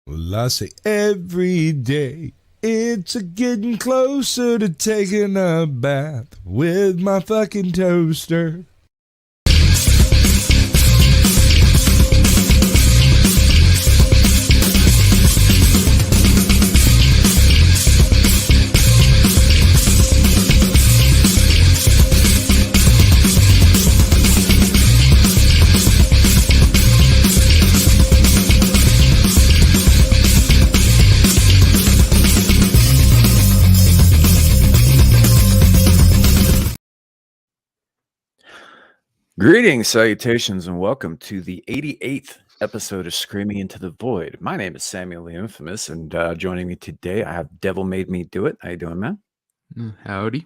Well, I say every day it's a getting closer to taking a bath with my fucking toaster. Greetings, salutations, and welcome to the 88th episode of Screaming Into the Void. My name is Samuel the Infamous, and joining me today, I have Devil Made Me Do It. How you doing, man? Howdy.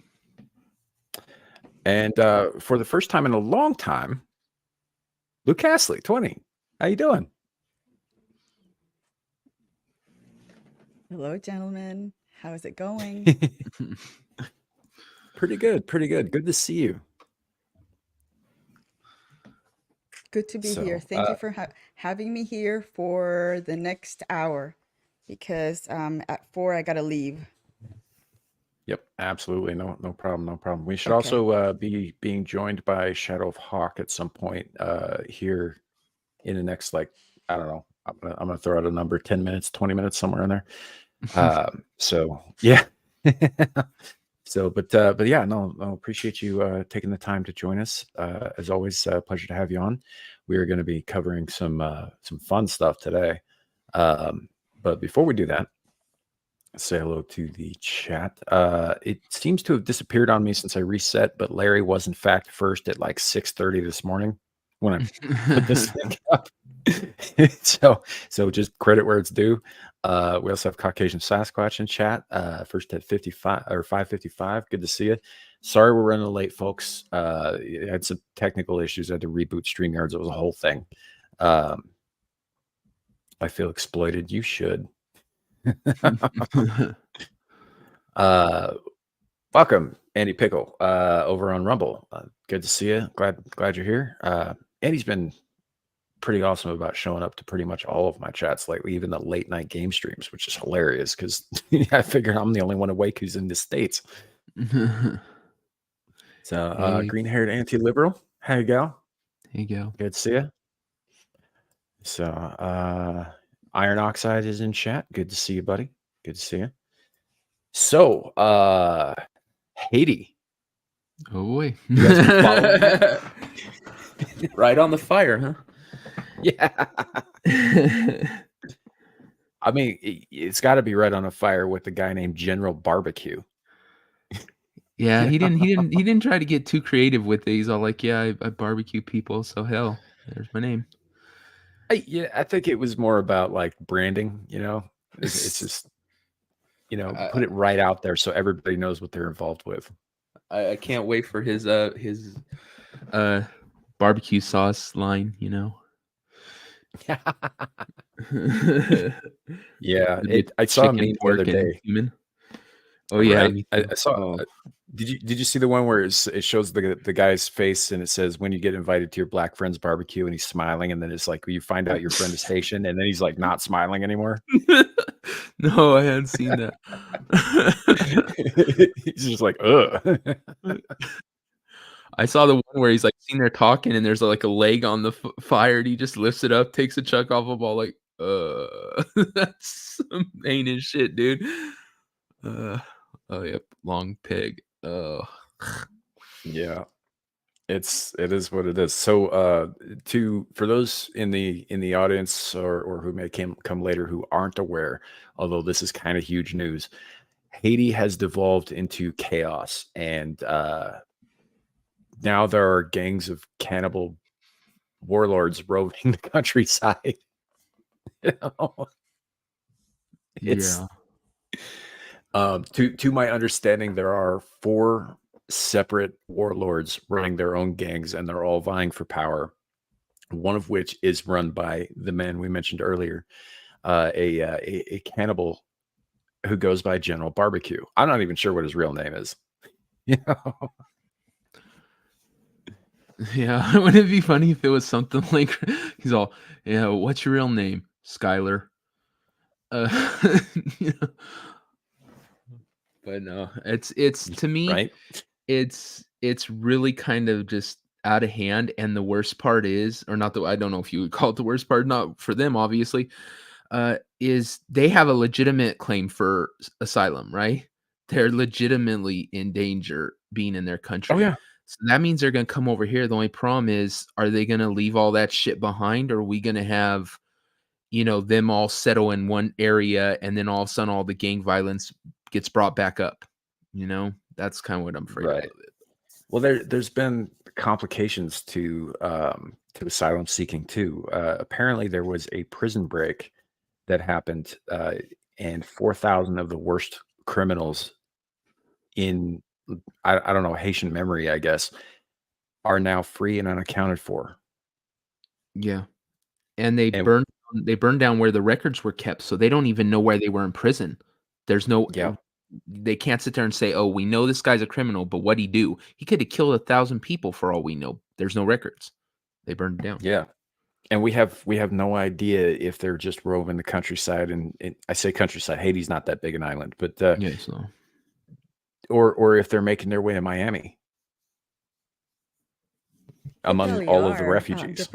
And for the first time in a long time, Luke Castley, 20. How you doing? Hello, gentlemen. How is it going? Pretty good, pretty good. Good to see you. Good to be here. Thank you for having me here for the next hour, because at 4 I gotta leave. Yep, absolutely. No problem, no problem. We should also be being joined by Shadow of Hawk at some point here in the next, I don't know, I'm gonna throw out a number, 10 minutes, 20 minutes, somewhere in there. So yeah. But yeah, no, appreciate you taking the time to join us. As always, pleasure to have you on. We are going to be covering some fun stuff today. But before we do that, say hello to the chat. It seems to have disappeared on me since I reset, but Larry was in fact first at 6:30 this morning when I put this thing up. so just credit where it's due. We also have Caucasian Sasquatch in chat. First at 55 or 5:55. Good to see you. Sorry we're running late, folks. I had some technical issues. I had to reboot StreamYards. It was a whole thing. I feel exploited. You should. Welcome, Andy Pickle, over on Rumble. Good to see you. Glad you're here. Andy's been pretty awesome about showing up to pretty much all of my chats lately, even the late night game streams, which is hilarious because I figured I'm the only one awake who's in the States. So green-haired anti-liberal, how you go? Hey, go. Good to see you. So Iron Oxide is in chat. Good to see you, buddy. Good to see you. So Haiti. Oh boy. You guys been following? Right on the fire, huh? Yeah. I mean, it's got to be right on a fire with the guy named General Barbecue. Yeah, he didn't try to get too creative with it. He's all like, yeah, I barbecue people, so hell, there's my name. I think it was more about branding, it's just, put it right out there so everybody knows what they're involved with. I can't wait for his barbecue sauce line, Yeah, I saw a meme the other day. Human. Oh yeah, right? I saw. Did you see the one where it shows the guy's face and it says when you get invited to your black friend's barbecue and he's smiling, and then it's you find out your friend is Haitian and then he's not smiling anymore. No, I hadn't seen that. He's just ugh. I saw the one where he's sitting there talking and there's a leg on the fire and he just lifts it up, takes a chunk off a ball, that's some heinous shit, dude. Oh yep, long pig. Oh yeah, it is what it is. So for those in the audience or who may come later who aren't aware, although this is kind of huge news, Haiti has devolved into chaos, and now there are gangs of cannibal warlords roving the countryside. It's to my understanding, there are 4 separate warlords running their own gangs, and they're all vying for power. One of which is run by the man we mentioned earlier, a cannibal who goes by General Barbecue. I'm not even sure what his real name is. Yeah, wouldn't it be funny if it was something like he's all, yeah, what's your real name? Skylar. You know, but no, it's to me, Right? it's really kind of just out of hand. And the worst part is, or not, I don't know if you would call it the worst part, not for them, obviously, is they have a legitimate claim for asylum, right? They're legitimately in danger being in their Oh country. yeah. So that means they're gonna come over here. The only problem is, are they gonna leave all that shit behind, or are we gonna have, them all settle in one area, and then all of a sudden all the gang violence gets brought back up? That's kind of what I'm afraid of a Right. little bit. Well, there's been complications to asylum seeking too. Apparently, there was a prison break that happened, and 4,000 of the worst criminals in I don't know, Haitian memory, I guess, are now free and unaccounted for. Yeah. And And they burned down where the records were kept, so they don't even know where they were in prison. There's no yeah, They can't sit there and say, "Oh, we know this guy's a criminal, but what'd he do? He could have killed 1,000 people for all we know." There's no records. They burned it down. yeah. And we have no idea if they're just roaming the countryside, and I say countryside. Haiti's not that big an island, but Yeah, so or if they're making their way to Miami They among probably all of the are. refugees.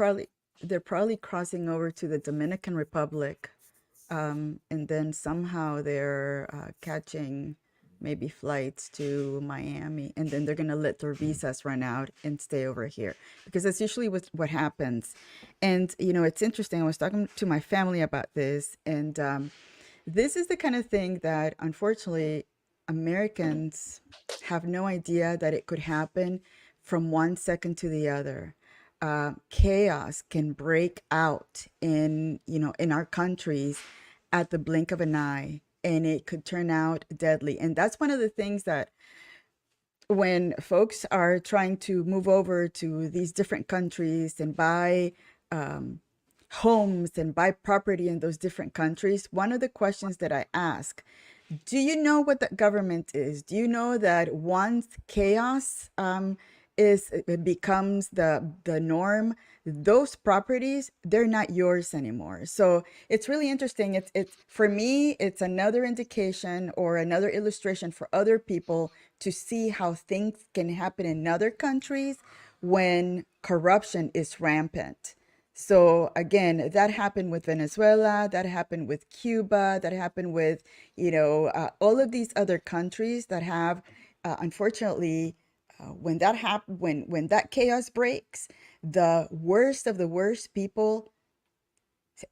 They're probably crossing over to the Dominican Republic, and then somehow they're catching maybe flights to Miami, and then they're gonna let their visas run out and stay over here because that's usually what happens. And it's interesting. I was talking to my family about this, and this is the kind of thing that unfortunately Americans have no idea that it could happen from one second to the other. Chaos can break out in our countries at the blink of an eye, and it could turn out deadly. And that's one of the things that when folks are trying to move over to these different countries and buy um, homes and buy property in those different countries, one of the questions that I ask, do you know what the government is? Do you know that once chaos it becomes the norm, those properties, they're not yours anymore. So it's really interesting. It's for me, it's another indication or another illustration for other people to see how things can happen in other countries when corruption is rampant. So again, that happened with Venezuela, that happened with Cuba, that happened with, all of these other countries that have, unfortunately, when that chaos breaks, the worst of the worst people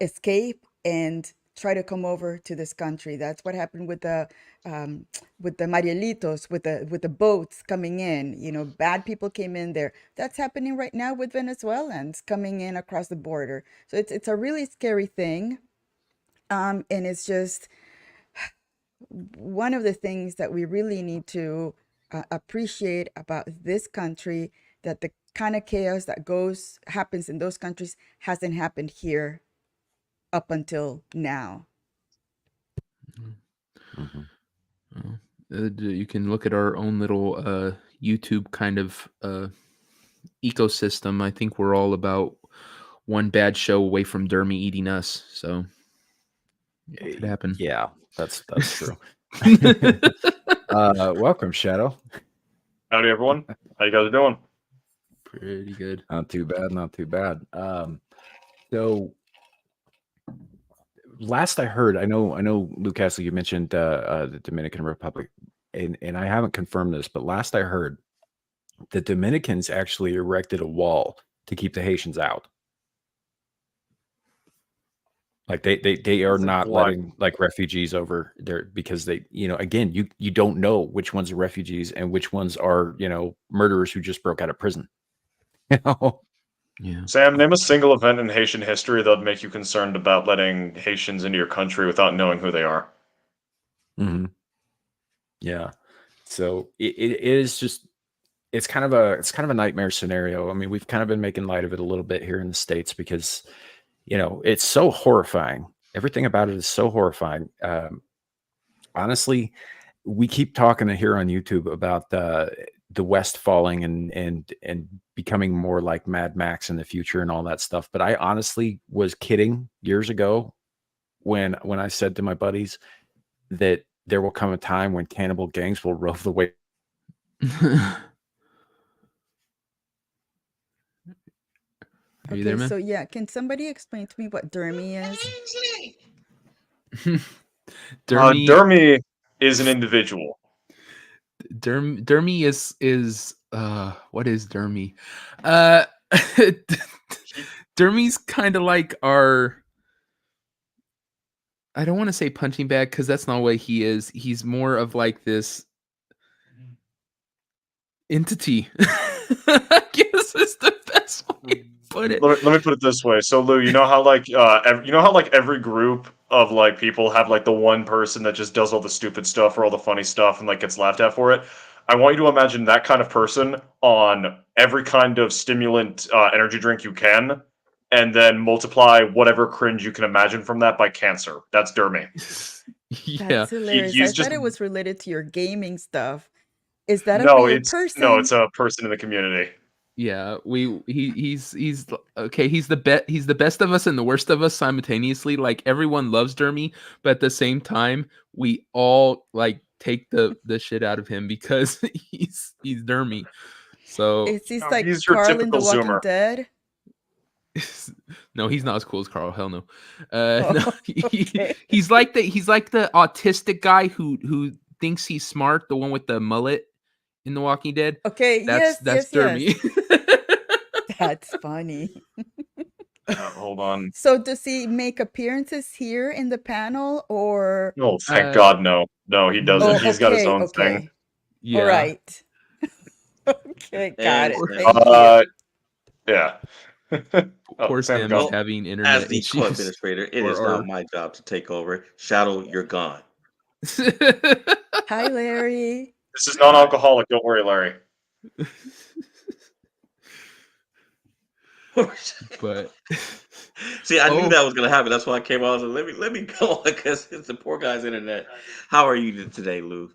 escape and try to come over to this country. That's what happened with the Marielitos, with the boats coming in. Bad people came in there. That's happening right now with Venezuelans coming in across the border. So it's a really scary thing, and it's just one of the things that we really need to appreciate about this country, that the kind of chaos that happens in those countries hasn't happened here up until now. Mhm. You can look at our own little YouTube kind of ecosystem. I think we're all about one bad show away from Dermy eating us. So it could happen. Yeah, that's true. Welcome, Shadow. Howdy, everyone. How you guys doing? Pretty good. Not too bad, not too bad. So last I heard, I know, Lucas, you mentioned the Dominican Republic, and I haven't confirmed this, but last I heard, the Dominicans actually erected a wall to keep the Haitians out. Like they are not Why? letting like refugees over there because they, again, you don't know which ones are refugees and which ones are, murderers who just broke out of prison. Yeah. Sam, name a single event in Haitian history that would make you concerned about letting Haitians into your country without knowing who they are. hmm Yeah. So it is just it's kind of a nightmare scenario. I mean, we've kind of been making light of it a little bit here in the States because it's so horrifying. Everything about it is so horrifying. Honestly, we keep talking here on YouTube about the West falling and becoming more like Mad Max in the future and all that stuff. But I honestly was kidding years ago when I said to my buddies that there will come a time when cannibal gangs will rove the way. Are you there, Okay, man? so yeah, can somebody explain to me what dermy is? Dermy is an individual. Dermy is what is Dermy? Dermy's kind of like our, I don't want to say punching bag because that's not what he is. He's more of like this entity. I guess is the best way to put it. Let me put it this way. So Lou, you know how like every group of like people have like the one person that just does all the stupid stuff or all the funny stuff and like gets laughed at for it. I want you to imagine that kind of person on every kind of stimulant energy drink you can, and then multiply whatever cringe you can imagine from that by cancer. That's Dermy. Yeah, That's hilarious. he's I just- thought it was related to your gaming stuff. Is that a No, real it's person? it's a person in the community. yeah. He's okay. He's the best of us and the worst of us simultaneously. Like everyone loves Dermy, but at the same time, we all like take the shit out of him because he's Dermy. So Is he No, like he's your Carl in The typical Walking Zoomer. Dead? no, he's not as cool as Carl. Hell no. Oh, No, okay. he's like the autistic guy who thinks he's smart. The one with the mullet in The Walking Dead. Okay, That's yes. Dermy. That's funny. Hold on. So does he make appearances here in the panel or? Oh, thank Uh, God, no. No, he doesn't. Oh, He's got his own okay. thing. Yeah. All right. Okay, got it. And- Thank you. Yeah. Poor Sam, Sam go. is having internet As the issues. co-administrator, it is or- not my job to take over. Shadow, you're gone. Hi, Larry. This is non-alcoholic. Don't worry, Larry. but See, I Oh. knew that was gonna happen. That's why I came out and said, let me go on because it's the poor guy's internet. How are you today, Lou?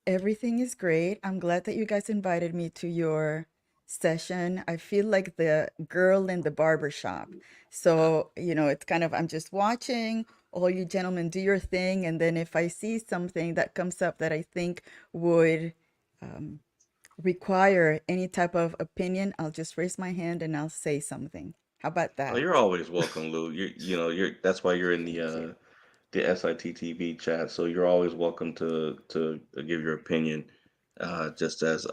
Everything is great. I'm glad that you guys invited me to your session. I feel like the girl in the barber shop. So, it's kind of, I'm just watching all you gentlemen do your thing. And then if I see something that comes up that I think would require any type of opinion, I'll just raise my hand and I'll say something. How about that? Oh, you're always welcome, Lou. You're that's why you're in the SITTV chat. So you're always welcome to give your opinion, just as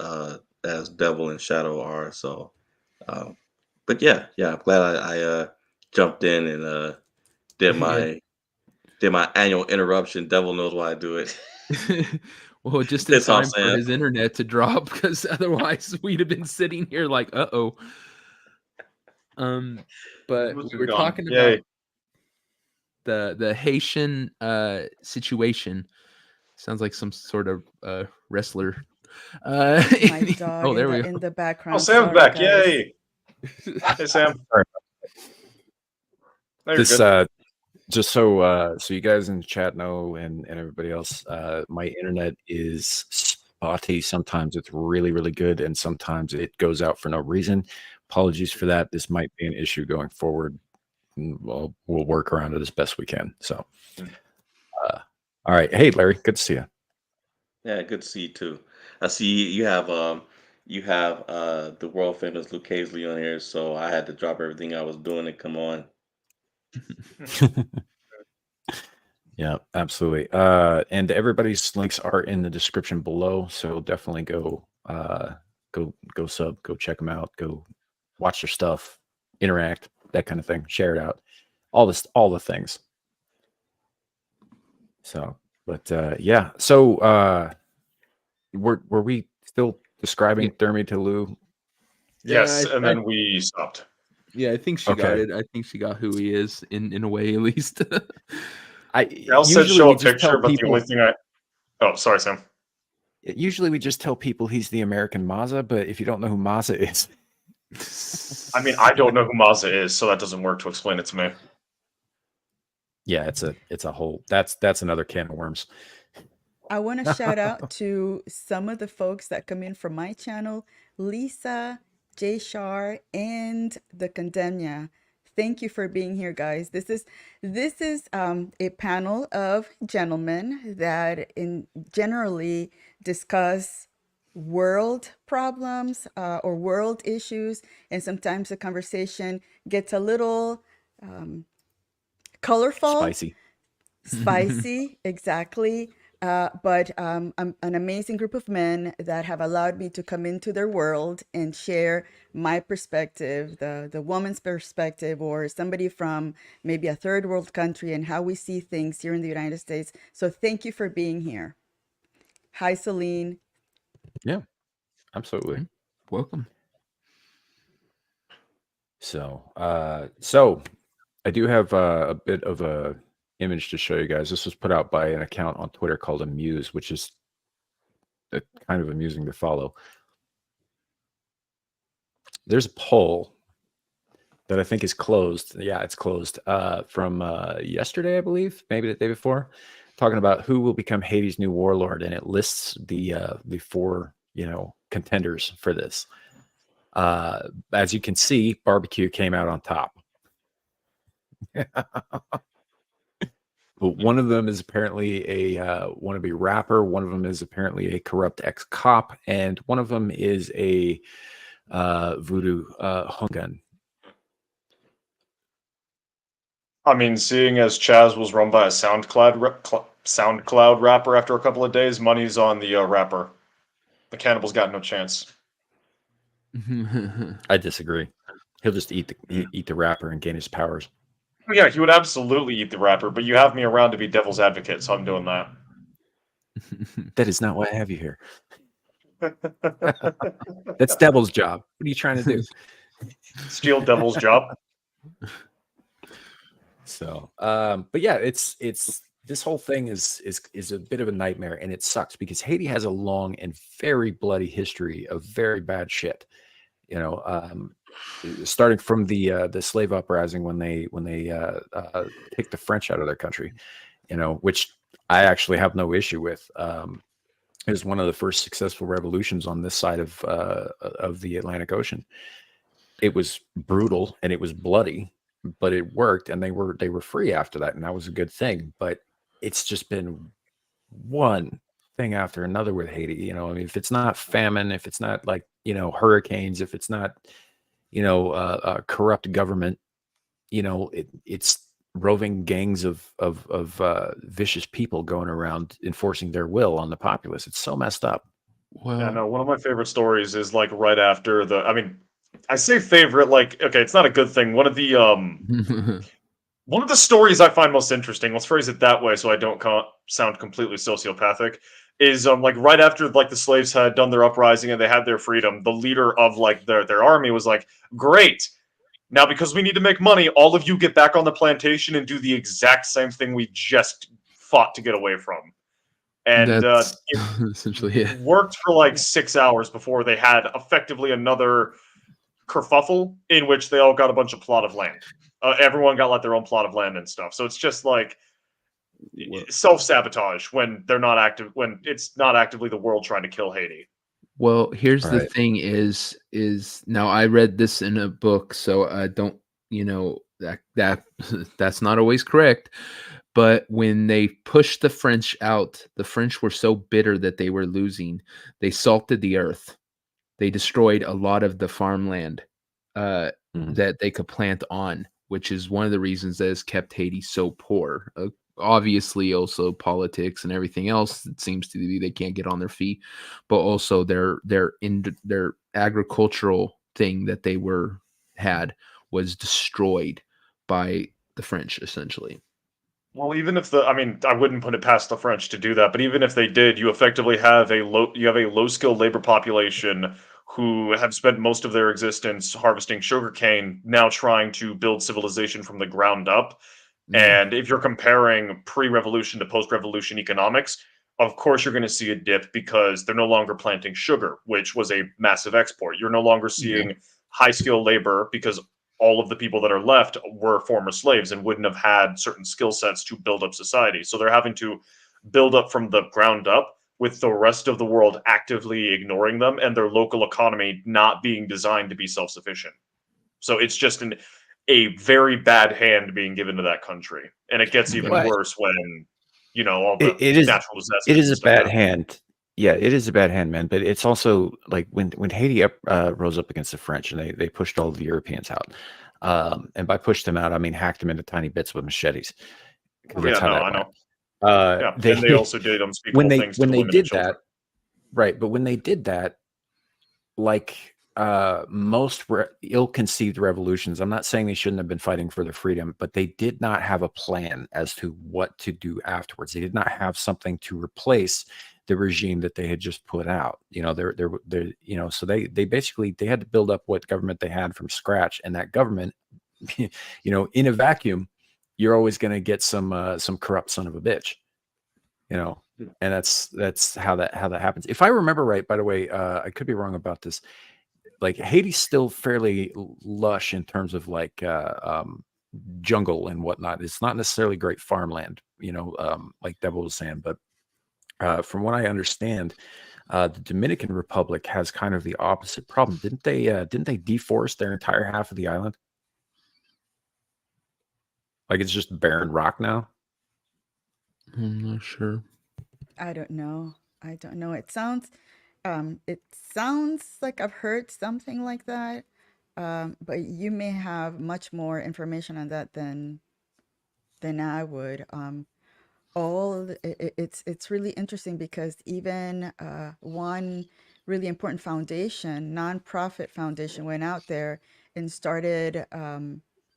Devil and Shadow are. So, but yeah, I'm glad I jumped in and did my annual interruption. Devil knows why I do it. well, just in Piss off, time for Sam. his internet to drop, because otherwise we'd have been sitting here like, uh-oh. But we were talking Yay. about the Haitian situation. Sounds like some sort of wrestler. My dog oh, there we in go. the background. Oh, Sam's Sorry, back. guys. Yay. Hey, Sam. No, you're This good. just so you guys in the chat know and everybody else, my internet is spotty. Sometimes it's really, really good, and sometimes it goes out for no reason. Apologies for that. This might be an issue going forward. We'll work around it as best we can. So, all right. Hey, Larry, good to see you. Yeah, good to see you too. I see you have the world famous Luke Hazley on here, so I had to drop everything I was doing and come on. Yeah, absolutely. And everybody's links are in the description below, so definitely go sub, go check them out, go watch their stuff, interact, that kind of thing, share it out, all the things. So, but yeah, so were we still describing Dermy to Lou? Yes, Yeah, and then we stopped. Yeah, I think she got Okay. it. I think she got who he is in a way, at least. I'll said show we a just tell picture, but the people- only thing Oh, sorry, Sam. Usually we just tell people he's the American Mazza, but if you don't know who Mazza is, I mean, I don't know who Mazza is, so that doesn't work to explain it to me. yeah, it's a whole that's another can of worms. I want to shout out to some of the folks that come in from my channel, Lisa, Jay Shar, and the Condemnia. Thank you for being here, guys. This is a panel of gentlemen that in generally discuss world problems or world issues, and sometimes the conversation gets a little colorful, Spicy. spicy, exactly. But I'm an amazing group of men that have allowed me to come into their world and share my perspective, the woman's perspective, or somebody from maybe a third world country, and how we see things here in the United States. So thank you for being here. Hi, Celine. Yeah, absolutely. Welcome. So I do have a bit of a image to show you guys. This was put out by an account on Twitter called Amuse, which is kind of amusing to follow. There's a poll that I think is closed. Yeah, it's closed from yesterday, I believe, maybe the day before, talking about who will become Haiti's new warlord, and it lists the 4 contenders for this. As you can see, barbecue came out on top. But one of them is apparently a wannabe rapper. One of them is apparently a corrupt ex-cop, and one of them is a voodoo hungan. I mean, seeing as Chaz was run by a SoundCloud rapper after a couple of days, money's on the rapper. The cannibal's got no chance. I disagree. He'll just eat the rapper and gain his powers. Yeah, he would absolutely eat the rapper, but you have me around to be devil's advocate, so I'm doing that. That is not why I have you here. That's Devil's job. What are you trying to do? Steal Devil's job. So, but yeah, it's this whole thing is a bit of a nightmare, and it sucks because Haiti has a long and very bloody history of very bad shit. Starting from the slave uprising when they kicked the French out of their country, which I actually have no issue with. It was one of the first successful revolutions on this side of the Atlantic Ocean. It was brutal and it was bloody, but it worked, and they were free after that, and that was a good thing. But it's just been one thing after another with Haiti. I mean, if it's not famine, if it's not like hurricanes, if it's not a corrupt government, it's roving gangs of vicious people going around enforcing their will on the populace. It's so messed up. Well, Yeah, no, one of my favorite stories is like right after I mean, I say favorite, like, okay, it's not a good thing. One of the stories I find most interesting, let's phrase it that way so I don't sound completely sociopathic, is like right after like the slaves had done their uprising and they had their freedom, the leader of like their army was like, great, now because we need to make money, all of you get back on the plantation and do the exact same thing we just fought to get away from. And that's it essentially it. worked for like 6 hours before they had effectively another kerfuffle in which they all got a bunch of plot of land. Everyone got like their own plot of land and stuff. So it's just like self-sabotage when they're not active, when it's not actively the world trying to kill Haiti. Well, here's the Right. thing is now I read this in a book, so I don't, that's not always correct. But when they pushed the French out, the French were so bitter that they were losing. They salted the earth. They destroyed a lot of the farmland that they could plant on, which is one of the reasons that has kept Haiti so poor. Obviously, also politics and everything else. It seems to be they can't get on their feet, but also their agricultural thing that they had was destroyed by the French, essentially. Well, even if I mean, I wouldn't put it past the French to do that, but even if they did, you effectively have a low-skilled labor population who have spent most of their existence harvesting sugarcane, now trying to build civilization from the ground up. And if you're comparing pre-revolution to post-revolution economics, of course you're going to see a dip because they're no longer planting sugar, which was a massive export. You're no longer seeing high-skilled labor because all of the people that are left were former slaves and wouldn't have had certain skill sets to build up society. So they're having to build up from the ground up, with the rest of the world actively ignoring them and their local economy not being designed to be self-sufficient. So it's just a very bad hand being given to that country, and it gets even Right. worse when all the It is natural disasters. it is and a stuff bad happen. hand. Yeah, it is a bad hand, man. But it's also like when Haiti rose up against the French and they pushed all the Europeans out. And by pushed them out, I mean hacked them into tiny bits with machetes. Because Yeah, that's how no, that I went. know. Yeah, and they They also did unspeakable things to when the they women and did children. that, right? But when they did that, like most ill-conceived revolutions, I'm not saying they shouldn't have been fighting for their freedom, but they did not have a plan as to what to do afterwards. They did not have something to replace the regime that they had just put out. So they basically they had to build up what government they had from scratch, and that government, in a vacuum, you're always going to get some corrupt son of a bitch, and that's how that happens. If I remember right, by the way, I could be wrong about this. Like Haiti's still fairly lush in terms of like jungle and whatnot. It's not necessarily great farmland, like Devil was saying. But from what I understand, the Dominican Republic has kind of the opposite problem. Didn't they deforest their entire half of the island? Like it's just barren rock now. I'm not sure. I don't know. I don't know. It sounds like I've heard something like that. But you may have much more information on that than I would. It's really interesting because even one really important foundation, nonprofit foundation, went out there and started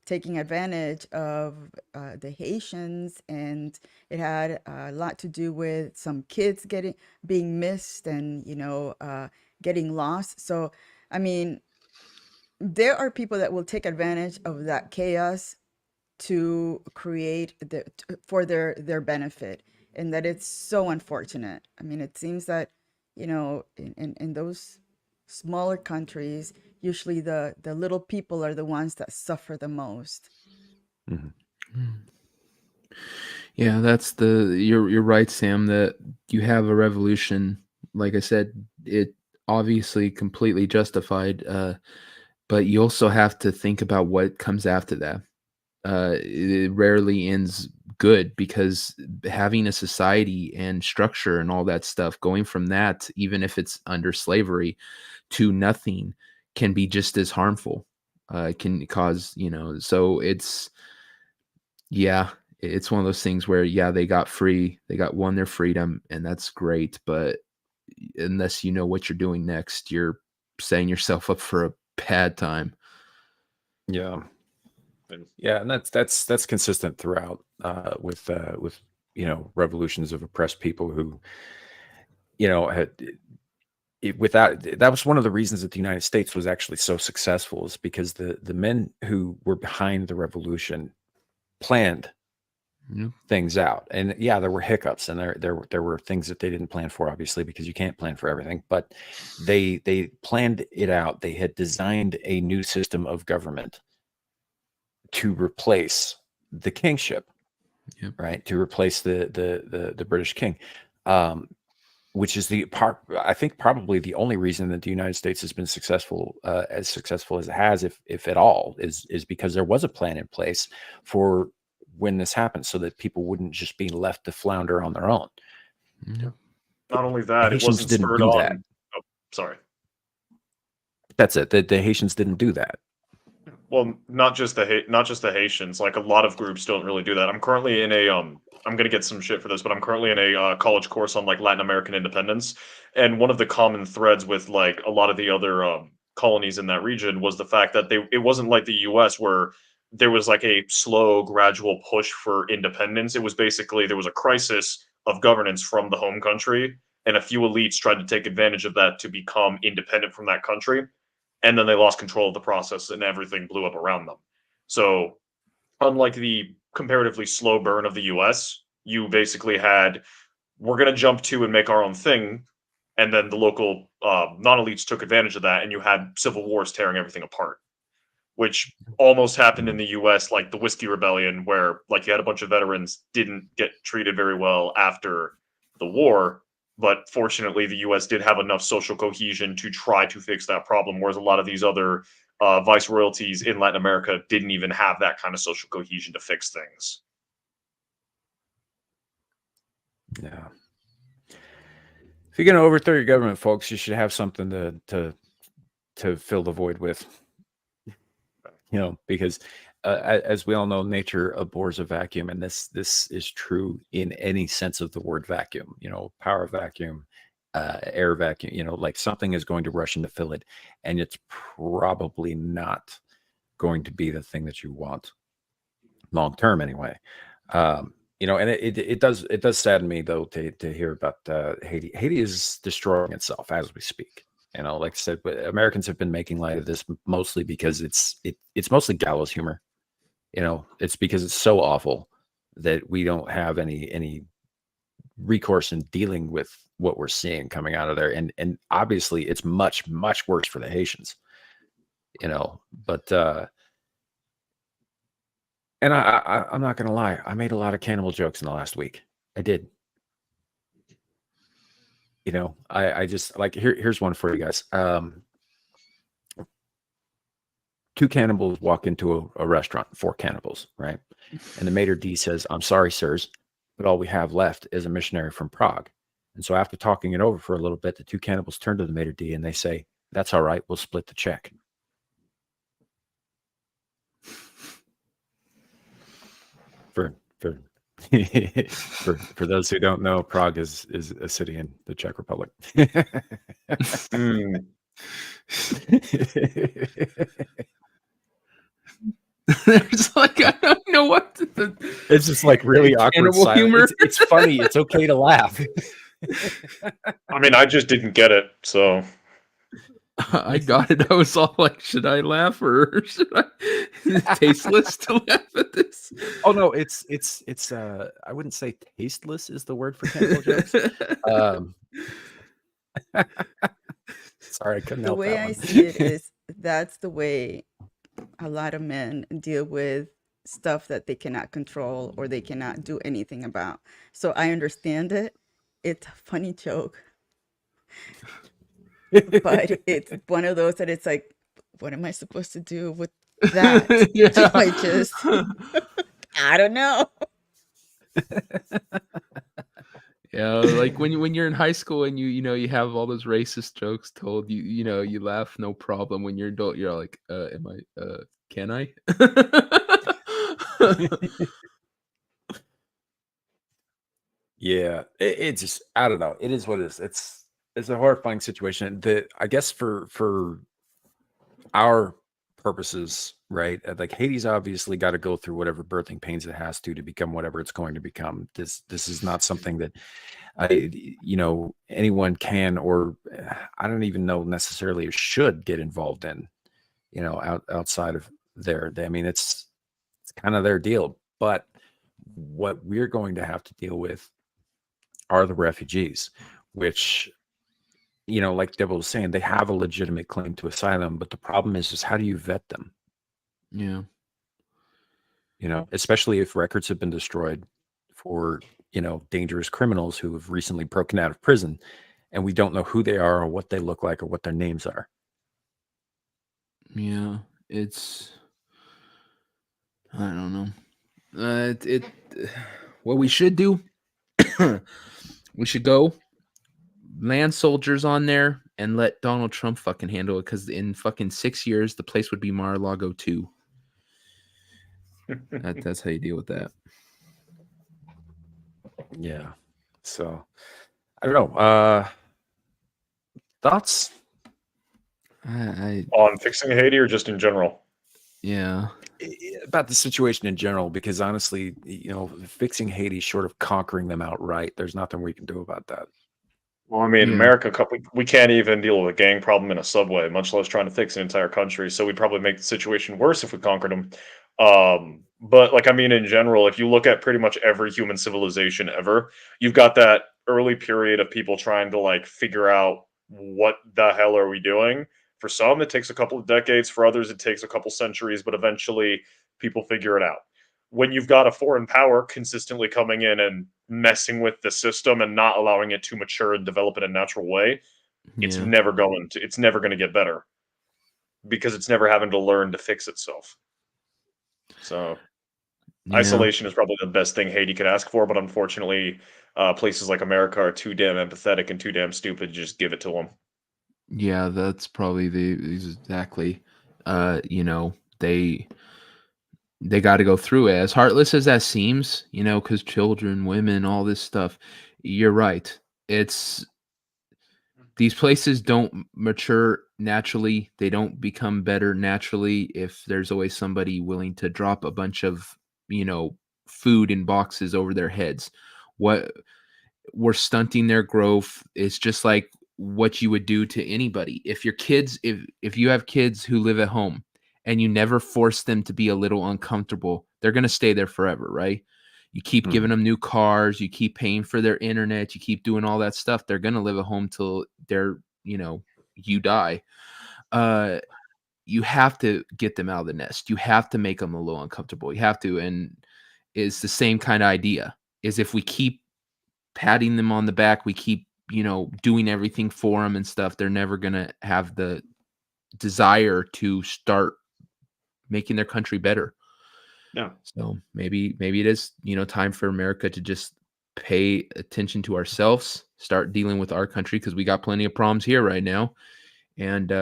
taking advantage of the Haitians, and it had a lot to do with some kids being missed and getting lost. So, I mean, there are people that will take advantage of that chaos to create for their benefit, and that it's so unfortunate. I mean, it seems that in those smaller countries, usually the little people are the ones that suffer the most. Mhm. Yeah, you're right, Sam, that you have a revolution. Like I said, it obviously completely justified, but you also have to think about what comes after that. It rarely ends good because having a society and structure and all that stuff, going from that, even if it's under slavery, to nothing, can be just as harmful. It can cause, so yeah, it's one of those things where, yeah, they got free, won their freedom, and that's great. But unless you know what you're doing next, you're setting yourself up for a bad time. Yeah. Yeah, and that's consistent throughout with revolutions of oppressed people who had without that was one of the reasons that the United States was actually so successful, is because the men who were behind the revolution planned Yep. things out. And yeah, there were hiccups, and there were things that they didn't plan for, obviously, because you can't plan for everything, but they planned it out. They had designed a new system of government to replace the kingship, Yep. right? To replace the British king, which is I think probably the only reason that the United States has been successful as it has, if at all, is because there was a plan in place for when this happened, so that people wouldn't just be left to flounder on their own. Yep. Not only The that, it Haitians wasn't didn't spurred do on. that. Oh, sorry. That's it. The Haitians didn't do that. Well, not just the Haitians. Like a lot of groups don't really do that. I'm currently in a I'm gonna get some shit for this, but I'm currently in a college course on like Latin American independence, and one of the common threads with like a lot of the other colonies in that region was the fact that it wasn't like the U.S. where there was like a slow, gradual push for independence. It was basically there was a crisis of governance from the home country, and a few elites tried to take advantage of that to become independent from that country, and then they lost control of the process and everything blew up around them. So, unlike the comparatively slow burn of the US, you basically had, we're going to jump to and make our own thing. And then the local non elites took advantage of that, and you had civil wars tearing everything apart, which almost happened in the US, like the Whiskey Rebellion, where like you had a bunch of veterans didn't get treated very well after the war. But fortunately, the U.S. did have enough social cohesion to try to fix that problem, whereas a lot of these other viceroyalties in Latin America didn't even have that kind of social cohesion to fix things. Yeah. If you're going to overthrow your government, folks, you should have something to fill the void with. Because as we all know, nature abhors a vacuum, and this is true in any sense of the word vacuum. Power vacuum, air vacuum. Like something is going to rush in to fill it, and it's probably not going to be the thing that you want long term, anyway. And it does sadden me though to hear about Haiti. Haiti is destroying itself as we speak. Like I said, but Americans have been making light of this mostly because it's mostly gallows humor. It's because it's so awful that we don't have any recourse in dealing with what we're seeing coming out of there. And obviously it's much, much worse for the Haitians, but and I'm not going to lie. I made a lot of cannibal jokes in the last week. I did. I just like, here's one for you guys. 2 cannibals walk into a restaurant, 4 cannibals, right? And the maitre d' says, "I'm sorry, sirs, but all we have left is a missionary from Prague." And so after talking it over for a little bit, the 2 cannibals turn to the maitre d' and they say, "That's all right. We'll split the check." For those who don't know, Prague is a city in the Czech Republic. There's like, I don't know what it's just like really awkward silence. It's funny. It's okay to laugh. I mean, I just didn't get it, so I got it. I was all like, should I laugh or should I? Is it tasteless to laugh at this? Oh no, it's I wouldn't say tasteless is the word for cannibal jokes. Sorry, I couldn't help that one. The way I see it is that's the way a lot of men deal with stuff that they cannot control or they cannot do anything about. So I understand it. It's a funny joke. But it's one of those that it's like, what am I supposed to do with that? Yeah. Do I just, I don't know. Yeah, like when you're in high school and you have all those racist jokes told, you laugh no problem. When you're adult, you're like, can I? Yeah, it just, I don't know. It is what it is. It's a horrifying situation that I guess for our purposes, right? Like Haiti's obviously got to go through whatever birthing pains it has to become whatever it's going to become. This is not something that anyone can, or I don't even know necessarily should get involved in, outside of their, I mean, it's kind of their deal. But what we're going to have to deal with are the refugees, which, like Deborah was saying, they have a legitimate claim to asylum, but the problem is how do you vet them? Yeah. Especially if records have been destroyed for, dangerous criminals who have recently broken out of prison, and we don't know who they are or what they look like or what their names are. Yeah, it's, I don't know. What we should do, we should go land soldiers on there and let Donald Trump fucking handle it, because in fucking 6 years the place would be Mar-a-Lago 2. That's how you deal with that. Yeah. So I don't know. Thoughts on fixing Haiti or just in general? Yeah. About the situation in general, because honestly, fixing Haiti short of conquering them outright, there's nothing we can do about that. Well, I mean, America, we can't even deal with a gang problem in a subway, much less trying to fix an entire country. So we'd probably make the situation worse if we conquered them. But like, I mean, in general, if you look at pretty much every human civilization ever, you've got that early period of people trying to like figure out what the hell are we doing. For some, it takes a couple of decades. For others, it takes a couple centuries, but eventually people figure it out. When you've got a foreign power consistently coming in and messing with the system and not allowing it to mature and develop in a natural way, it's Yeah. never going to get better because it's never having to learn to fix itself. So Yeah. isolation is probably the best thing Haiti could ask for, but unfortunately, places like America are too damn empathetic and too damn stupid to just give it to them. Yeah, that's probably the exactly. You know, they got to go through it. As heartless as that seems, you know, because children, women, all this stuff. You're right. It's these places don't mature naturally. They don't become better naturally if there's always somebody willing to drop a bunch of, you know, food in boxes over their heads. What we're stunting their growth. It's just like what you would do to anybody. If your kids, if you have kids who live at home and you never force them to be a little uncomfortable, they're going to stay there forever, right? You keep giving them new cars, you keep paying for their internet, you keep doing all that stuff, they're going to live at home till they're, you know, you die. You have to get them out of the nest. You have to make them a little uncomfortable. You have to, and it's the same kind of idea. Is if we keep patting them on the back, we keep, you know, doing everything for them and stuff, they're never going to have the desire to start making their country better. Yeah. So maybe it is, you know, time for America to just pay attention to ourselves, start dealing with our country because we got plenty of problems here right now, and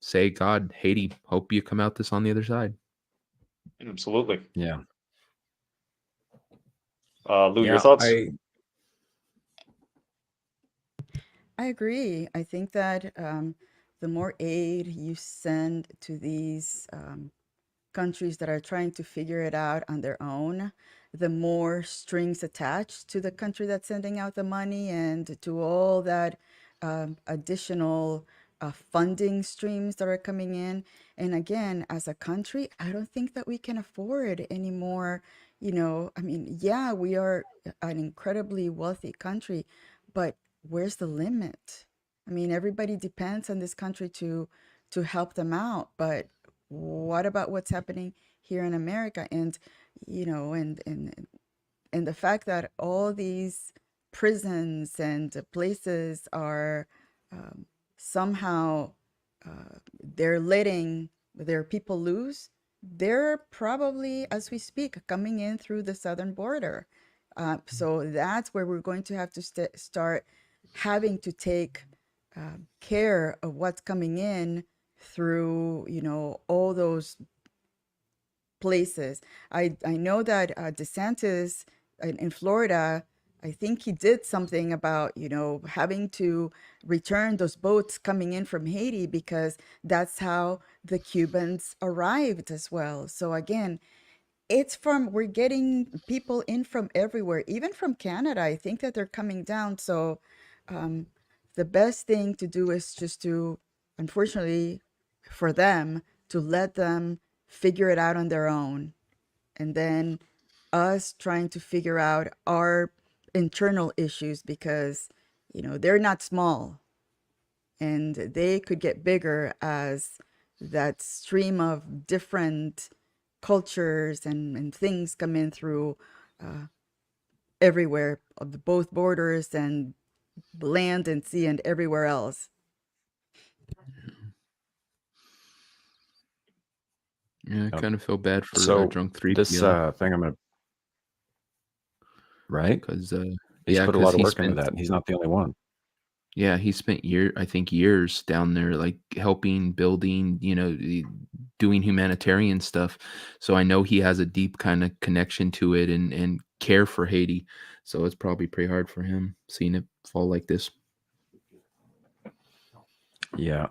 say, God, Haiti, hope you come out this on the other side. Absolutely. Yeah. Lou, your Yeah, thoughts? I agree. I think that the more aid you send to these countries that are trying to figure it out on their own, the more strings attached to the country that's sending out the money and to all that additional funding streams that are coming in. And again, as a country, I don't think that we can afford any more. You know, I mean, yeah, we are an incredibly wealthy country, but where's the limit? I mean, everybody depends on this country to help them out, but what about what's happening here in America? And you know, and the fact that all these prisons and places are somehow they're letting their people loose. They're probably, as we speak, coming in through the southern border. So that's where we're going to have to start having to take care of what's coming in through, you know, all those places. I know that DeSantis in Florida, I think he did something about, you know, having to return those boats coming in from Haiti because that's how the Cubans arrived as well. So again, we're getting people in from everywhere, even from Canada. I think that they're coming down. So um, the best thing to do is just to, unfortunately for them, to let them figure it out on their own. And then us trying to figure out our internal issues because, you know, they're not small and they could get bigger as that stream of different cultures and things come in through everywhere of both borders and land and sea and everywhere else. Yeah, I Yep. kind of feel bad for So drunk this 3PL thing I'm gonna right. because He's yeah, put a because lot of he work into spent that, and he's not the only one. yeah, he spent I think years down there, like helping, building, you know, doing humanitarian stuff. So I know he has a deep kind of connection to it and care for Haiti. So it's probably pretty hard for him seeing it fall like this. Yeah.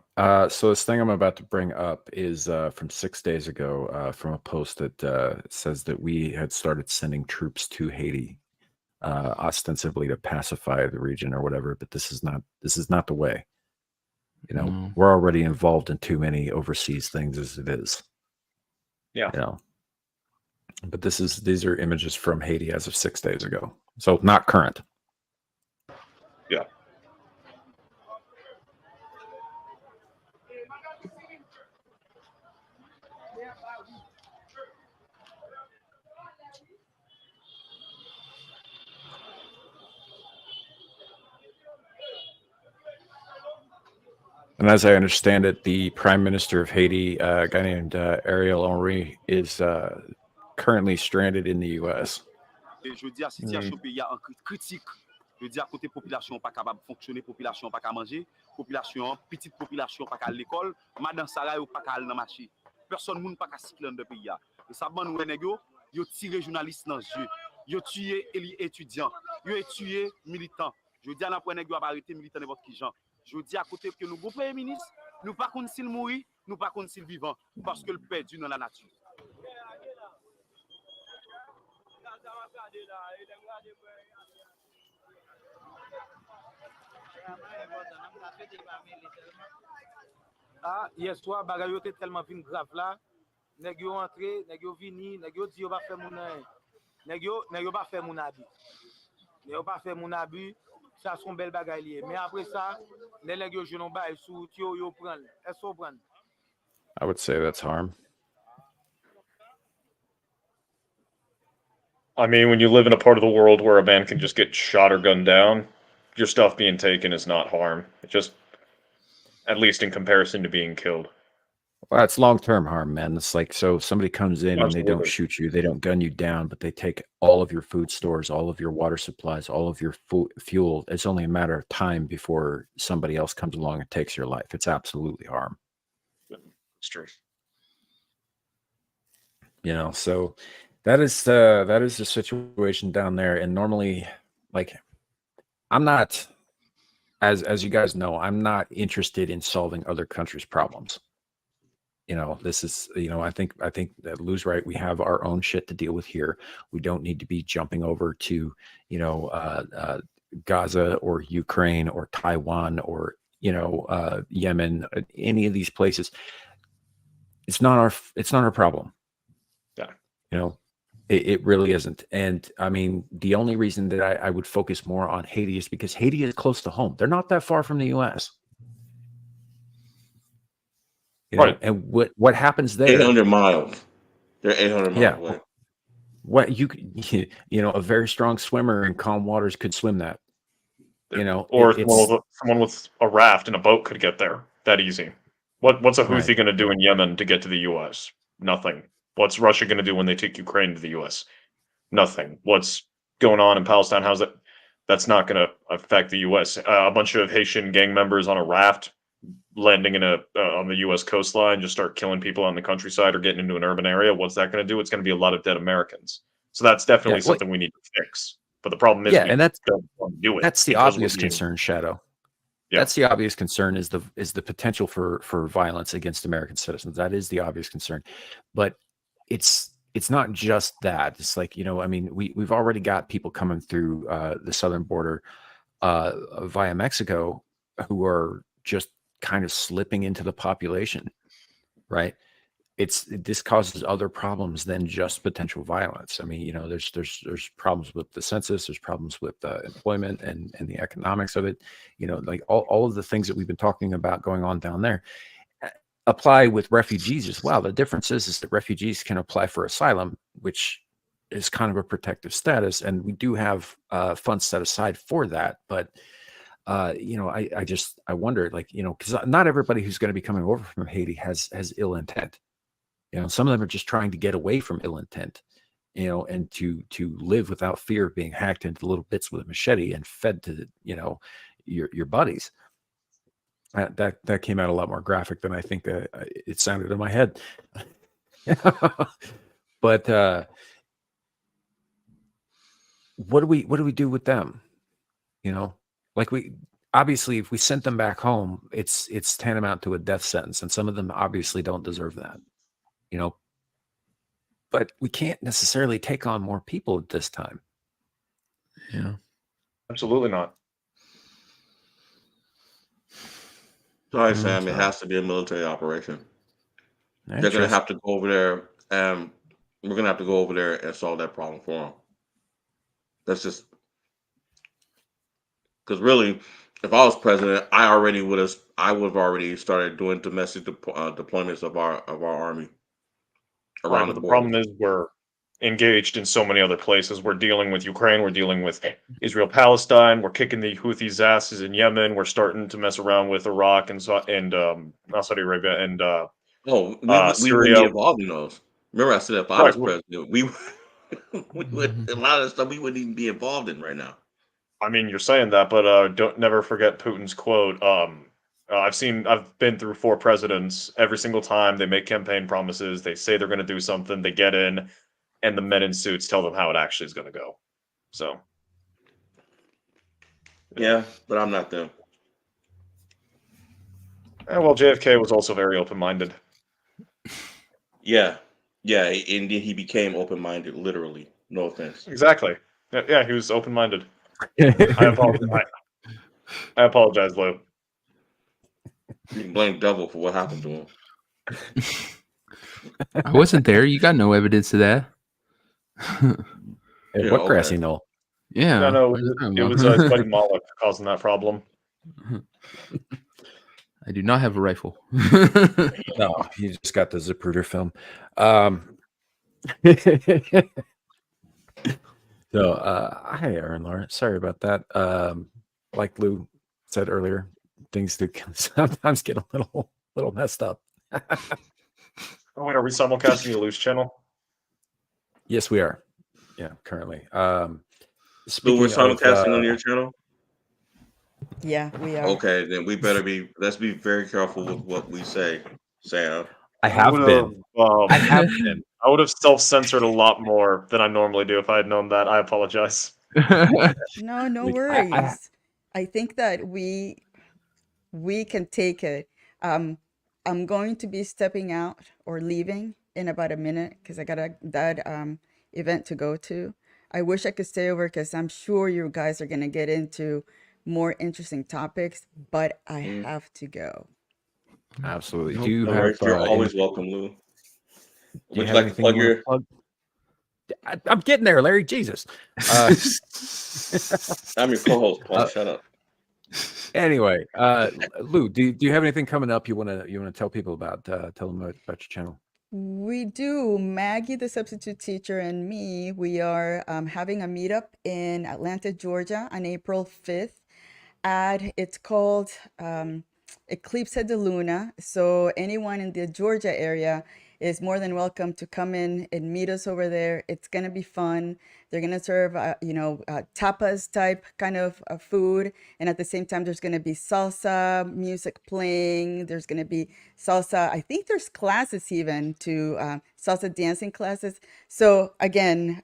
So this thing I'm about to bring up is from 6 days ago, from a post that says that we had started sending troops to Haiti, ostensibly to pacify the region or whatever. But this is not the way. You know, No. we're already involved in too many overseas things as it is. Yeah. You know, but these are images from Haiti as of 6 days ago, so not current. Yeah. And as I understand it, the Prime Minister of Haiti, a guy named Ariel Henry, is currently stranded in the U.S. Et je veux dire, situation pays en critique. Je veux dire, côté population pas capable de fonctionner, population pas capable manger, population, petite population pas à l'école, madame Sarah ou pas aller dans marché. Personne moun pas qu'à cycler dans pays. Et ça ban nous nèg yo tiré journaliste dans jeu. Yo tué étudiant, yo tué militant. Je veux dire, n'a pas nèg yo arrêter militant n'importe qui gens. Je veux dire, à côté que nous gros premier ministre, nous pas connait s'il mourir, nous pas connait s'il vivant parce que le perdu dans la nature. Ah, hier soir, bagay yo était tellement vin grave là. Nèg yo entré, nèg yo vini, nèg yo dit yo pas faire mon nèg yo pas faire mon abi. Nèg yo pas faire mon abi, ça son bel bagay lié. Mais après ça, les nèg yo jenon bail sous yo prend. Est-ce qu'on prend? I would say that's harm. I mean, when you live in a part of the world where a man can just get shot or gunned down, your stuff being taken is not harm. It's just, at least in comparison to being killed. Well, it's long-term harm, man. It's like, so somebody comes in and they don't Absolutely. shoot you, they don't gun you down, but they take all of your food stores, all of your water supplies, all of your fuel. It's only a matter of time before somebody else comes along and takes your life. It's absolutely harm. It's true. You know, so that is the situation down there. And normally, like, I'm not, as you guys know, I'm not interested in solving other countries' problems. You know, this is, you know, I think that Lou's right. We have our own shit to deal with here. We don't need to be jumping over to, you know, Gaza or Ukraine or Taiwan or, you know, Yemen, any of these places. It's not our problem. Yeah. You know, it really isn't. And I mean, the only reason that I would focus more on Haiti is because Haiti is close to home. They're not that far from the U.S. You know, Right. and what happens there? 800 miles. They're 800 miles away. What you know, a very strong swimmer in calm waters could swim that. You know, Or someone with a raft and a boat could get there that easy. What's a Houthi going to do in Yemen to get to the U.S.? Nothing. What's Russia going to do when they take Ukraine to the U.S.? Nothing. What's going on in Palestine? How's that? That's not going to affect the U.S. A bunch of Haitian gang members on a raft landing in on the U.S. coastline just start killing people on the countryside or getting into an urban area. What's that going to do? It's going to be a lot of dead Americans. So that's definitely something we need to fix. But the problem is, and that's do it. That's the obvious concern, Shadow. Yeah. That's the obvious concern is the potential for violence against American citizens. That is the obvious concern, but it's not just that. It's like, you know, I mean, we've already got people coming through the southern border via Mexico who are just kind of slipping into the population, right? This causes other problems than just potential violence. I mean, you know, there's problems with the census, there's problems with employment and the economics of it. You know, like all of the things that we've been talking about going on down there apply with refugees as well. The difference is that refugees can apply for asylum, which is kind of a protective status, and we do have funds set aside for that. But you know, I wonder, like, you know, because not everybody who's going to be coming over from Haiti has ill intent. You know, some of them are just trying to get away from ill intent, you know, and to live without fear of being hacked into little bits with a machete and fed to, you know, your buddies. That came out a lot more graphic than I think it sounded in my head. But what do we do with them? You know, like obviously if we sent them back home, it's tantamount to a death sentence, and some of them obviously don't deserve that. You know, but we can't necessarily take on more people at this time. You know, absolutely not. Sorry, Sam. It has to be a military operation. They're going to have to go over there, and we're going to have to go over there and solve that problem for them. That's just because really, if I was president, I would have already started doing domestic deployments of our army. Right, but the problem is we're engaged in so many other places. We're dealing with Ukraine, we're dealing with Israel, Palestine, we're kicking the Houthis' asses in Yemen, we're starting to mess around with Iraq and not Saudi Arabia and We wouldn't be Syria. involved in those. Remember, I said if I Right. was president, we would a lot of stuff we wouldn't even be involved in right now. I mean, you're saying that, but don't never forget Putin's quote. I've been through 4 presidents. Every single time they make campaign promises, they say they're going to do something, they get in, and the men in suits tell them how it actually is going to go. So, Yeah, but I'm not them. well, JFK was also very open-minded. Yeah, and then he became open-minded, literally. No offense. Exactly. Yeah, he was open-minded. I apologize. I apologize, Lou. You can blame Devil for what happened to him. I wasn't there. You got no evidence of that. Hey, Yeah, what okay. grassy knoll? Yeah. No, what are you talking it about? was his buddy Moloch causing that problem. I do not have a rifle. No, you just got the Zapruder film. So, hi, Aaron Lawrence. Sorry about that. Like Lou said earlier, things do sometimes get a little messed up. Oh, wait, are we simulcasting the Loose channel? Yes, we are. Yeah, currently. So Speaking we're of, simulcasting on your channel? Yeah, we are. Okay, then let's be very careful with what we say, Sam. I have been. I have been. I would have self-censored a lot more than I normally do if I had known that. I apologize. No Like, worries. I think that we can take it. I'm going to be stepping out or leaving in about a minute because I got that event to go to. I wish I could stay over because I'm sure you guys are going to get into more interesting topics, but I have to go. Absolutely. Nope. Do you No have? worries. You're always welcome, Lou. Do you Would you have like to anything plug you wanna your? plug? I'm getting there, Larry. Jesus. I'm your co-host, Paul. Shut up. Anyway, Lou, do you have anything coming up you want to tell people about? Tell them about your channel. We do. Maggie, the substitute teacher, and me, we are having a meetup in Atlanta, Georgia on April 5th. It's called Eclipse de Luna. So anyone in the Georgia area is more than welcome to come in and meet us over there. It's going to be fun. They're going to serve, tapas type kind of food. And at the same time, there's going to be salsa music playing. There's going to be salsa. I think there's classes even to salsa dancing classes. So again,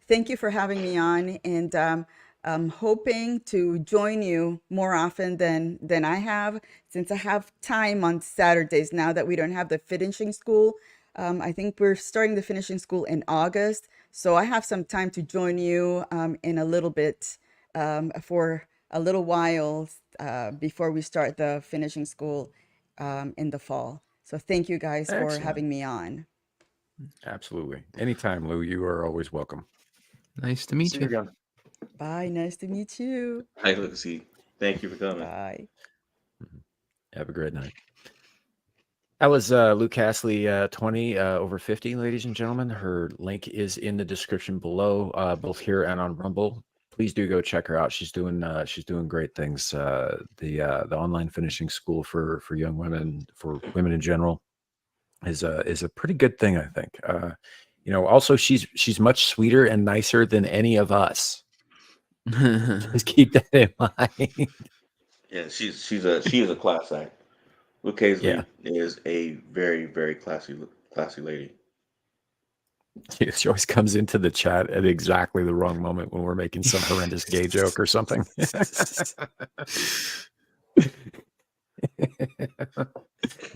thank you for having me on. And I'm hoping to join you more often than I have, since I have time on Saturdays now that we don't have the finishing school. I think we're starting the finishing school in August, so I have some time to join you in a little bit for a little while before we start the finishing school in the fall. So thank you guys for Excellent. having me on. Absolutely. Anytime, Lou. You are always welcome. Nice to meet See you. again. Bye. Nice to meet you. Hi, Lucy. Thank you for coming. Bye. Have a great night. That was Lou Castley, 20 over 50, ladies and gentlemen. Her link is in the description below, both here and on Rumble. Please do go check her out. She's doing great things. The online finishing school for young women, for women in general, is a pretty good thing, I think. Also she's much sweeter and nicer than any of us. Just keep that in mind. Yeah, she is a class act. Luke Casey is a very, very classy lady. She always comes into the chat at exactly the wrong moment when we're making some horrendous gay joke or something.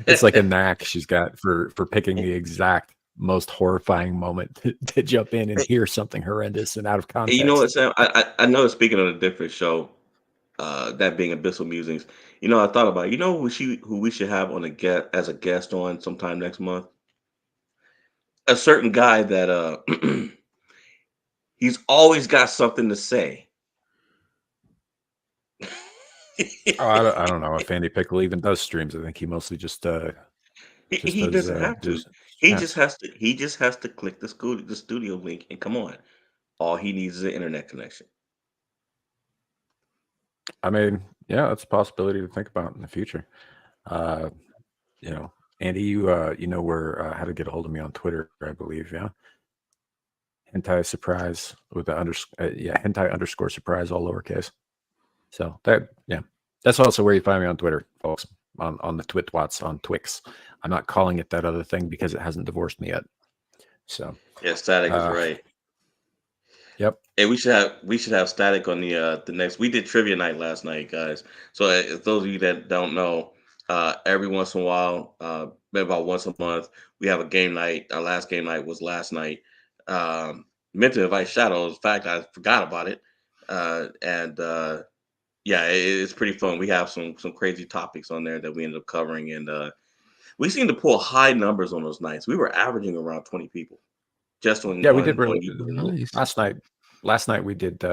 It's like a knack she's got for picking the exact most horrifying moment to jump in and hear something horrendous and out of context. You know what, Sam? I know, speaking on a different show, that being Abyssal Musings, I thought about, who we should have on as a guest on sometime next month? A certain guy that he's always got something to say. I don't know if Andy Pickle even does streams. I think he mostly just he doesn't have to. He just has to click the studio link and come on. All he needs is an internet connection. I mean, yeah, that's a possibility to think about in the future. Andy, you know where how to get a hold of me on Twitter, I believe, yeah. Hentai surprise with the hentai _ surprise, all lowercase. So that's also where you find me on Twitter, folks. On the Twitwats, on Twix. I'm not calling it that other thing because it hasn't divorced me yet. So yeah, Static is right. Yep. Hey, we should have Static on the next. We did trivia night last night, guys. So those of you that don't know, every once in a while, maybe about once a month, we have a game night. Our last game night was last night. Meant to invite Shadow. In fact, I forgot about it. It's pretty fun. We have some crazy topics on there that we ended up covering, and we seem to pull high numbers on those nights. We were averaging around 20 people just on. Yeah, we did really Nice. last night we did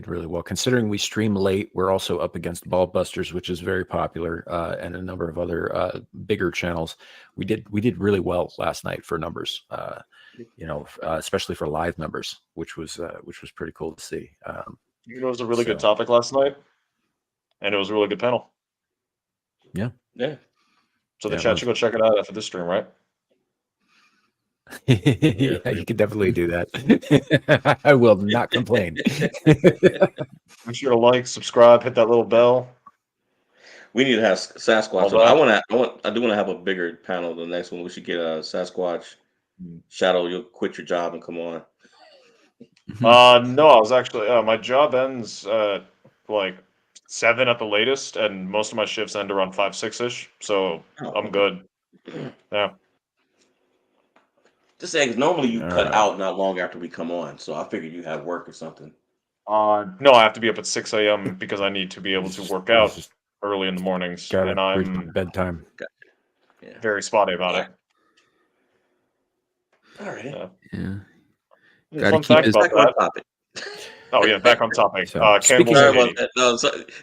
really well, considering we stream late. We're also up against Ballbusters, which is very popular, and a number of other bigger channels. We did really well last night for numbers, especially for live numbers, which was pretty cool to see. It was a really good topic last night, and it was a really good panel. Yeah. So the chat should go check it out after this stream, right? Yeah, you can definitely do that. I will not complain. Make sure to like, subscribe, hit that little bell. We need to have Sasquatch. I do want to have a bigger panel. The next one, we should get a Sasquatch. Shadow, you'll quit your job and come on. No, I was actually my job ends like 7 at the latest, and most of my shifts end around 5, 6-ish. So I'm good. Yeah. Just saying, normally you cut out not long after we come on, so I figured you had work or something. No, I have to be up at 6 a.m. because I need to be able to work out early in the mornings, and I'm bedtime. Very spotty about it. All right. Yeah. Fun fact about that. Oh yeah, back on topic. Cannibals in Haiti.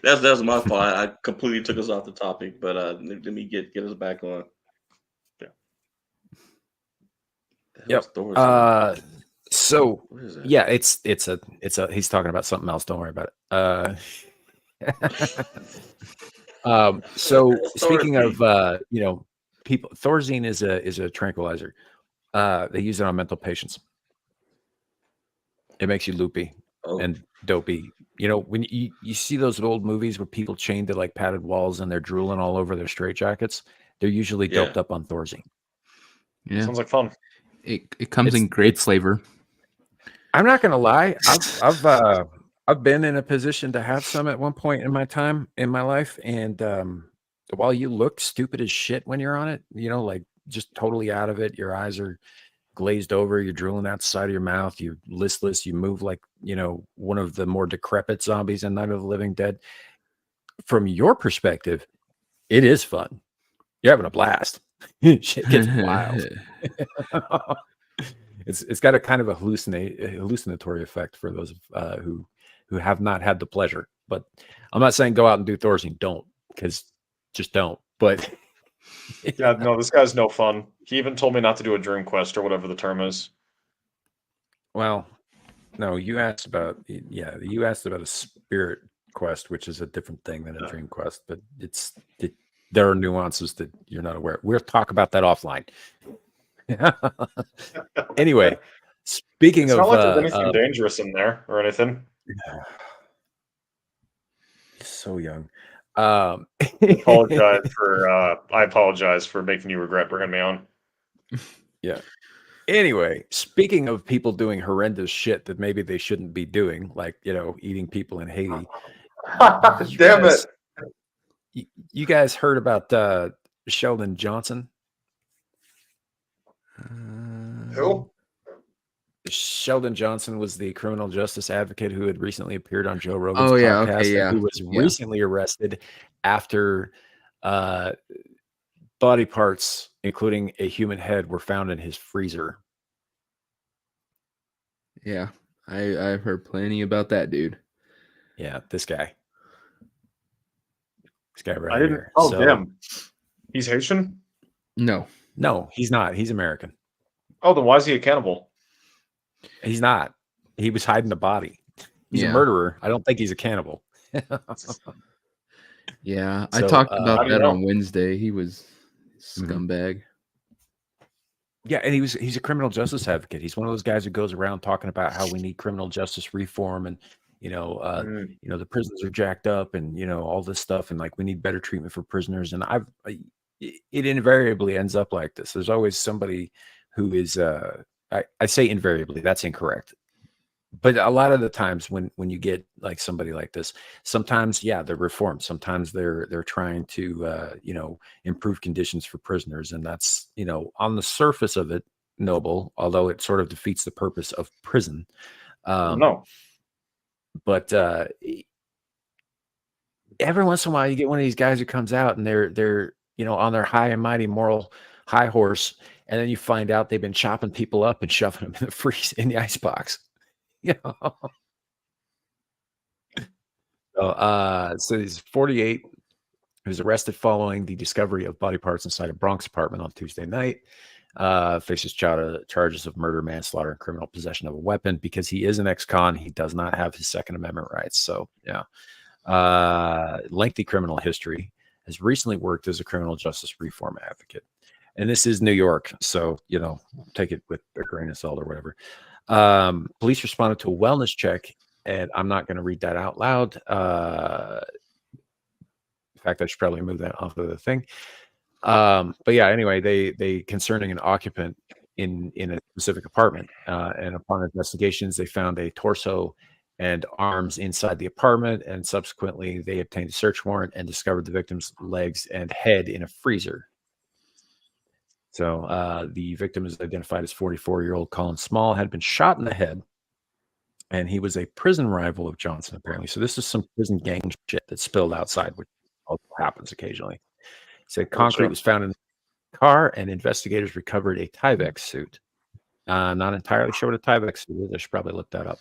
That's my fault. I completely took us off the topic, but let me get us back on. Yep. So yeah, it's a he's talking about something else. Don't worry about it. So speaking of people, Thorazine is a tranquilizer. They use it on mental patients. It makes you loopy and dopey. When you see those old movies where people chained to like padded walls and they're drooling all over their straitjackets, they're usually doped up on Thorazine. Yeah, sounds like fun. It comes in great flavor. I'm not gonna lie. I've been in a position to have some at one point in my life, and while you look stupid as shit when you're on it, like just totally out of it, your eyes are glazed over, you're drooling out the side of your mouth, you're listless, you move like one of the more decrepit zombies in Night of the Living Dead. From your perspective, it is fun. You're having a blast. Shit gets wild. It's got a kind of a hallucinatory effect for those who have not had the pleasure. But I'm not saying go out and do Thorazine. Don't, because just don't. But yeah, no, this guy's no fun. He even told me not to do a dream quest or whatever the term is. Well, no, you asked about a spirit quest, which is a different thing than a dream quest. But there are nuances that you're not aware. We'll talk about that offline. Anyway, speaking it's of, not like there's anything dangerous in there or anything. So young. I apologize for making you regret bringing me on. Yeah. Anyway, speaking of people doing horrendous shit that maybe they shouldn't be doing, like eating people in Haiti. Damn it! You guys heard about Sheldon Johnson? Who? Sheldon Johnson was the criminal justice advocate who had recently appeared on Joe Rogan's podcast. podcast, Yeah. Who was recently arrested after body parts, including a human head, were found in his freezer. Yeah, I've heard plenty about that dude. Yeah, this guy right here. Oh, damn. He's Haitian? No, he's not. He's American. Oh, then why is he a cannibal? He's not. He was hiding the body. He's a Yeah. murderer. I don't think he's a cannibal. Yeah, I So, talked I about don't that know. on Wednesday. He was Mhm. scumbag. Yeah, and he's a criminal justice advocate. He's one of those guys who goes around talking about how we need criminal justice reform, and Mm. the prisons are jacked up, and all this stuff, and like we need better treatment for prisoners. And it invariably ends up like this. There's always somebody who is I say invariably, that's incorrect. But a lot of the times when you get like somebody like this, sometimes they're reformed. Sometimes they're trying to improve conditions for prisoners, and that's on the surface of it noble, although it sort of defeats the purpose of prison. No. But every once in a while, you get one of these guys who comes out and they're on their high and mighty moral high horse, and then you find out they've been chopping people up and shoving them in the icebox. So he's 48. He was arrested following the discovery of body parts inside a Bronx apartment on Tuesday night. Faces charges of murder, manslaughter, and criminal possession of a weapon. Because he is an ex-con, he does not have his Second Amendment rights. So, lengthy criminal history. Has recently worked as a criminal justice reform advocate. And this is New York, so, take it with a grain of salt or whatever. Police responded to a wellness check, and I'm not going to read that out loud. In fact, I should probably move that off of the thing. But yeah, anyway, they concerning an occupant in a specific apartment, and upon investigations, they found a torso and arms inside the apartment, and subsequently they obtained a search warrant and discovered the victim's legs and head in a freezer. So the victim is identified as 44-year-old Colin Small, had been shot in the head, and he was a prison rival of Johnson, apparently. So this is some prison gang shit that spilled outside, which also happens occasionally. Said concrete was found in the car, and investigators recovered a Tyvek suit. Not entirely sure what a Tyvek suit is. I should probably look that up.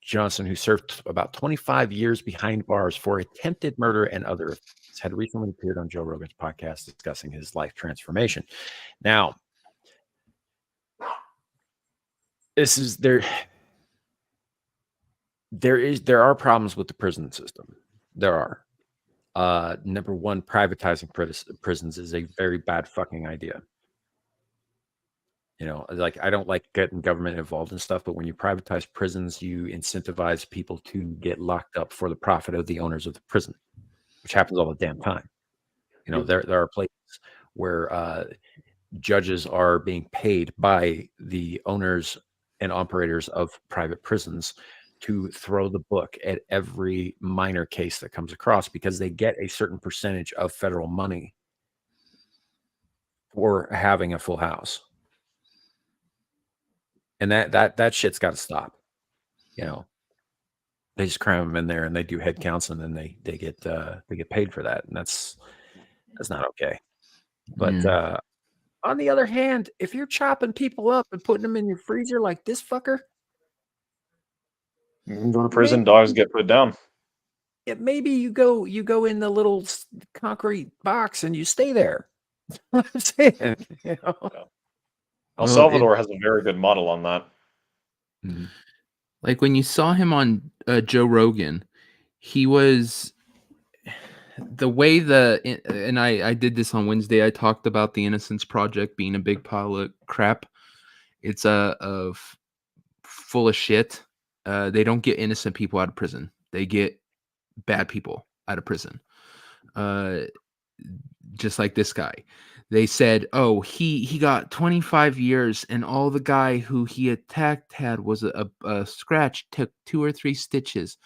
Johnson, who served about 25 years behind bars for attempted murder and other offenses, had recently appeared on Joe Rogan's podcast discussing his life transformation. Now, this is there are problems with the prison system. There are. Number one, privatizing prisons is a very bad fucking idea. Like, I don't like getting government involved in stuff, but when you privatize prisons, you incentivize people to get locked up for the profit of the owners of the prison, which happens all the damn time. There are places where judges are being paid by the owners and operators of private prisons to throw the book at every minor case that comes across, because they get a certain percentage of federal money for having a full house. And that shit's got to stop. They just cram them in there and they do head counts, and then they get paid for that, and that's not okay. But on the other hand, if you're chopping people up and putting them in your freezer like this fucker, You can go to prison, dogs get put down. maybe you go in the little concrete box and you stay there. What I'm saying, El Salvador has a very good model on that. Like when you saw him on Joe Rogan, he was the way and I did this on Wednesday. I talked about the Innocence Project being a big pile of crap. It's full of shit. They don't get innocent people out of prison. They get bad people out of prison. Just like this guy. They said, oh, he got 25 years, and all the guy who he attacked had was a scratch, took 2 or 3 stitches,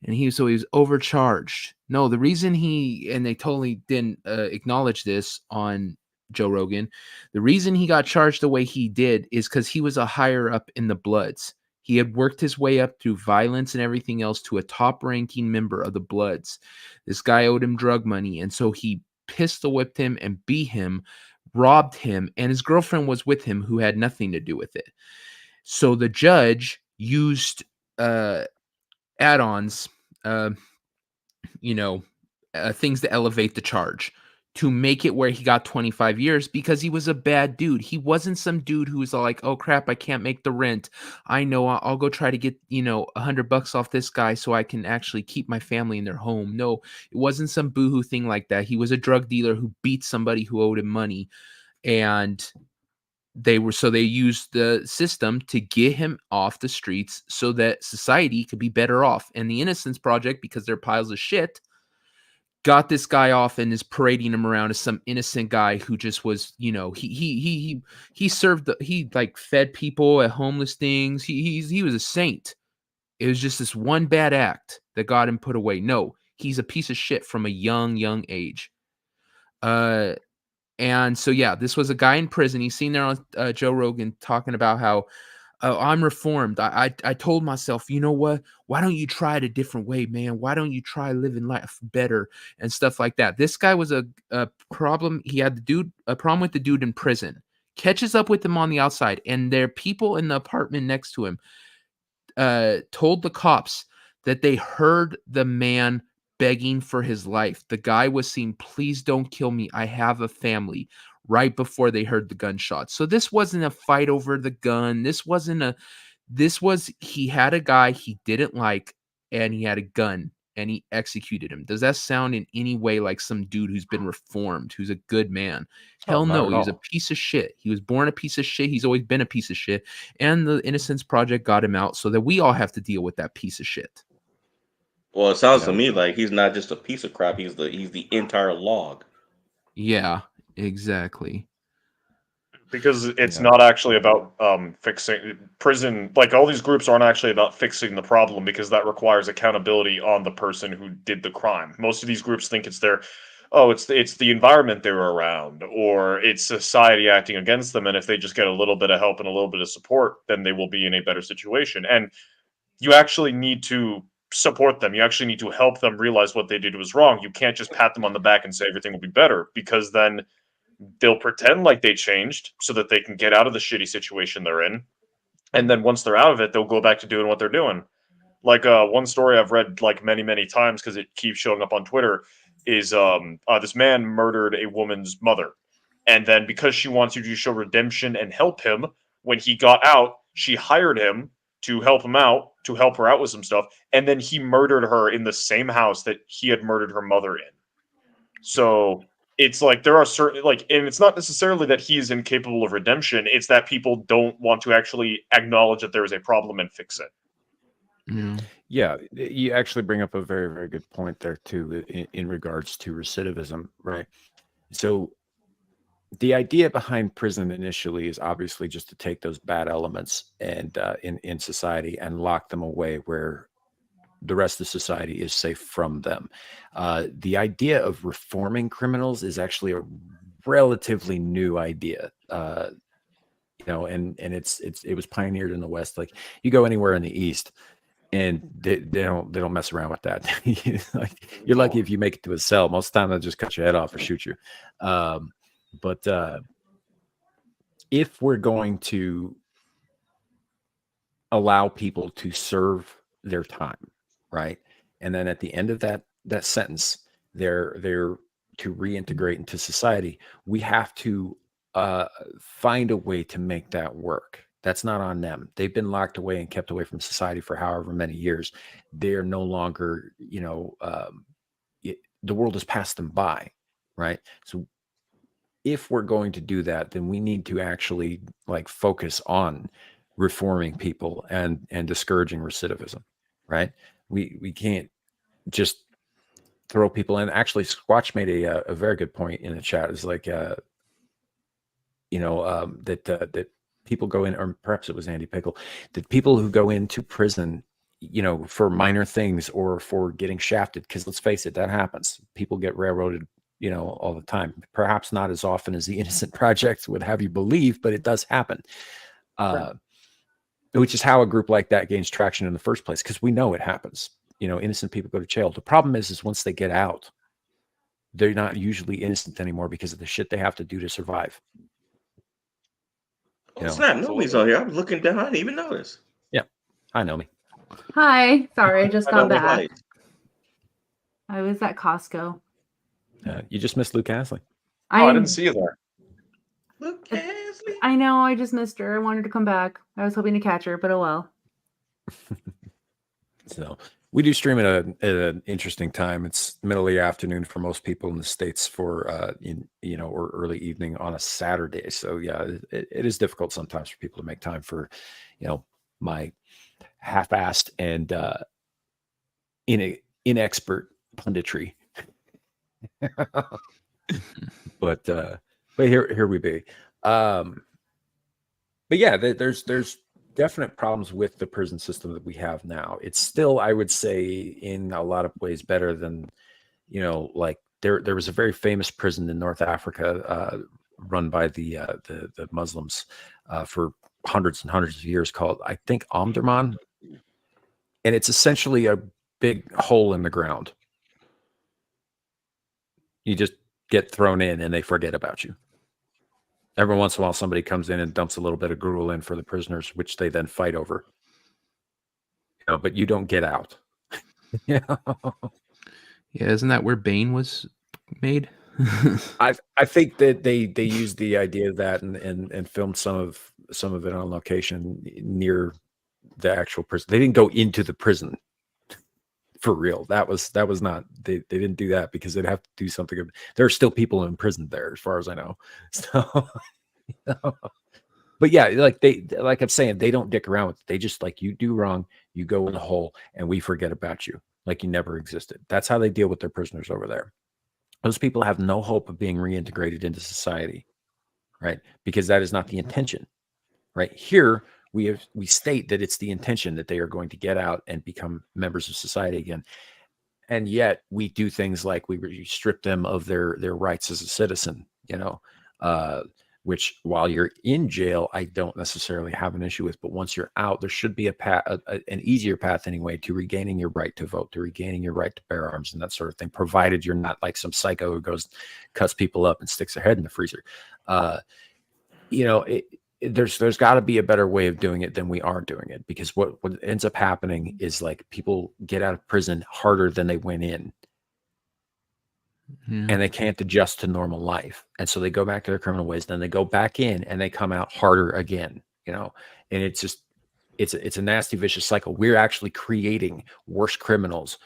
and he was overcharged. No, the reason and they totally didn't acknowledge this on Joe Rogan, the reason he got charged the way he did is because he was a higher up in the Bloods. He had worked his way up through violence and everything else to a top-ranking member of the Bloods. This guy owed him drug money, and so he pistol whipped him and beat him, robbed him, and his girlfriend was with him, who had nothing to do with it. So the judge used add-ons, things to elevate the charge, to make it where he got 25 years because he was a bad dude. He wasn't some dude who was like, oh crap, I can't make the rent. I know I'll go try to get, $100 off this guy so I can actually keep my family in their home. No, it wasn't some boohoo thing like that. He was a drug dealer who beat somebody who owed him money. And they used the system to get him off the streets so that society could be better off. And the Innocence Project, because they're piles of shit, got this guy off and is parading him around as some innocent guy who just was, he fed people at homeless things. He was a saint. It was just this one bad act that got him put away. No, he's a piece of shit from a young age. And so, yeah, this was a guy in prison. He's seen there on Joe Rogan talking about how I'm reformed. I told myself, you know what? Why don't you try it a different way, man? Why don't you try living life better and stuff like that? This guy was a problem. He had a problem with the dude in prison. Catches up with him on the outside, and there are people in the apartment next to him told the cops that they heard the man begging for his life. The guy was saying, please don't kill me. I have a family, right before they heard the gunshot. So this wasn't a fight over the gun. He had a guy he didn't like, and he had a gun, and he executed him. Does that sound in any way like some dude who's been reformed, who's a good man? Hell no, he was a piece of shit. He was born a piece of shit. He's always been a piece of shit. And the Innocence Project got him out so that we all have to deal with that piece of shit. Well, it sounds to me like he's not just a piece of crap. He's the entire log. Yeah, exactly. Because it's not actually about fixing prison. Like, all these groups aren't actually about fixing the problem, because that requires accountability on the person who did the crime. Most of these groups think it's the environment they're around, or it's society acting against them. And if they just get a little bit of help and a little bit of support, then they will be in a better situation. And you actually need to support them. You actually need to help them realize what they did was wrong. You can't just pat them on the back and say everything will be better, because then they'll pretend like they changed so that they can get out of the shitty situation they're in. And then once they're out of it, they'll go back to doing what they're doing. Like one story I've read like many times, because it keeps showing up on Twitter, is this man murdered a woman's mother. And then because she wants you to show redemption and help him, when he got out, she hired him to help him out, to help her out with some stuff. And then he murdered her in the same house that he had murdered her mother in. So it's like there are certain, like, and it's not necessarily that he is incapable of redemption. It's that people don't want to actually acknowledge that there is a problem and fix it. Yeah, you actually bring up a very, very good point there too, in regards to recidivism, right? So the idea behind prison initially is obviously just to take those bad elements and in society and lock them away where the rest of society is safe from them. The idea of reforming criminals is actually a relatively new idea. And it was pioneered in the West. Like, you go anywhere in the East, and they don't mess around with that. Like, you're lucky if you make it to a cell. Most of the time, they'll just cut your head off or shoot you. But if we're going to allow people to serve their time, right, and then at the end of that sentence, they're to reintegrate into society, we have to find a way to make that work. That's not on them. They've been locked away and kept away from society for however many years. They're no longer, the world has passed them by, right? So if we're going to do that, then we need to actually focus on reforming people and discouraging recidivism, right? We can't just throw people in. Actually, Squatch made a very good point in the chat. It's like, that people go in, or perhaps it was Andy Pickle, that people who go into prison, for minor things or for getting shafted, because let's face it, that happens. People get railroaded, all the time. Perhaps not as often as the Innocent Project would have you believe, but it does happen. Right. Which is how a group like that gains traction in the first place, because we know it happens. Innocent people go to jail. The problem is once they get out, they're not usually innocent anymore because of the shit they have to do to survive. Snap, Nomi's on here. I was looking down. I didn't even notice. Yeah. Hi, Nomi. Hi. Sorry, I just got Nomi, back. hi. I was at Costco. You just missed Luke Astley. Oh, I didn't see you there. Look, Ansley. I know, I just missed her. I wanted to come back. I was hoping to catch her, but oh well. So we do stream at an interesting time. It's middle of the afternoon for most people in the States for or early evening on a Saturday. So yeah, it is difficult sometimes for people to make time for, my half-assed and inexpert punditry. but here we be. But yeah, there's definite problems with the prison system that we have now. It's still, I would say, in a lot of ways better than, like there was a very famous prison in North Africa run by the Muslims for hundreds and hundreds of years called, I think, Omdurman. And it's essentially a big hole in the ground. You just get thrown in and they forget about you. Every once in a while, somebody comes in and dumps a little bit of gruel in for the prisoners, which they then fight over. But you don't get out. Yeah, isn't that where Bane was made? I think that they used the idea of that and filmed some of it on location near the actual prison. They didn't go into the prison for real. That was not, they didn't do that because they'd have to do something. There are still people in prison there, as far as I know. So, but yeah, like I'm saying, they don't dick around with it. They just, like, you do wrong, you go in the hole, and we forget about you, like you never existed. That's how they deal with their prisoners over there. Those people have no hope of being reintegrated into society, right? Because that is not the intention, right? Here, we state that it's the intention that they are going to get out and become members of society again. And yet we do things like we strip them of their rights as a citizen, which while you're in jail, I don't necessarily have an issue with. But once you're out, there should be an easier path anyway to regaining your right to vote, to regaining your right to bear arms and that sort of thing, provided you're not like some psycho who cuts people up and sticks their head in the freezer. There's got to be a better way of doing it than we are doing it, because what ends up happening is, like, people get out of prison harder than they went in. Yeah. And they can't adjust to normal life. And so they go back to their criminal ways. Then they go back in and they come out harder again, and it's just, it's a nasty, vicious cycle. We're actually creating worse criminals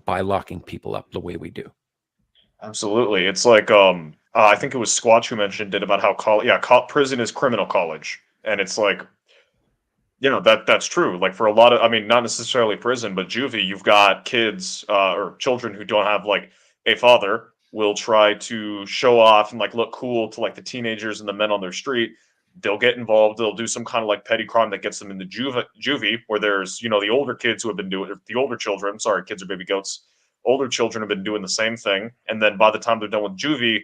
by locking people up the way we do. Absolutely. It's like, I think it was Squatch who mentioned it about how prison is criminal college. And it's like, that's true. Like, for a lot of, I mean, not necessarily prison, but juvie, you've got kids or children who don't have, like, a father, will try to show off and, like, look cool to, like, the teenagers and the men on their street. They'll get involved. They'll do some kind of, like, petty crime that gets them in the juvie, where there's, the older kids who have been doing it, the older children, sorry, kids are baby goats. Older children have been doing the same thing. And then by the time they're done with juvie,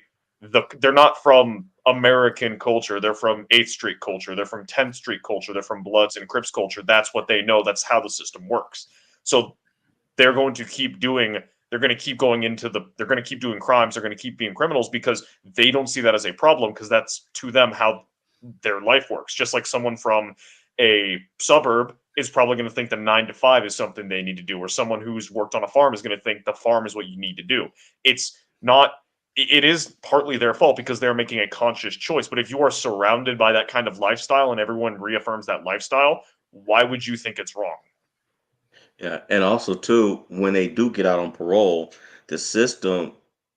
they're not from American culture. They're from 8th Street culture. They're from 10th Street culture. They're from Bloods and Crips culture. That's what they know. That's how the system works. So they're going to keep doing, they're going to keep going into they're going to keep doing crimes. They're going to keep being criminals because they don't see that as a problem, because that's, to them, how their life works. Just like someone from a suburb is probably going to think the 9 to 5 is something they need to do, or someone who's worked on a farm is going to think the farm is what you need to do. It's not, it is partly their fault because they're making a conscious choice. But if you are surrounded by that kind of lifestyle and everyone reaffirms that lifestyle, why would you think it's wrong? Yeah, and also too, when they do get out on parole, the system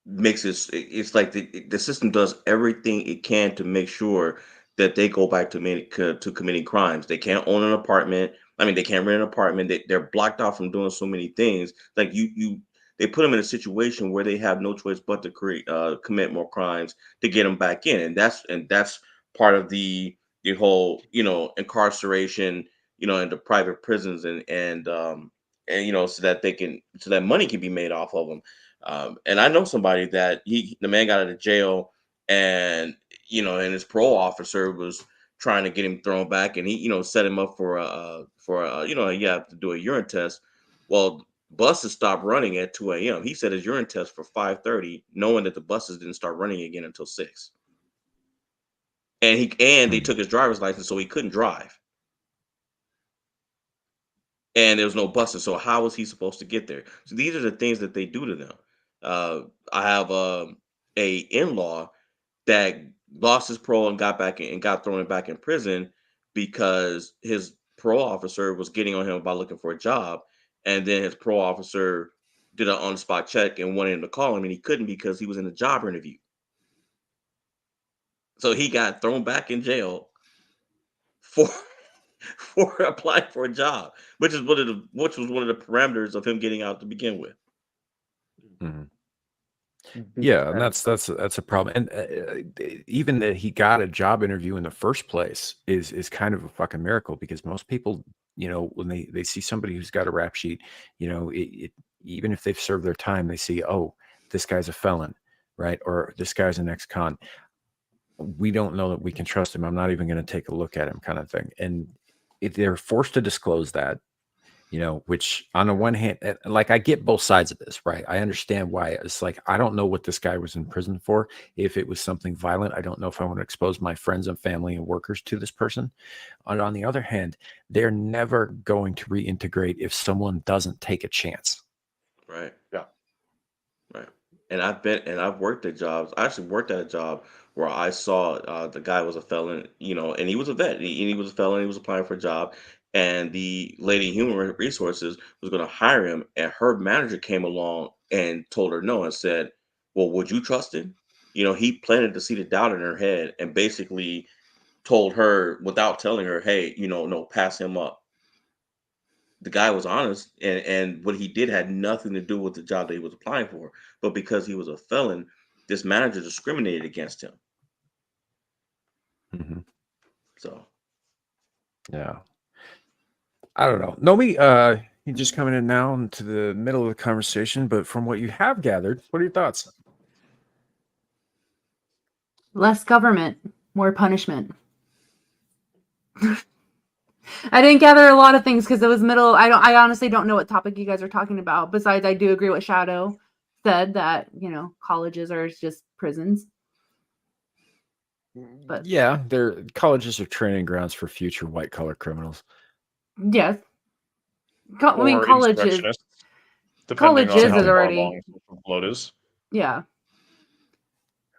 makes it's like the system does everything it can to make sure that they go back to committing crimes. They can't own an apartment. I mean, they can't rent an apartment. They're blocked out from doing so many things. Like they put them in a situation where they have no choice but to commit more crimes to get them back in, and that's part of the whole incarceration, into private prisons and so that money can be made off of them. And I know somebody that the man got out of jail, and and his parole officer was trying to get him thrown back, and he set him up for you have to do a urine test. Well, buses stopped running at 2 a.m. He said his urine test for 5:30, knowing that the buses didn't start running again until 6. And they took his driver's license, so he couldn't drive. And there was no buses, so how was he supposed to get there? So these are the things that they do to them. I have a in-law that lost his parole and got back in, and got thrown back in prison because his parole officer was getting on him about looking for a job, and then his parole officer did an on-the-spot check and wanted him to call him, and he couldn't because he was in a job interview. So he got thrown back in jail for for applying for a job, which was one of the parameters of him getting out to begin with. Mhm. Yeah, and that's a problem. And even that he got a job interview in the first place is kind of a fucking miracle, because most people, when they see somebody who's got a rap sheet, even if they've served their time, they see, oh, this guy's a felon, right? Or this guy's an ex-con. We don't know that we can trust him. I'm not even going to take a look at him, kind of thing. And if they're forced to disclose that, which on the one hand, like, I get both sides of this, right? I understand why. It's like, I don't know what this guy was in prison for. If it was something violent, I don't know if I want to expose my friends and family and workers to this person. And on the other hand, they're never going to reintegrate if someone doesn't take a chance. Right. Yeah. Right. And I've worked at jobs. I actually worked at a job where I saw the guy was a felon, and he was a vet. He was a felon. He was applying for a job, and the lady in human resources was going to hire him, and her manager came along and told her no and said, "Well, would you trust him?" He planted the seed of doubt in her head and basically told her without telling her, "Hey, no, pass him up." The guy was honest, and what he did had nothing to do with the job that he was applying for. But because he was a felon, this manager discriminated against him. Mhm. So Yeah. I don't know. Nomi, you're just coming in now into the middle of the conversation, but from what you have gathered, what are your thoughts? Less government, more punishment. I didn't gather a lot of things because it was middle. I honestly don't know what topic you guys are talking about. Besides, I do agree with Shadow said that, colleges are just prisons. But Yeah, colleges are training grounds for future white collar criminals. yes. I mean, Or colleges. insurrectionists, depending on Colleges how is far already. along the float is. Yeah.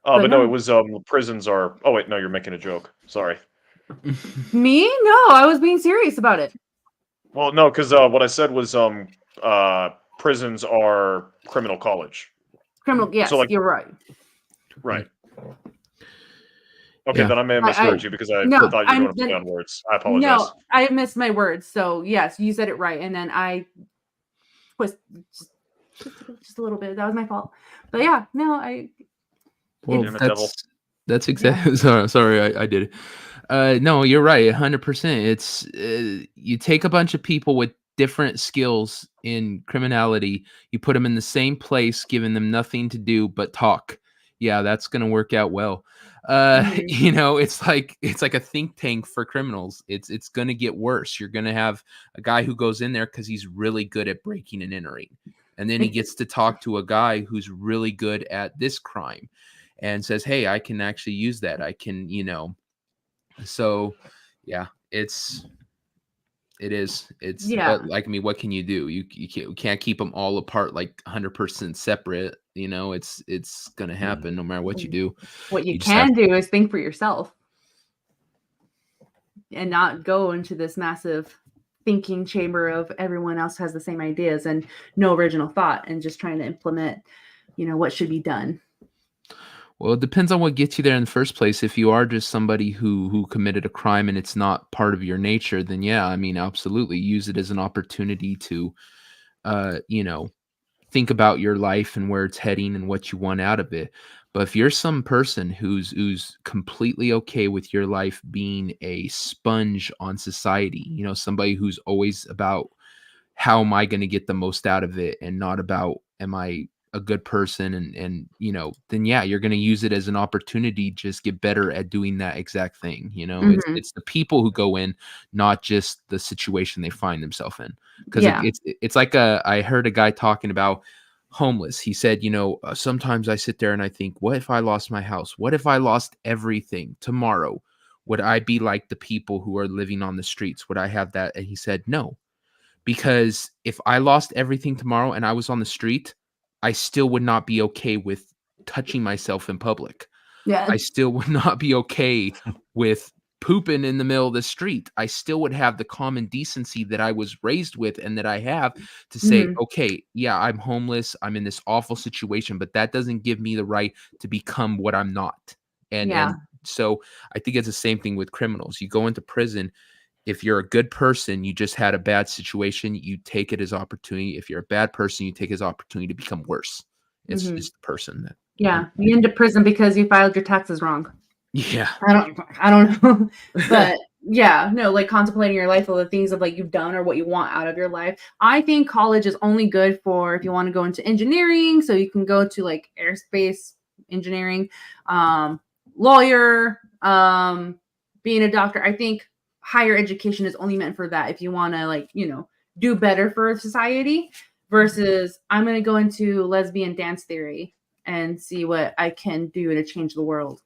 But no, no. it was prisons are. Oh wait, no, you're making a joke. Sorry. Me? No, I was being serious about it. Well, no, because what I said was prisons are criminal college. Criminal. Yes, So, like, you're right. Right. Okay, Yeah. then I may have misheard you because I No, thought you were going to then- play on words. I apologize. No, I missed my words. So yes, you said it right, and then I twist just a little bit. That was my fault. But yeah, no, Well, Damn it, devil. that's exactly. Sorry, I did it. No, you're right, 100%. It's you take a bunch of people with different skills in criminality, you put them in the same place, giving them nothing to do but talk. Yeah, that's gonna work out well. It's like a think tank for criminals. It's gonna get worse. You're gonna have a guy who goes in there because he's really good at breaking and entering, and then he gets to talk to a guy who's really good at this crime and says, hey, I can actually use that. I can, so yeah, it is. But like, I mean, what can you do? You can't keep them all apart, like 100% separate. It's going to happen no matter what you do. what you just have can do is think for yourself and not go into this massive thinking chamber of everyone else has the same ideas and no original thought and just trying to implement, what should be done. Well, it depends on what gets you there in the first place. If you are just somebody who committed a crime and it's not part of your nature, then yeah, I mean, absolutely use it as an opportunity to, think about your life and where it's heading and what you want out of it. But if you're some person who's completely okay with your life being a sponge on society, somebody who's always about how am I going to get the most out of it and not about am I a good person and then yeah, you're going to use it as an opportunity to just get better at doing that exact thing. It's the people who go in, not just the situation they find themselves in, because it's like I heard a guy talking about homeless. He said, sometimes I sit there and I think, what if I lost my house? What if I lost everything tomorrow? Would I be like the people who are living on the streets? Would I have that? And he said no, because if I lost everything tomorrow and I was on the street, I still would not be okay with touching myself in public. Yeah. I still would not be okay with pooping in the middle of the street. I still would have the common decency that I was raised with and that I have to say, Mhm. okay, yeah, I'm homeless. I'm in this awful situation, but that doesn't give me the right to become what I'm not. And so I think it's the same thing with criminals. You go into prison. If you're a good person, you just had a bad situation, you take it as opportunity. If you're a bad person, you take it as opportunity to become worse. It's Mhm. just the person that. Yeah, you end up prison because you filed your taxes wrong. Yeah. I don't know. But yeah, no, like contemplating your life, all the things of like you've done or what you want out of your life. I think college is only good for if you want to go into engineering, so you can go to like aerospace engineering, lawyer, being a doctor. I think higher education is only meant for that if you want to like, you know, do better for society versus I'm going to go into lesbian dance theory and see what I can do to change the world.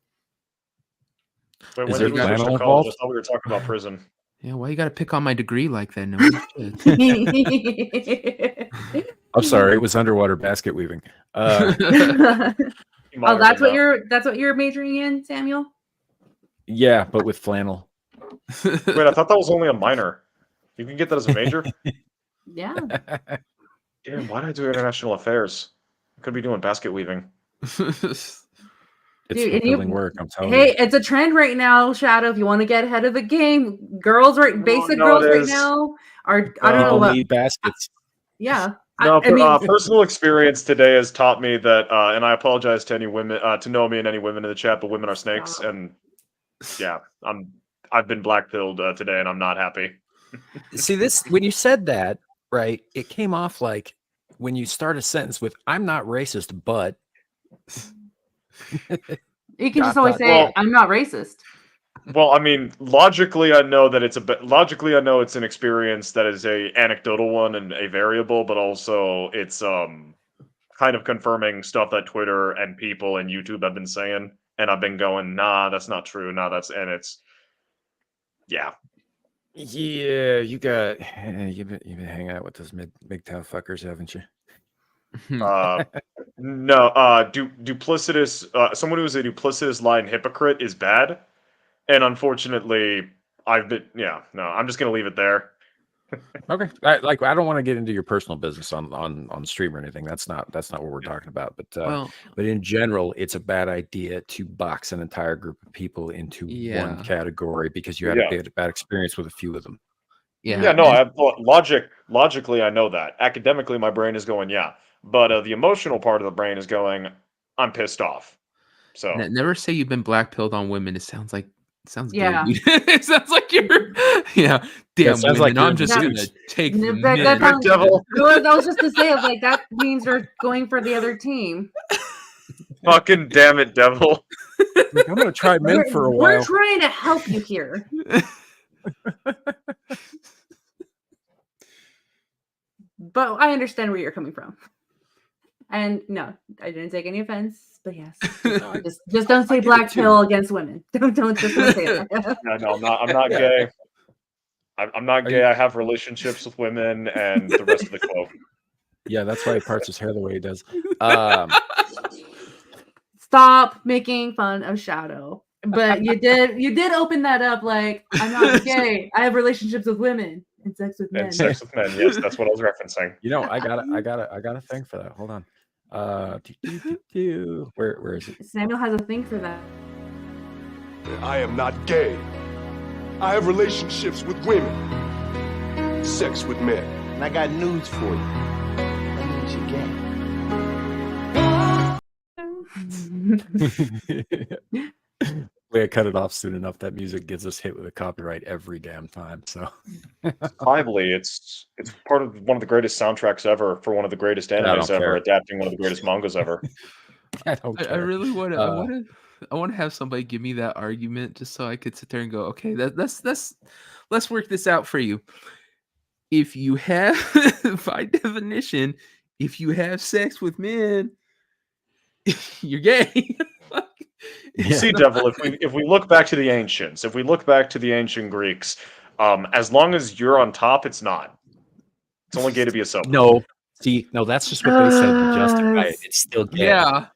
Wait, Is when there did we switch to flannel college? I involved? thought we were talking about prison. Yeah, why you got to pick on my degree like that? No, I'm sorry, it was underwater basket weaving. Oh, that's what you're majoring in, Samuel? Yeah, but with flannel. Wait, I thought that was only a minor. You can get that as a major? Yeah. Damn, why did I do international affairs? I could be doing basket weaving. It's Dude, and fulfilling work, I'm telling Hey, you. it's a trend right now, Shadow. If you want to get ahead of the game, girls basic no, girls it right is. now are I don't know People what. need baskets. Yeah. No, I mean, personal experience today has taught me that, and I apologize to any women, to Nomi and any women in the chat, but women are snakes, and yeah, I've been black-pilled today, and I'm not happy. See, this when you said that, right? It came off like when you start a sentence with "I'm not racist, but." you can just always say, "I'm not racist." Well, I mean, logically, I know that logically, I know it's an experience that is a anecdotal one and a variable, but also it's kind of confirming stuff that Twitter and people and YouTube have been saying, and I've been going, nah, that's not true. Nah, yeah. Yeah, you've been hanging out with those MGTOW fuckers, haven't you? No, duplicitous. Someone who is a duplicitous lying hypocrite is bad, and unfortunately, I'm just gonna leave it there. Okay, I don't want to get into your personal business on stream or anything. That's not what we're talking about. But but in general, it's a bad idea to box an entire group of people into one category because you had a bad experience with a few of them. Yeah, no, logically, I know that. Academically, my brain is going, yeah, but the emotional part of the brain is going, I'm pissed off. So never say you've been black-pilled on women. It sounds gay. Yeah. It sounds like you're damn sounds women. like I'm just gonna take the men. That was just to say, like that means you're going for the other team. Fucking damn it, devil! I'm gonna try men for a while. We're trying to help you here. But I understand where you're coming from. And no, I didn't take any offense. But yes, just don't say black pill against women. Don't just don't say that. No, I'm not gay. I'm not gay. I have relationships with women and the rest of the quote. Yeah, that's why he parts his hair the way he does. Stop making fun of Shadow. But you did open that up like I'm not gay. I have relationships with women and sex with men. And sex with men, yes, that's what I was referencing. You know, I got a thing for that. Hold on. Where is it? Samuel has a thing for that. I am not gay. I have relationships with women, sex with men. And I got news for you. That means you're gay. We cut it off soon enough. That music gets us hit with a copyright every damn time. So, Lively, it's part of one of the greatest soundtracks ever for one of the greatest animes ever, adapting one of the greatest mangas ever. I really want to. I want to have somebody give me that argument just so I could sit there and go, okay, let's work this out for you. If you have, by definition, if you have sex with men, you're gay. See, Devil, if we look back to the ancients, if we look back to the ancient Greeks, as long as you're on top, it's not. It's only gay to be a soap. No, See, no, that's just what they said to justify it. It's It's still gay. Yeah.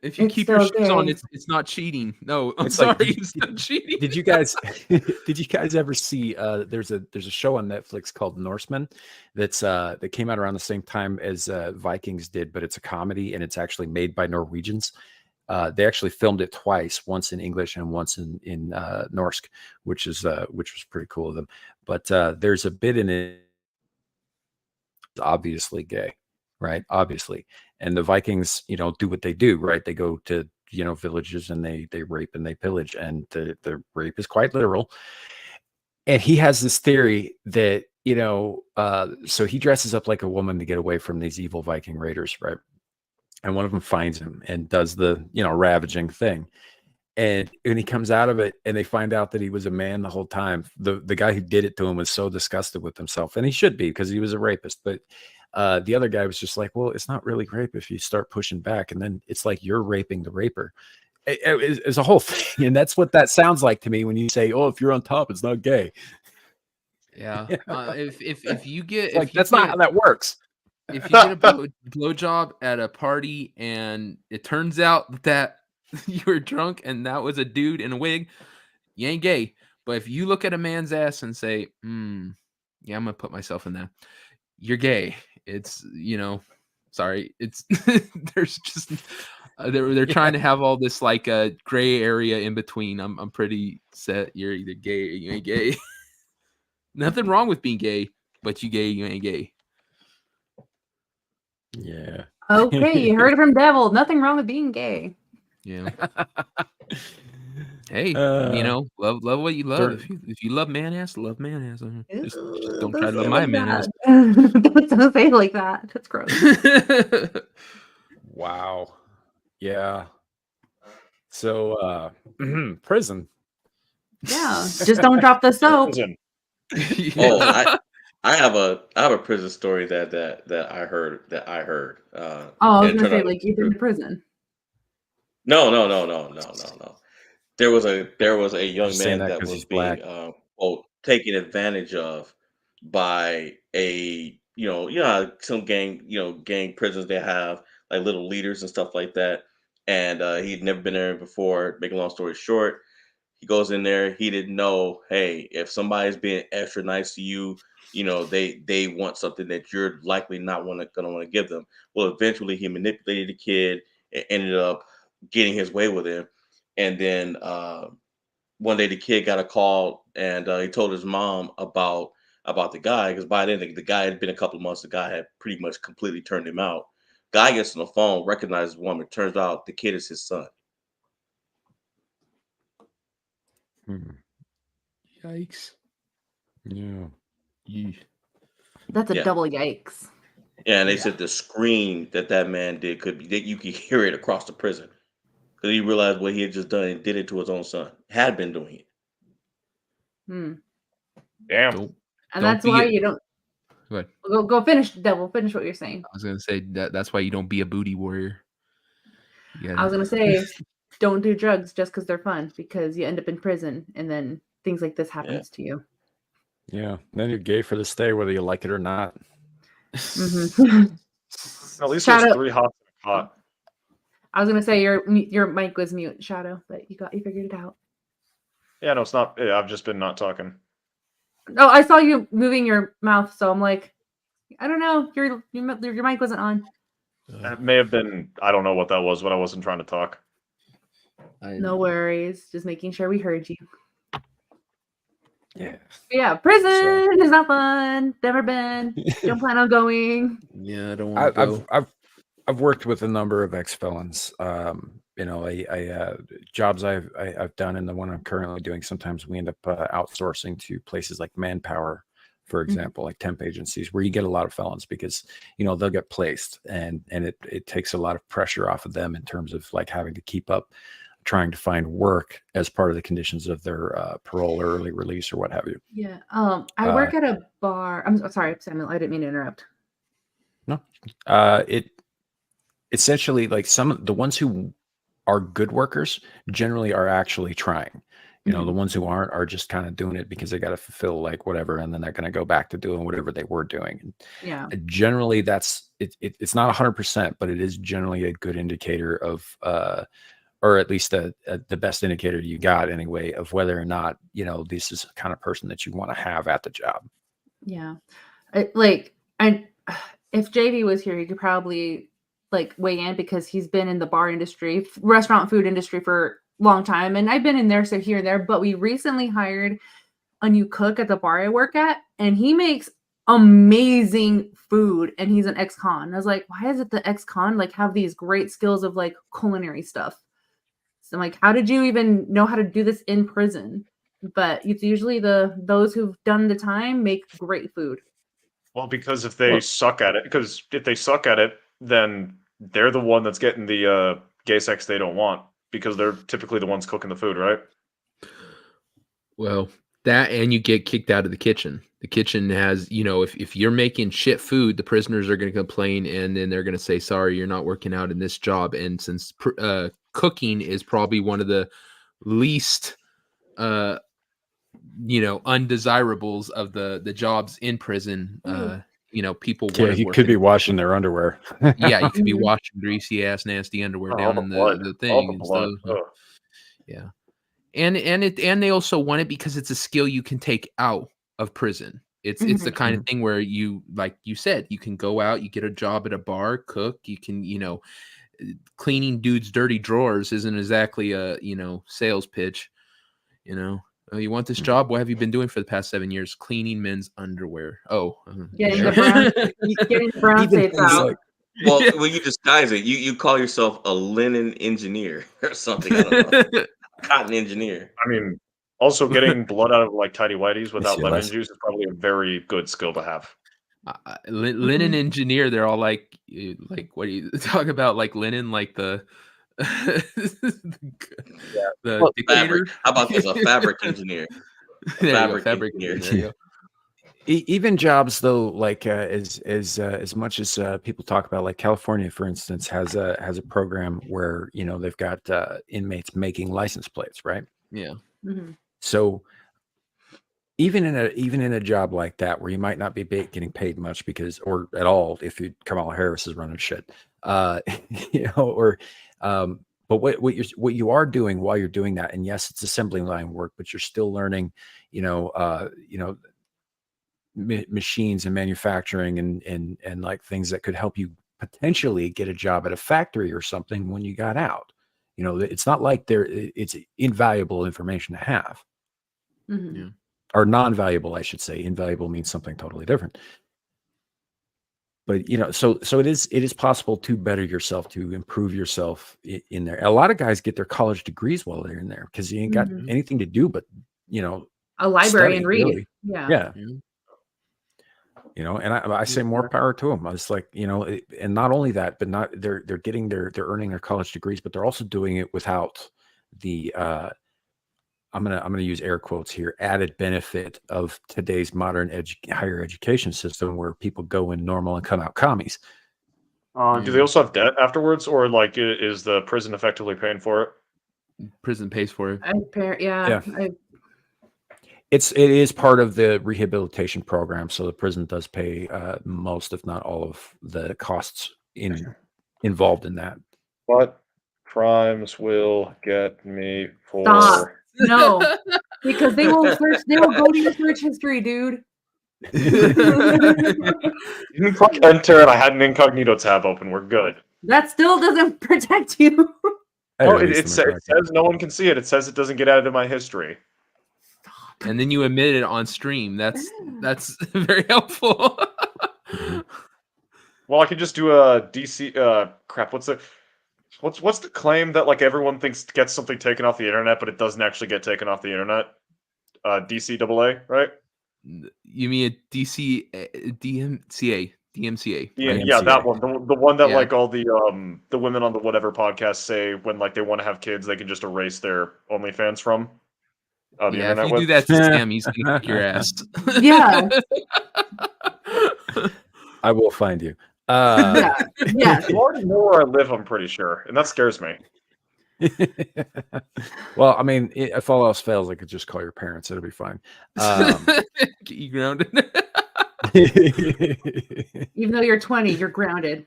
If you It's keep your still shoes on, gay. it's not cheating. No, I'm It's like, sorry, it's not cheating. Did you guys did you guys ever see there's a show on Netflix called Norseman that came out around the same time as Vikings did, but it's a comedy and it's actually made by Norwegians. They actually filmed it twice, once in English and once in Norsk, which was pretty cool of them. But there's a bit in it obviously gay, right? Obviously. And the Vikings, do what they do, right? They go to villages and they rape and they pillage, and the rape is quite literal. And he has this theory that so he dresses up like a woman to get away from these evil Viking raiders, right? And one of them finds him and does the ravaging thing, and when he comes out of it and they find out that he was a man the whole time, the guy who did it to him was so disgusted with himself, and he should be, because he was a rapist. But the other guy was just like, well, it's not really rape if you start pushing back, and then it's like you're raping the raper. It's a whole thing, and that's what that sounds like to me when you say, oh, if you're on top, it's not gay. Yeah. If you get that's not how that works. If you get a blowjob at a party and it turns out that you were drunk and that was a dude in a wig, you ain't gay. But if you look at a man's ass and say, yeah, I'm gonna put myself in that, you're gay. It's sorry, it's there's just they're trying to have all this like a gray area in between. I'm pretty set you're either gay or you ain't gay. Nothing wrong with being gay, but you gay, you ain't gay. Yeah. Okay, you heard it from Devil. Nothing wrong with being gay. Yeah. Hey, love what you love. If you love man ass, love man ass. Just don't try to love my man ass. Don't say it like that. That's gross. Wow. Yeah. So prison. Yeah. Just don't drop the soap. Oh, I have a prison story that I heard. Oh, I was gonna say, like, you've been to prison. No. There was a young man that was being taken advantage of by a how some gang prisons, they have like little leaders and stuff like that, and he'd never been there before. Make a long story short, he goes in there. He didn't know, hey, if somebody's being extra nice to you, they want something that you're likely not gonna want to give them. Well, eventually he manipulated the kid and ended up getting his way with him. And then one day the kid got a call, and he told his mom about the guy, because by then the guy had been a couple of months. The guy had pretty much completely turned him out. Guy gets on the phone, recognizes the woman. Turns out the kid is his son. Yikes. Yeah. That's a double yikes. Yeah, and they said the scream that man did could be that you could hear it across the prison, because he realized what he had just done and did it to his own son. Had been doing it. Damn. And that's why you don't. Go ahead. Go finish, Devil. Finish what you're saying. I was gonna say that's why you don't be a booty warrior. I was gonna say, don't do drugs just because they're fun, because you end up in prison and then things like this happens to you. Yeah. Then you're gay for the stay, whether you like it or not. Mm-hmm. At least there's 3 hots in a pot. I was gonna say your mic was mute, Shadow, but you figured it out. Yeah, no, it's not. Yeah, I've just been not talking. Oh, I saw you moving your mouth, so I'm like, I don't know, your mic wasn't on. It may have been. I don't know what that was, but I wasn't trying to talk. No worries, just making sure we heard you. Yeah. Yeah, prison is not fun. Never been. Don't plan on going. Yeah, I don't want to go. I've worked with a number of ex-felons. Jobs I've done, and the one I'm currently doing, sometimes we end up outsourcing to places like Manpower, for example, like temp agencies, where you get a lot of felons, because they'll get placed, and it takes a lot of pressure off of them in terms of like having to keep up trying to find work as part of the conditions of their parole or early release or what have you. Yeah. I work at a bar. I'm sorry, Samuel. I didn't mean to interrupt. No. It essentially, like the ones who are good workers generally are actually trying. You know, the ones who aren't are just kind of doing it because they got to fulfill like whatever, and then they're going to go back to doing whatever they were doing. And Yeah. generally, that's it's not 100%, but it is generally a good indicator of, or at least the best indicator you got anyway, of whether or not, you know, this is the kind of person that you want to have at the job. Yeah. If JV was here, he could probably like weigh in because he's been in the bar industry, restaurant food industry for a long time. And I've been in there, so here and there, but we recently hired a new cook at the bar I work at, and he makes amazing food, and he's an ex-con. I was like, why is it the ex-con like have these great skills of like culinary stuff? So I'm like, how did you even know how to do this in prison? But it's usually those who've done the time make great food. Well, because if they suck at it, then they're the one that's getting the gay sex they don't want, because they're typically the ones cooking the food, right? Well, that, and you get kicked out of the kitchen. The kitchen has, you know, if you're making shit food, the prisoners are going to complain, and then they're going to say, sorry, you're not working out in this job. And since cooking is probably one of the least, you know, undesirables of the jobs in prison, you know, people want you could be washing their underwear. Yeah, you could be washing greasy ass, nasty underwear down in the thing and stuff. Yeah. And they also want it because it's a skill you can take out of prison. It's the kind of thing where you, like you said, you can go out, you get a job at a bar, cook, you can, you know, cleaning dudes' dirty drawers isn't exactly a, you know, sales pitch. You know, oh, you want this job? What have you been doing for the past 7 years? Cleaning men's underwear. Oh, getting the brown tapes out. Well, when you disguise it, you call yourself a linen engineer or something. I don't know. Cotton engineer. I mean, also getting blood out of like tidy whities without lemon juice is probably a very good skill to have. Linen engineer. They're all like what do you talk about? Like linen, like the fabric. How about this? A fabric engineer. Fabric engineer. Even jobs though, like as much as people talk about, like California, for instance, has a program where, you know, they've got inmates making license plates, right? Yeah. So even in a job like that, where you might not be getting paid much or at all, if Kamala Harris is running shit, you know, or but what you are doing while you're doing that, and yes, it's assembly line work, but you're still learning, you know, machines and manufacturing and like things that could help you potentially get a job at a factory or something when you got out. You know, it's not like it's invaluable information to have. Yeah. Or non-valuable, I should say. Invaluable means something totally different. But, you know, so it is possible to better yourself, to improve yourself in there. A lot of guys get their college degrees while they're in there because you ain't got anything to do but, you know, a library study, and read. really. Yeah. You know, and I say more power to them. I was like, you know, and not only that, but they're earning their college degrees, but they're also doing it without the I'm gonna use air quotes here, added benefit of today's modern higher education system, where people go in normal and come out commies. Do they also have debt afterwards, or like is the prison effectively paying for it? Prison pays for it. It is part of the rehabilitation program, so the prison does pay most, if not all, of the costs involved in that. What crimes will get me for? Stop. No, because they will search. They will go to your search history, dude. You click enter, and I had an incognito tab open. We're good. That still doesn't protect you. Oh, it says no one can see it. It says it doesn't get added to my history. And then you admit it on stream. That's very helpful. Well, I could just do a DC. Crap. What's the claim that like everyone thinks gets something taken off the internet, but it doesn't actually get taken off the internet? DCAA, right? You mean a DMCA? DMCA. Right? Yeah, that one. The one that like all the women on the whatever podcast say when like they want to have kids, they can just erase their OnlyFans from. The internet if you do that to Sam, he's gonna kick your ass. Yeah. I will find you. Yeah. You already know where I live, I'm pretty sure, and that scares me. Well, I mean, if all else fails, I could just call your parents. It'll be fine. Get you grounded. Even though you're 20, you're grounded.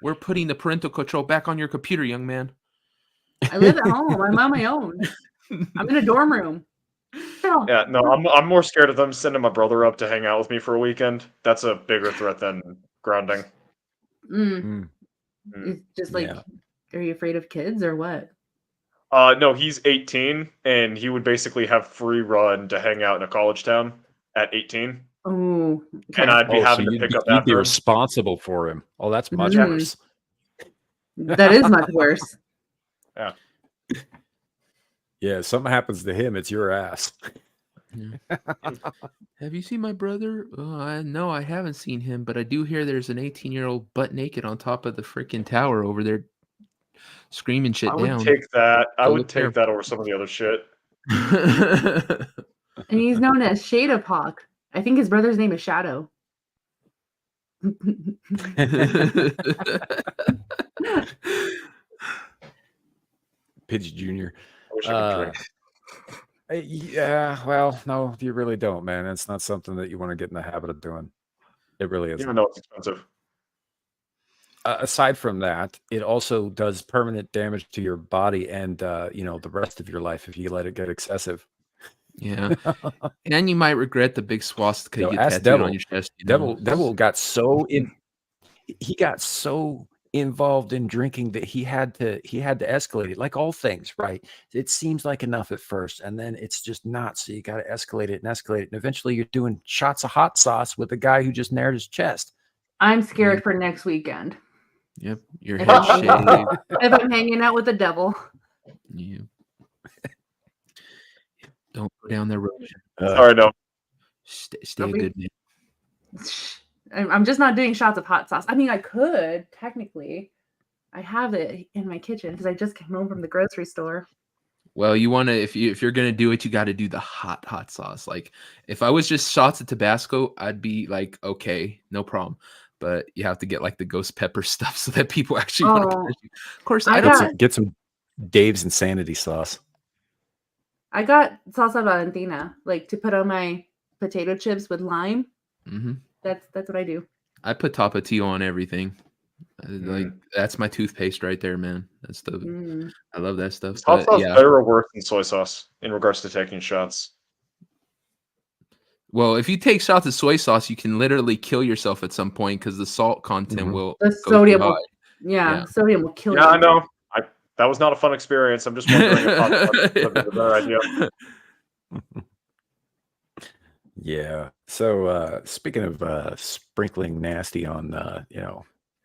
We're putting the parental control back on your computer, young man. I live at home. I'm on my own. I'm in a dorm room. Yeah, no, I'm more scared of them sending my brother up to hang out with me for a weekend. That's a bigger threat than grounding. It's just like, are you afraid of kids or what? No, he's 18, and he would basically have free run to hang out in a college town at 18. Oh, okay. And I'd be having so to pick up you'd be after him. responsible for him. Oh, that's much Mhm. worse. That is much worse. Yeah. Yeah, if something happens to him, it's your ass. Have you seen my brother? No, I haven't seen him, but I do hear there's an 18-year-old butt naked on top of the freaking tower over there screaming shit I would down. take that. I Go would look take that over some of the other shit. And he's known as Shade of Hawk. I think his brother's name is Shadow. Pidgey Jr. I wish I could drink. Yeah, well, no, you really don't, man. It's not something that you want to get in the habit of doing. It really isn't. Even though it's expensive. Aside from that, it also does permanent damage to your body and the rest of your life if you let it get excessive. Yeah, and you might regret the big swastika you get ask tattooed Devil. on your chest. You know? Devil got so involved in drinking that he had to escalate it, like all things, right? It seems like enough at first, and then it's just not. So you got to escalate it, and eventually you're doing shots of hot sauce with a guy who just nared his chest. I'm scared for next weekend. Yep, your If head I'm, shaved. if I'm hanging out with the devil. Yeah. Don't go down that road. Sorry, no. Stay Don't be- good, man. I'm just not doing shots of hot sauce. I mean, I could technically. I have it in my kitchen because I just came home from the grocery store. Well, you want to if you're gonna do it, you got to do the hot sauce. Like if I was just shots of Tabasco, I'd be like, okay, no problem. But you have to get like the ghost pepper stuff so that people actually want to Oh, punish you. Of course, I I don't. got- Get some Dave's Insanity sauce. I got salsa valentina, like to put on my potato chips with lime. Mm-hmm. That's what I do. I put Tapatio on everything. Like that's my toothpaste right there, man. That's the I love that stuff. Hot But, sauce yeah. better or worse than soy sauce in regards to taking shots? Well, if you take shots of soy sauce, you can literally kill yourself at some point because the salt content will The go sodium too will, high. sodium will kill you. Yeah, I know. That was not a fun experience. I'm just wondering if hot sauce would be a better idea. Yeah. So speaking of sprinkling nasty on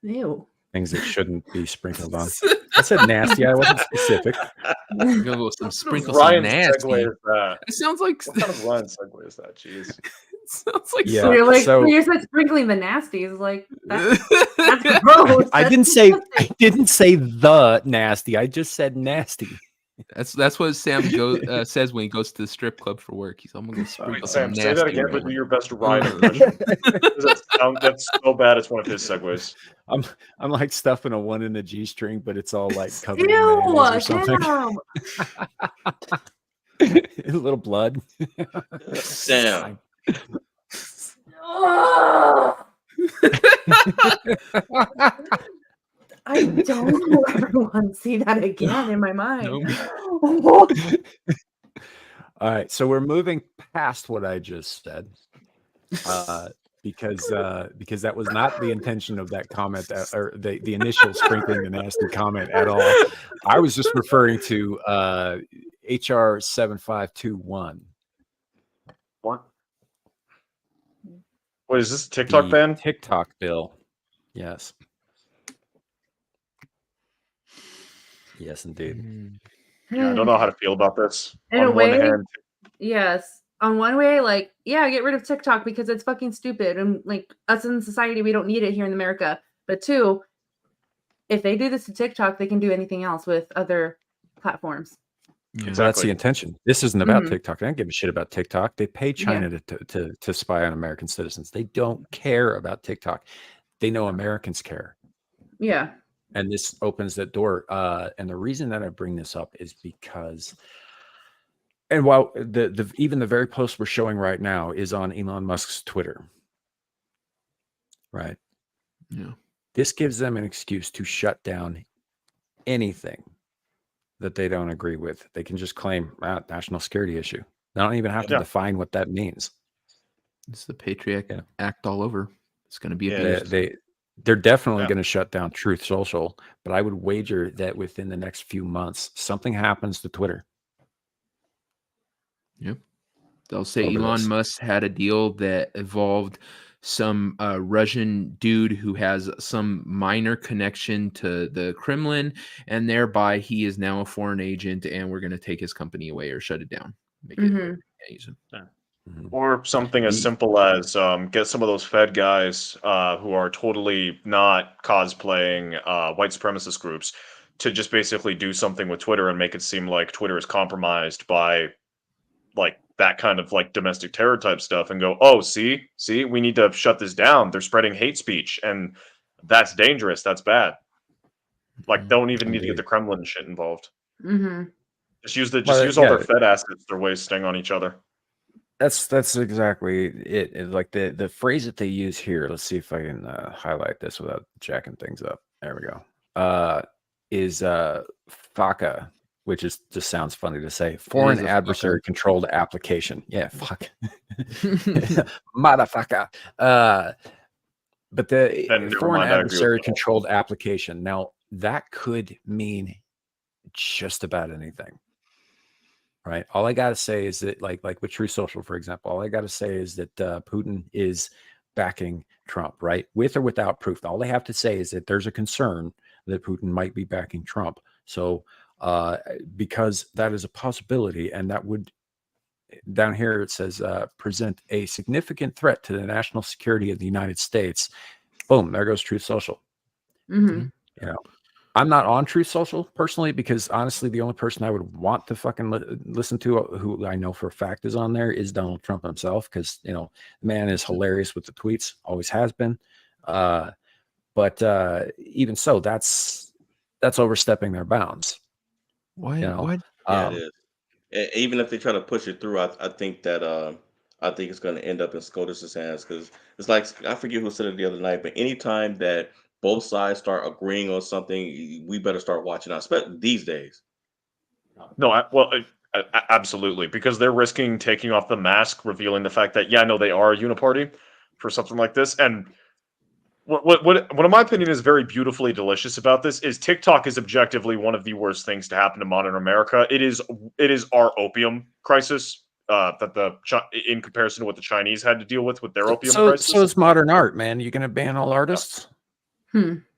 Ew. things that shouldn't be sprinkled on. I said nasty. I wasn't specific. Go with some sprinkles Ryan's of nasty. segue is that? It sounds like What kind of Ryan segue is that? Jeez. sounds like Yeah. So you're like, so- you said sprinkling the nasties, like that's gross. I didn't say the nasty. I just said nasty. That's what Sam says when he goes to the strip club for work. He's I'm gonna sprinkle Wait, some Sam, say that nasty again, right but now. do your best Ryan impression. That's so bad. It's one of his segues. I'm like stuffing a 1 in a G-string, but it's all like covered in Ew, mayonnaise or something. damn. A little blood. Sam. I don't ever want to see that again in my mind. All right, so we're moving past what I just said, because that was not the intention of that comment or the initial sprinkling the nasty comment at all. I was just referring to HR 7521. What? What is this? TikTok The ban? TikTok bill. Yes. Yes, indeed. Yeah, I don't know how to feel about this. In On a one way, hand, yes. On one way, like, yeah, get rid of TikTok because it's fucking stupid. And like us in society, we don't need it here in America. But two, if they do this to TikTok, they can do anything else with other platforms. Yeah. So that's the intention. This isn't about Mhm. TikTok. I don't give a shit about TikTok. They pay China to spy on American citizens. They don't care about TikTok. They know Americans care. Yeah. And this opens that door. And the reason that I bring this up is because, and while even the very post we're showing right now is on Elon Musk's Twitter, right? Yeah. This gives them an excuse to shut down anything that they don't agree with. They can just claim national security issue. They don't even have to define what that means. It's the Patriot Act all over. It's going to be Yeah, abused. They're definitely going to shut down Truth Social, but I would wager that within the next few months, something happens to Twitter. Yep. They'll say Over Elon this. Musk had a deal that involved some Russian dude who has some minor connection to the Kremlin, and thereby he is now a foreign agent, and we're going to take his company away or shut it down. Make it can't use him. Or something as simple as get some of those Fed guys who are totally not cosplaying white supremacist groups to just basically do something with Twitter and make it seem like Twitter is compromised by like that kind of like domestic terror type stuff and go, oh, see, we need to shut this down. They're spreading hate speech and that's dangerous. That's bad. Like, don't even need to get the Kremlin shit involved. Just use all their Fed assets they're wasting on each other. That's exactly it. Like the phrase that they use here. Let's see if I can highlight this without jacking things up. There we go. Is FACA, which just sounds funny to say. Foreign adversary controlled application. Yeah, fuck. Motherfucker. But the foreign adversary controlled application. Now that could mean just about anything. Right. All I got to say is that like with Truth Social, for example, all I got to say is that Putin is backing Trump, right? With or without proof. All they have to say is that there's a concern that Putin might be backing Trump. So because that is a possibility, and that would, down here it says, present a significant threat to the national security of the United States. Boom, there goes Truth Social. You know, I'm not on Truth Social personally because honestly, the only person I would want to fucking listen to, who I know for a fact is on there, is Donald Trump himself. Because you know, the man is hilarious with the tweets, always has been. But even so, that's overstepping their bounds. Why? You know? Yeah, it is. Even if they try to push it through, I think that I think it's going to end up in SCOTUS's hands because it's like I forget who said it the other night, but anytime that both sides start agreeing on something, we better start watching out, especially these days. No, absolutely, because they're risking taking off the mask, revealing the fact that they are a uniparty for something like this. And what in my opinion is very beautifully delicious about this is TikTok is objectively one of the worst things to happen to modern America. It is our opium crisis in comparison to what the Chinese had to deal with their opium crisis. So is modern art, man. You gonna ban all artists?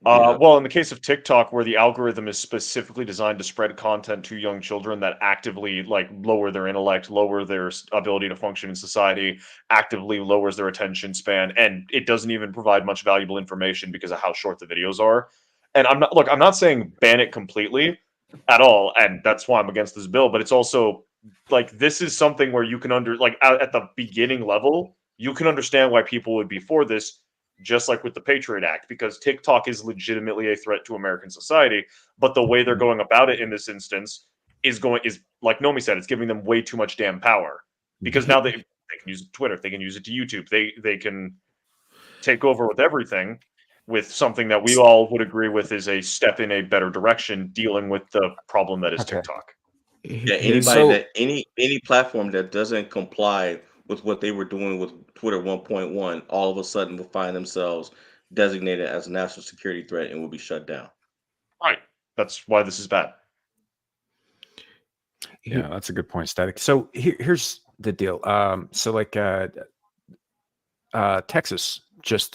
Well, in the case of TikTok, where the algorithm is specifically designed to spread content to young children that actively like lower their intellect, lower their ability to function in society, actively lowers their attention span, and it doesn't even provide much valuable information because of how short the videos are. And I'm not saying ban it completely at all, and that's why I'm against this bill, but it's also like this is something where you can at the beginning level, you can understand why people would be for this. Just like with the Patriot Act, because TikTok is legitimately a threat to American society, but the way they're going about it in this instance is like Nomi said, it's giving them way too much damn power. Because now they can use it to Twitter, they can use it to YouTube, they can take over with everything, with something that we all would agree with is a step in a better direction dealing with the problem that is TikTok. Yeah, any platform that doesn't comply with what they were doing with Twitter 1.1, all of a sudden will find themselves designated as a national security threat and will be shut down. Right. That's why this is bad. Yeah, that's a good point, Static. So here's the deal. So like Texas just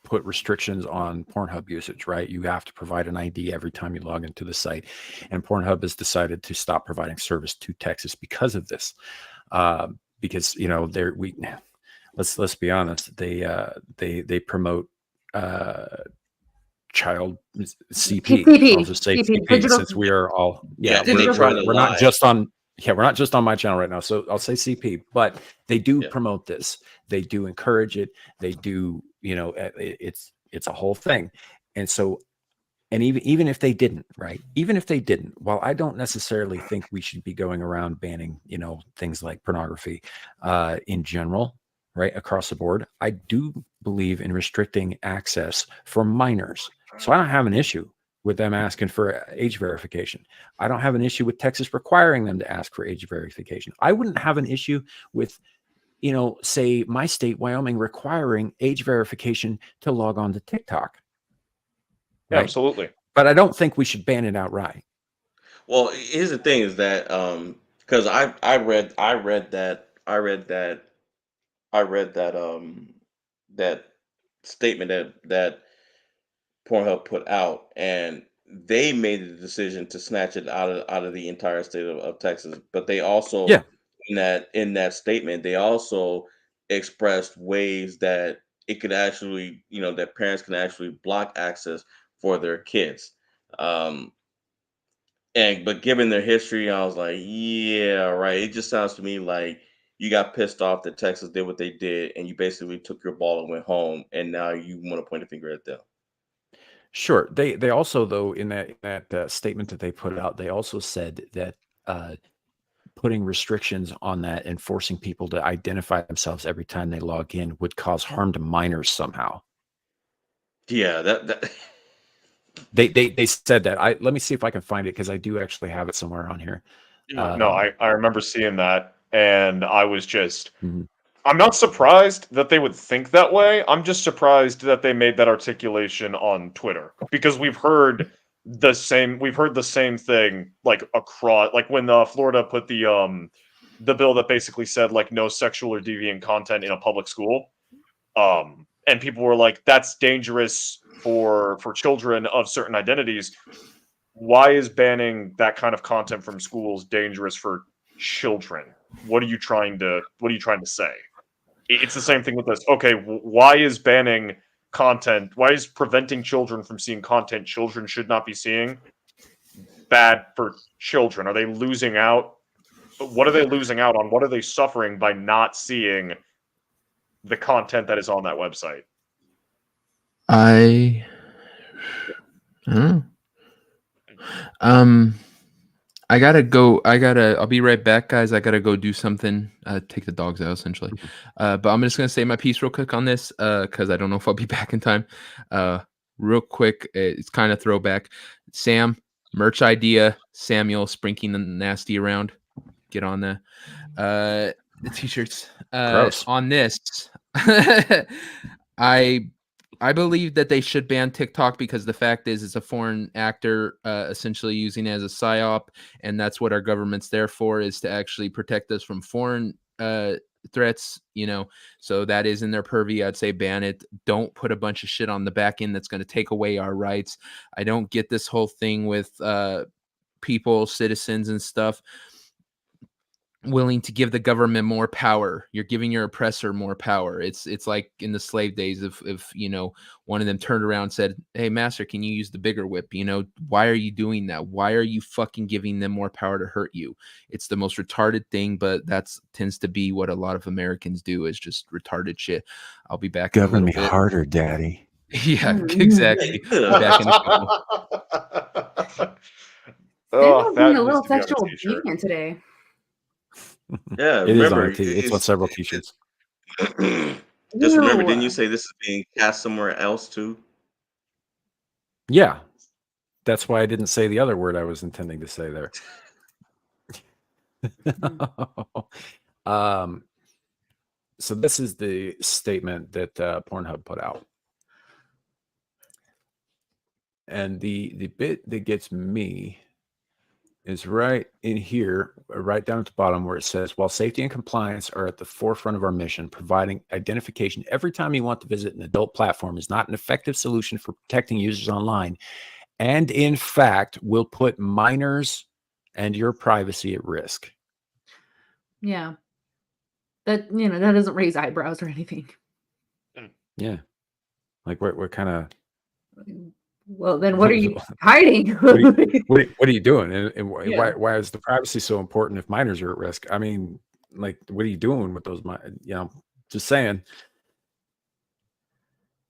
put restrictions on Pornhub usage, right? You have to provide an ID every time you log into the site, and Pornhub has decided to stop providing service to Texas because of this. Because let's be honest, they promote child CP. I'll just say CP since we are all we're not just on my channel right now, so I'll say CP, but they do promote this, they do encourage it, they do, it's a whole thing. And so And even if they didn't, right? Even if they didn't, while I don't necessarily think we should be going around banning, things like pornography in general, right, across the board, I do believe in restricting access for minors. So I don't have an issue with them asking for age verification. I don't have an issue with Texas requiring them to ask for age verification. I wouldn't have an issue with, say my state, Wyoming, requiring age verification to log on to TikTok. Yeah, Right? absolutely. But I don't think we should ban it outright. Well, here's the thing: is that because I read that statement that Pornhub put out, and they made the decision to snatch it out of the entire state of Texas. But they also Yeah. in that statement they also expressed ways that it could actually that parents can actually block access for their kids. Um, but given their history, I was like, yeah, right. It just sounds to me like you got pissed off that Texas did what they did, and you basically took your ball and went home, and now you want to point a finger at them. Sure. They also, though, in that statement that they put out, they also said that putting restrictions on that and forcing people to identify themselves every time they log in would cause harm to minors somehow. Yeah, that They said that. Let me see if I can find it, because I do actually have it somewhere on here. No, I remember seeing that, and I was just, Mhm. I'm not surprised that they would think that way. I'm just surprised that they made that articulation on Twitter, because we've heard the same thing like across, like when Florida put the bill that basically said like no sexual or deviant content in a public school. And people were like, that's dangerous for children of certain identities. Why is banning that kind of content from schools dangerous for children? What are you trying to say? It's the same thing with this. Okay, why is banning content? Why is preventing children from seeing content children should not be seeing bad for children? Are they losing out? What are they losing out on? What are they suffering by not seeing the content that is on that website? I don't know. I gotta go. I'll be right back, guys. I gotta go do something. Take the dogs out, essentially. But I'm just gonna say my piece real quick on this, because I don't know if I'll be back in time. Real quick, it's kind of throwback. Sam, merch idea. Samuel sprinkling the nasty around. Get on the t-shirts. Gross. On this, I believe that they should ban TikTok, because the fact is it's a foreign actor essentially using it as a psyop, and that's what our government's there for, is to actually protect us from foreign threats, so that is in their purview. I'd say ban it. Don't put a bunch of shit on the back end that's going to take away our rights. I don't get this whole thing with people, citizens and stuff willing to give the government more power. You're giving your oppressor more power. It's like in the slave days, if one of them turned around and said, hey master, can you use the bigger whip? Why are you doing that? Why are you fucking giving them more power to hurt you? It's the most retarded thing, but that's tends to be what a lot of Americans do, is just retarded shit. I'll be back. Govern me harder, daddy. Yeah, exactly. Back in a couple. Samuel's being a little sexual deviant today. Yeah, It is on remember, a t- it's on several t-shirts. just remember, didn't you say this is being cast somewhere else too? Yeah, that's why I didn't say the other word I was intending to say there. So this is the statement that Pornhub put out, and the bit that gets me is right in here, right down at the bottom, where it says, while safety and compliance are at the forefront of our mission, providing identification every time you want to visit an adult platform is not an effective solution for protecting users online, and in fact will put minors and your privacy at risk. Yeah. That, that doesn't raise eyebrows or anything. Yeah. Like what kind of... Well, then what are you hiding? what are you doing? And Yeah. why is the privacy so important if minors are at risk? I mean, like, what are you doing with those? Just saying.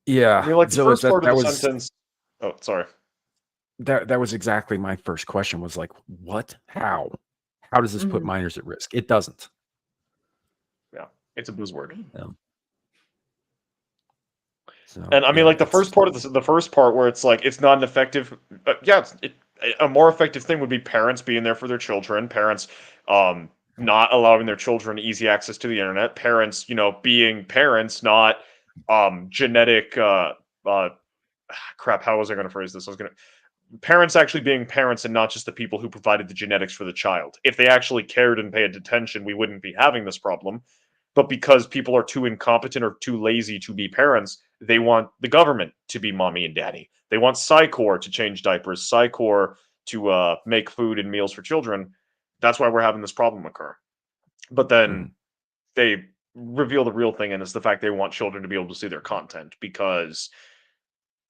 Yeah. I mean, like the Zilla, first part of that the was... sentence. Oh, sorry. that was exactly my first question. Was like, what? How does this put minors at risk? It doesn't. Yeah, it's a buzzword. Yeah. So, And I mean, yeah, like the first part of the first part where it's like it's not an effective. A more effective thing would be parents being there for their children. Parents, not allowing their children easy access to the internet. Parents, being parents, not genetic. Crap. How was I going to phrase this? Parents actually being parents and not just the people who provided the genetics for the child. If they actually cared and paid attention, we wouldn't be having this problem. But because people are too incompetent or too lazy to be parents, they want the government to be mommy and daddy. They want Psycor to change diapers, Psycor to make food and meals for children. That's why we're having this problem occur. But then they reveal the real thing, and it's the fact they want children to be able to see their content, because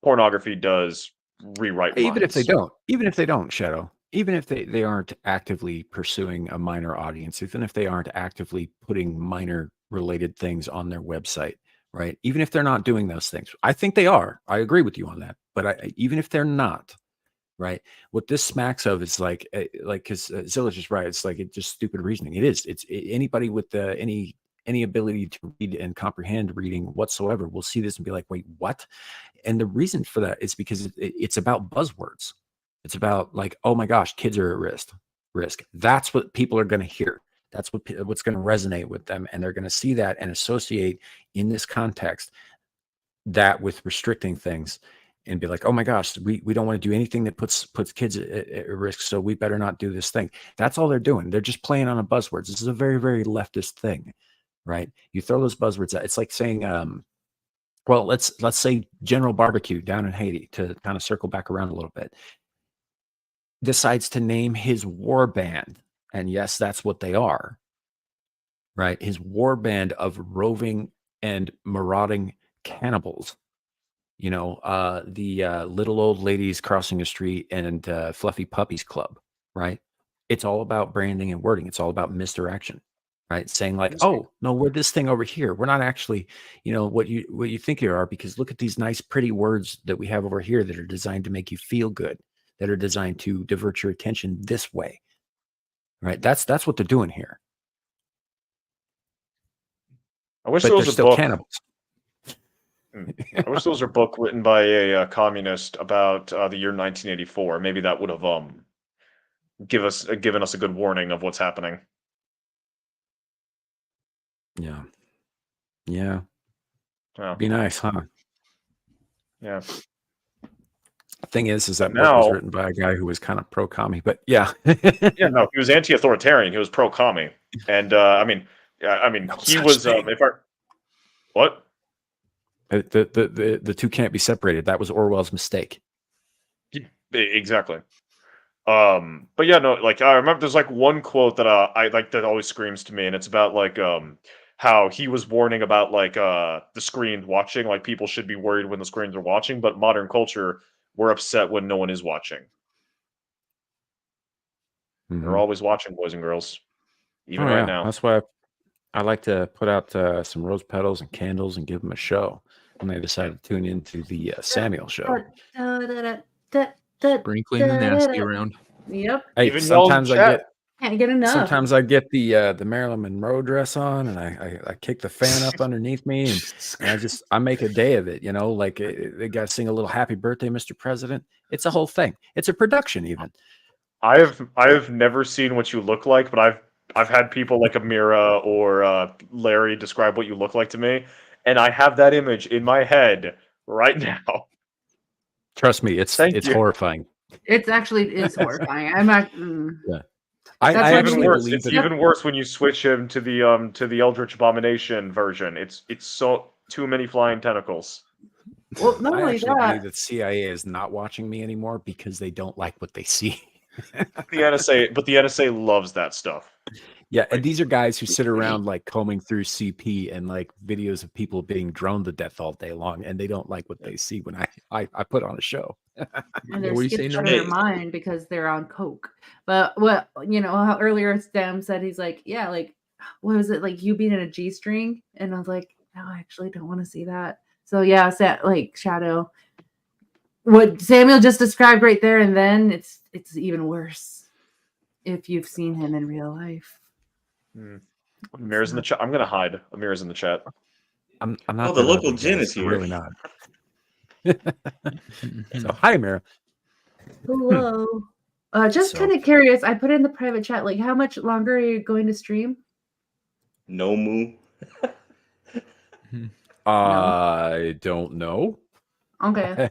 pornography does rewrite minds. Even if they don't, Shadow, even if they aren't actively pursuing a minor audience, even if they aren't actively putting minor related things on their website, right? Even if they're not doing those things, I think they are. I agree with you on that. But even if they're not, right? What this smacks of is like, because Zilla's just right. It's like it's just stupid reasoning. It is. Anybody with any ability to read and comprehend reading whatsoever will see this and be like, wait, what? And the reason for that is because it's about buzzwords. It's about like, oh my gosh, kids are at risk. That's what people are going to hear. That's what's going to resonate with them. And they're going to see that and associate in this context that with restricting things and be like, oh my gosh, we don't want to do anything that puts kids at risk. So we better not do this thing. That's all they're doing. They're just playing on a buzzwords. This is a very, very leftist thing, right? You throw those buzzwords out. It's like saying, well, let's say General Barbecue down in Haiti, to kind of circle back around a little bit, decides to name his war band. And yes, that's what they are, right? His war band of roving and marauding cannibals, the little old ladies crossing a street and fluffy puppies club, right? It's all about branding and wording. It's all about misdirection, right? Saying like, oh no, we're this thing over here. We're not actually, what you think you are, because look at these nice, pretty words that we have over here that are designed to make you feel good, that are designed to divert your attention this way, right? That's what they're doing here. I wish but there was they're a still book. Cannibals. I wish there was a book written by a communist about the year 1984. Maybe that would have given us a good warning of what's happening. Yeah. Yeah. Be nice, huh? Yeah. The thing is that book now was written by a guy who was kind of pro-commie, but yeah. Yeah, no, he was anti-authoritarian. He was pro-commie, and he was. What? The two can't be separated. That was Orwell's mistake. Exactly. But yeah, no, like I remember there's like one quote that I like that always screams to me, and it's about like how he was warning about like the screen watching, like people should be worried when the screens are watching, but modern culture, we're upset when no one is watching. They're always watching, boys and girls, even right now. That's why I like to put out some rose petals and candles and give them a show when they decide to tune into the Samuel show. Sprinkling the nasty around. Yep. Hey, Even sometimes can't get enough. Sometimes I get the Marilyn Monroe dress on, and I kick the fan up underneath me, and I make a day of it. Like they got to sing a little "Happy Birthday, Mr. President." It's a whole thing. It's a production, even. I have never seen what you look like, but I've had people like Amira or Larry describe what you look like to me, and I have that image in my head right now. Trust me, it's horrifying. It's horrifying. I'm not. Yeah. It's even worse when you switch him to the Eldritch Abomination version. It's so too many flying tentacles. Well, not only believe that, the CIA is not watching me anymore because they don't like what they see. The NSA loves that stuff. Yeah, and these are guys who sit around like combing through CP and like videos of people being droned to death all day long, and they don't like what they see when I put on a show. And they're skipped out of their mind because they're on coke. But what how earlier Stam said, he's like, yeah, like what was it, like you being in a G-string? And I was like, no, I actually don't want to see that. So yeah, like Shadow, what Samuel just described right there and then, it's even worse if you've seen him in real life. Amir's in the chat. I'm gonna hide. Amir's in the chat. I'm Oh, not the that local ugly, gin guys. is I'm here. really not. So hi, Amira. Hello. Just So- kind of curious. I put in the private chat, like, how much longer are you going to stream? No moo. I don't know. Okay.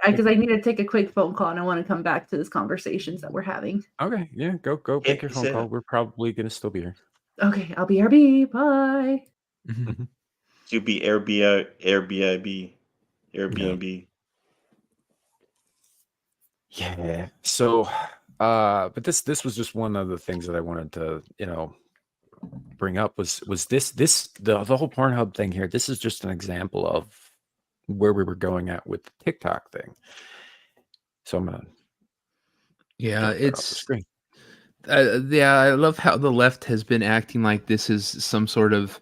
Because I need to take a quick phone call and I want to come back to these conversations that we're having. Okay, yeah, go make your he phone said- call. We're probably gonna still be here. Okay, I'll BRB. Bye. You be Airbnb. Yeah. So, but this was just one of the things that I wanted to, bring up was the whole Pornhub thing here. This is just an example of where we were going at with the TikTok thing. So I'm gonna Yeah, jump there off the it's screen. yeah, I love how the left has been acting like this is some sort of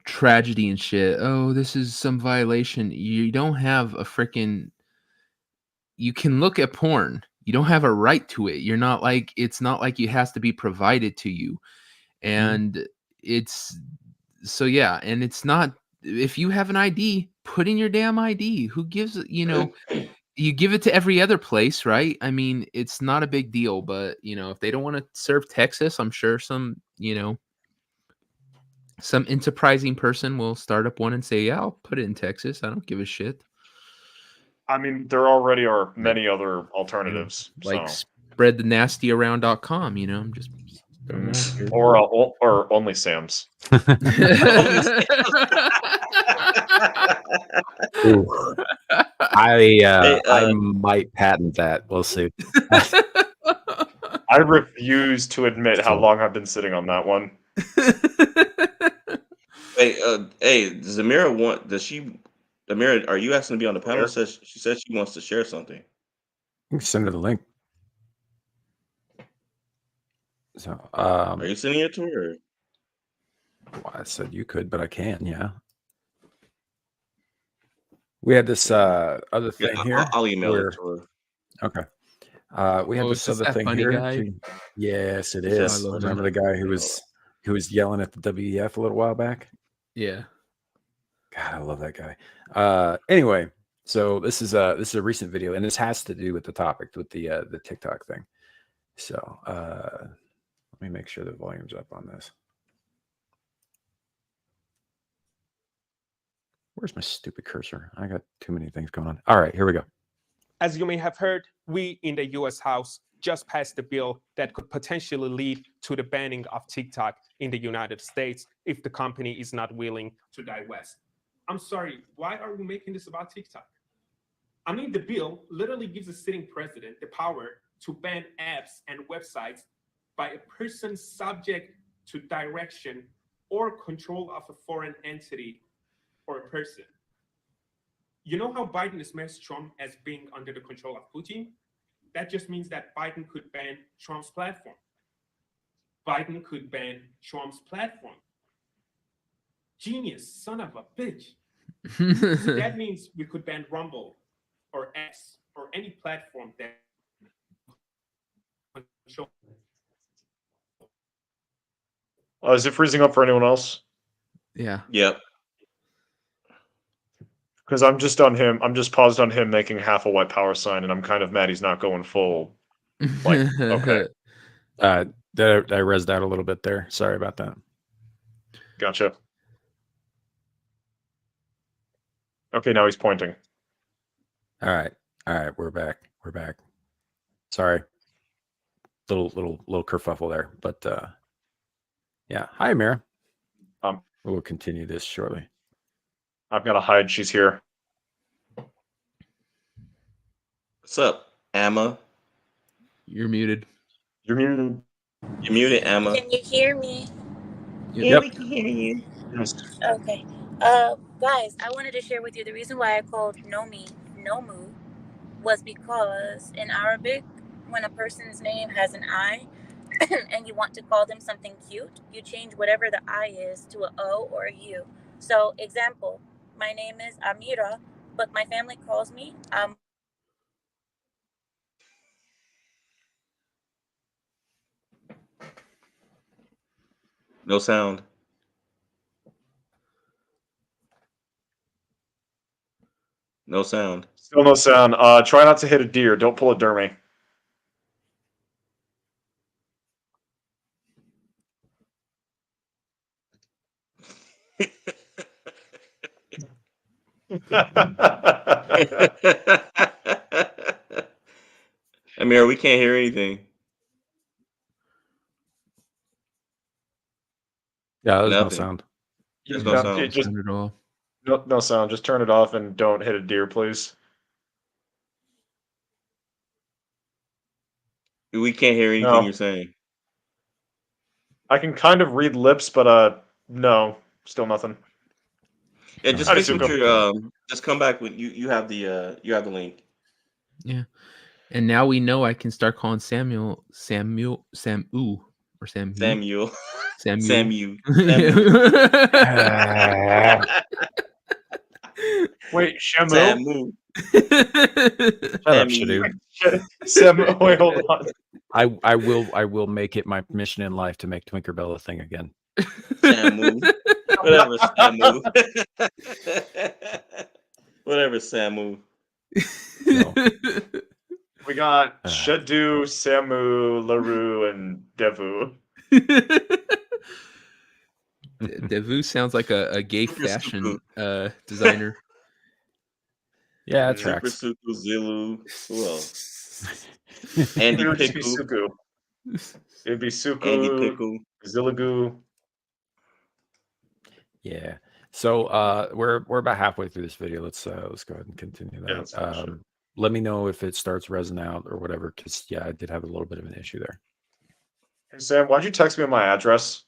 tragedy and shit. Oh, this is some violation. You don't have a freaking you can look at porn. You don't have a right to it. You're not like it's not like it has to be provided to you. And it's so yeah, and it's not if you have an ID, put in your damn ID. Who gives you give it to every other place, right? I mean, it's not a big deal, but if they don't want to serve Texas, I'm sure some enterprising person will start up one and say, yeah, I'll put it in Texas. I don't give a shit. I mean, there already are many other alternatives. Like so. spreadthenastyAround.com, I'm just throwing it out here. Or only Sam's. I might patent that. We'll see. I refuse to admit how long I've been sitting on that one. Hey, does Amira Amira, are you asking to be on the panel? She said she wants to share something. You can send her the link. So, are you sending it to her? Well, I said you could, but I can, yeah. We had this other thing here. I'll email it to her. Okay. We had this other thing here. Yes, it is. Remember the guy who was yelling at the WEF a little while back? Yeah. God, I love that guy. Anyway, so this is a recent video, and this has to do with the topic, with the TikTok thing. So let me make sure the volume's up on this. Where's my stupid cursor? I got too many things going on. All right, here we go. As you may have heard, we in the U.S. House just passed a bill that could potentially lead to the banning of TikTok in the United States if the company is not willing to divest. I'm sorry, why are we making this about TikTok? I mean, the bill literally gives a sitting president the power to ban apps and websites by a person subject to direction or control of a foreign entity or a person. You know how Biden dismissed Trump as being under the control of Putin? That just means that Biden could ban Trump's platform. Biden could ban Trump's platform. Genius, son of a bitch. So that means we could ban Rumble or X or any platform that control. Is it freezing up for anyone else? Yeah. Yep. Because I'm just paused on him making half a white power sign, and I'm kind of mad he's not going full. Like, okay. I rezzed out a little bit there. Sorry about that. Gotcha. Okay, now he's pointing. All right, we're back. Sorry, little kerfuffle there, but yeah. Hi, Amira. We'll continue this shortly. I've got to hide. She's here. What's up, Amma? You're muted. You're muted. You're muted, Amma. Can you hear me? Yeah, we can hear you. Yes. Okay. Guys, I wanted to share with you the reason why I called Nomu was because in Arabic, when a person's name has an I and you want to call them something cute, you change whatever the I is to an O or a U. So, example, my name is Amira, but my family calls me. No sound. No sound. Still no sound. Try not to hit a deer. Don't pull a dermy. Amir, we can't hear anything. Yeah, there's no Nothing. sound. There's no sound. Just Sound at all. no sound. Just turn it off and don't hit a deer, please. We can't hear anything No. you're saying. I can kind of read lips, but no, still nothing. Yeah, just I fix just what go. you're just come back when you have the link. Yeah. And now we know I can start calling Samu or Samu. Samuel. Samu. Samuel. Wait, Shamu? Samu. Shut up, Shadu. Sam, wait, hold on. I will make it my mission in life to make Twinkerbell a thing again. Samu. Whatever, Samu. Whatever, Samu. No. We got Shadu, Samu, LaRue, and Devu. Devu sounds like a gay fashion designer. Yeah, it Super tracks. Suku, Zilu. Who else? Andy It would just be Pickle. Suku. It'd be Suku, Andy Pickle. Zilagu. Yeah. So we're about halfway through this video. Let's go ahead and continue that. Yeah, let's finish it. Let me know if it starts resonating out or whatever, because I did have a little bit of an issue there. Hey Sam, why'd you text me my address?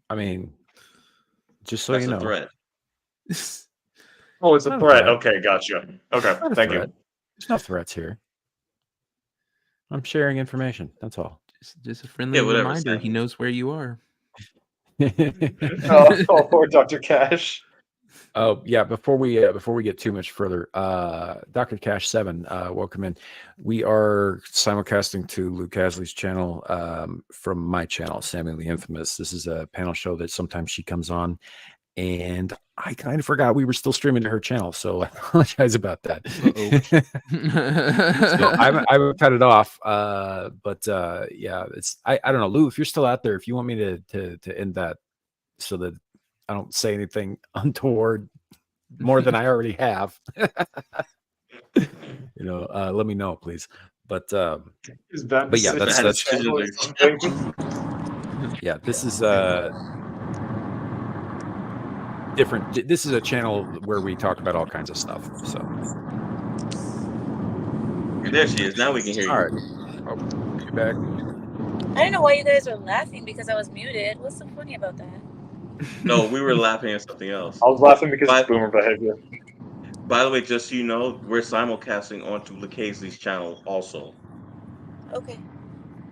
I mean, just so That's you know. a threat. Oh, it's a Not a threat. threat. Okay, gotcha. Okay, Not a thank threat. you. There's no threats here. I'm sharing information. That's all. Just a friendly whatever, reminder. He Samu. knows where you are. Oh, poor Dr. Cash. Oh yeah, before we get too much further, Dr. Cash 7, welcome in. We are simulcasting to Luke Casley's channel from my channel, Samuel the Infamous. This is a panel show that sometimes she comes on, and I kind of forgot we were still streaming to her channel, so I apologize about that. So I would cut it off, but yeah, it's I don't know, Lou, if you're still out there, if you want me to end that so that I don't say anything untoward more than I already have, let me know, please. But yeah, that's yeah, this is different. This is a channel where we talk about all kinds of stuff. So There she is. Now we can hear you. all right, oh, you back? I don't know why you guys were laughing because I was muted. What's so funny about that? No, we were laughing at something else. I was laughing because it's boomer behavior. By the way, just so you know, we're simulcasting onto LeCasley's channel also. Okay.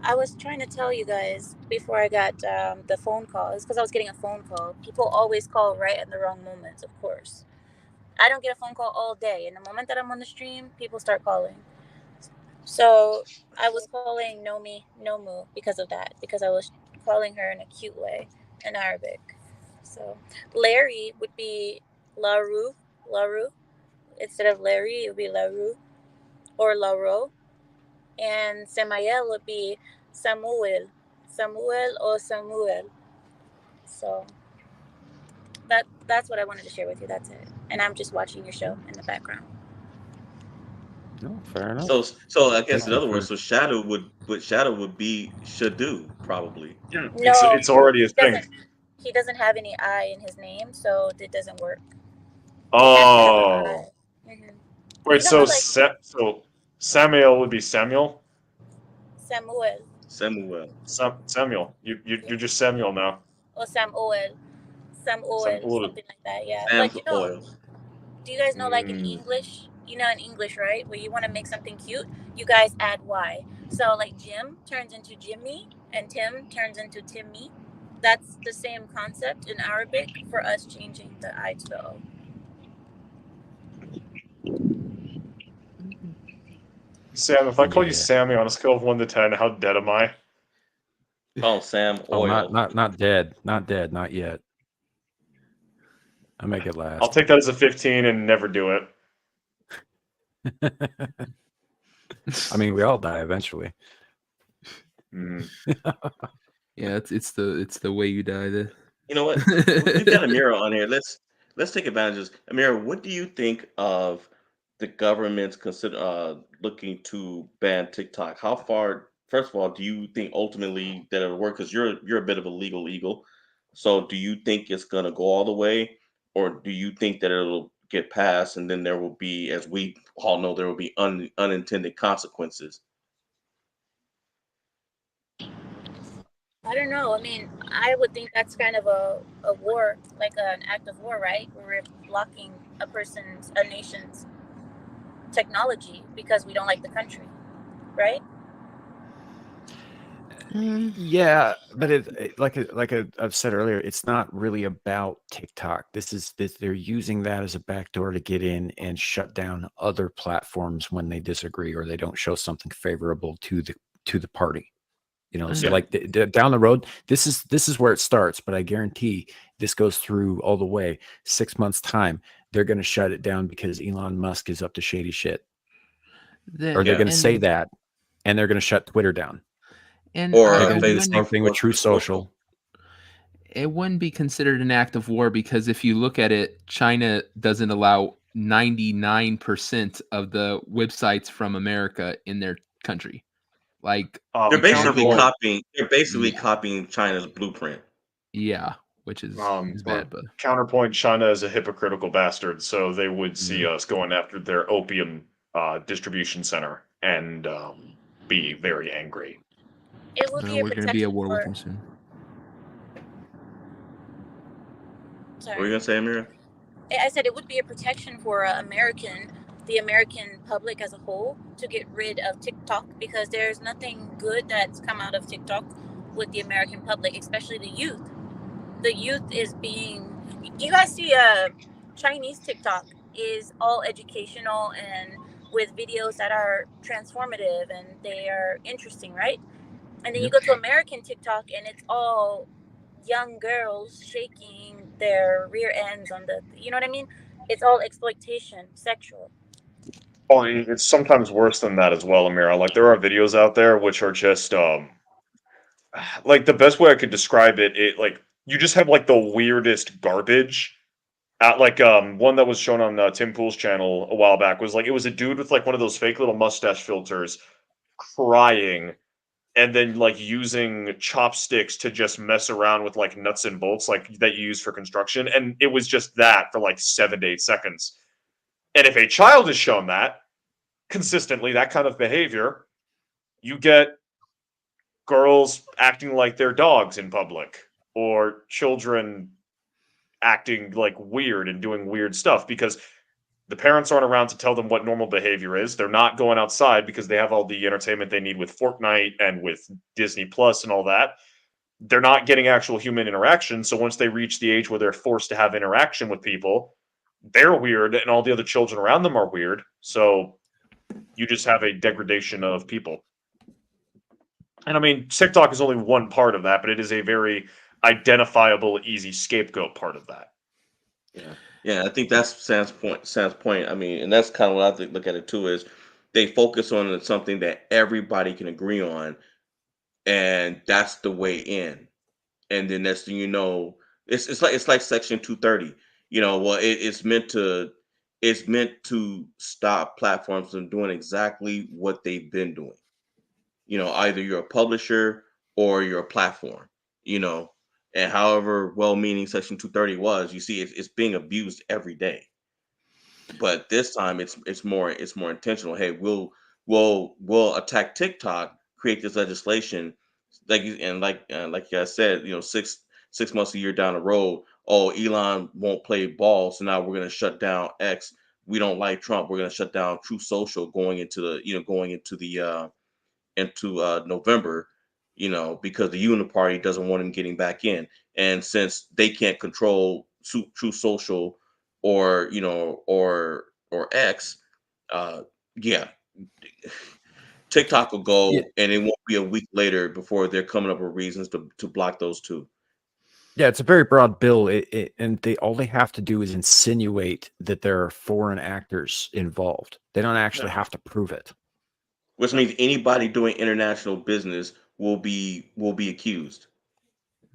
I was trying to tell you guys before I got the phone call. It's because I was getting a phone call. People always call right at the wrong moments, of course. I don't get a phone call all day. And the moment that I'm on the stream, people start calling. So I was calling Nomi Nomu because of that. Because I was calling her in a cute way in Arabic. So Larry would be Laru. Instead of Larry, it would be Laru or Laro. And Samael would be Samuel or Samuel. So that's what I wanted to share with you. That's it. And I'm just watching your show in the background. No, fair enough. So I guess in other words, so Shadow would be Shadu probably. Yeah, No, it's already a thing. He doesn't have any I in his name, so it doesn't work. Oh. Mm-hmm. Wait, so Samuel would be Samuel? Samuel. Samuel. You're just Samuel now. Or Samuel, something like that. Yeah. Sam's Like oil. do you guys know like in English? You know in English, right? Where you want to make something cute, you guys add Y. So like Jim turns into Jimmy and Tim turns into Timmy. That's the same concept in Arabic for us changing the I to the O. Sam, if I call you Yeah. Sammy on a scale of 1 to 10, how dead am I? Call Sam Oh, Oil. not dead, not yet. I'll make it last. I'll take that as a 15 and never do it. I mean, we all die eventually. Yeah, it's the way you die. You know what? We've got Amira on here. Let's take advantage of this. Amira, what do you think of the government's looking to ban TikTok? How far? First of all, do you think ultimately that it'll work? Because you're a bit of a legal eagle. So do you think it's gonna go all the way, or do you think that it'll get passed and then there will be, as we all know, there will be unintended consequences? I don't know. I mean, I would think that's kind of a war, like an act of war, right? Where we're blocking a nation's technology because we don't like the country, right? Yeah, but I've said earlier, it's not really about TikTok. They're using that as a backdoor to get in and shut down other platforms when they disagree or they don't show something favorable to the party. You know, so Yeah. like down the road, this is where it starts, but I guarantee this goes through all the way. 6 months time, they're going to shut it down because Elon Musk is up to shady shit, or they're going to say that, and they're going to shut Twitter down. And Or they're going to do the Facebook same thing with or True Social. It wouldn't be considered an act of war because if you look at it, China doesn't allow 99% of the websites from America in their country. Like They're basically counterpoint- copying China's blueprint. Yeah, which is bad, but Counterpoint, China is a hypocritical bastard, so they would see us going after their opium distribution center and be very angry. It would be a we're going to be at protection war with for. them soon. What were you gonna say, Amira? I said it would be a protection for the American public as a whole to get rid of TikTok because there's nothing good that's come out of TikTok with the American public, especially the youth. The youth is being. You guys see Chinese TikTok is all educational and with videos that are transformative and they are interesting, right? And then you go to American TikTok and it's all young girls shaking their rear ends on you know what I mean? It's all exploitation, sexual. Well, it's sometimes worse than that as well, Amira. Like there are videos out there which are just like the best way I could describe it, like you just have like the weirdest garbage. Like one that was shown on Tim Pool's channel a while back was like it was a dude with like one of those fake little mustache filters crying and then like using chopsticks to just mess around with like nuts and bolts like that you use for construction, and it was just that for like 7 to 8 seconds. And if a child is shown that consistently, that kind of behavior, you get girls acting like they're dogs in public or children acting like weird and doing weird stuff because the parents aren't around to tell them what normal behavior is. They're not going outside because they have all the entertainment they need with Fortnite and with Disney Plus and all that. They're not getting actual human interaction. So once they reach the age where they're forced to have interaction with people, they're weird and all the other children around them are weird. So you just have a degradation of people. And I mean, TikTok is only one part of that, but it is a very identifiable, easy scapegoat part of that. Yeah, I think that's Sam's point. I mean, and that's kind of what I look at it too. Is they focus on something that everybody can agree on, and that's the way in. And then next thing you know, it's like Section 230. You know, well, it's meant to stop platforms from doing exactly what they've been doing. You know, either you're a publisher or you're a platform. You know, and however well-meaning Section 230 was, you see, it's being abused every day. But this time, it's more intentional. Hey, we'll attack TikTok, create this legislation, like like you guys said, you know, 6 months a year down the road. Oh, Elon won't play ball, so now we're gonna shut down X. We don't like Trump. We're gonna shut down True Social going into November, you know, because the Unity Party doesn't want him getting back in. And since they can't control True Social or, you know, or X, yeah, TikTok will go, Yeah. and it won't be a week later before they're coming up with reasons to block those two. Yeah, it's a very broad bill, and all they have to do is insinuate that there are foreign actors involved. They don't actually have to prove it. Which means anybody doing international business will be accused.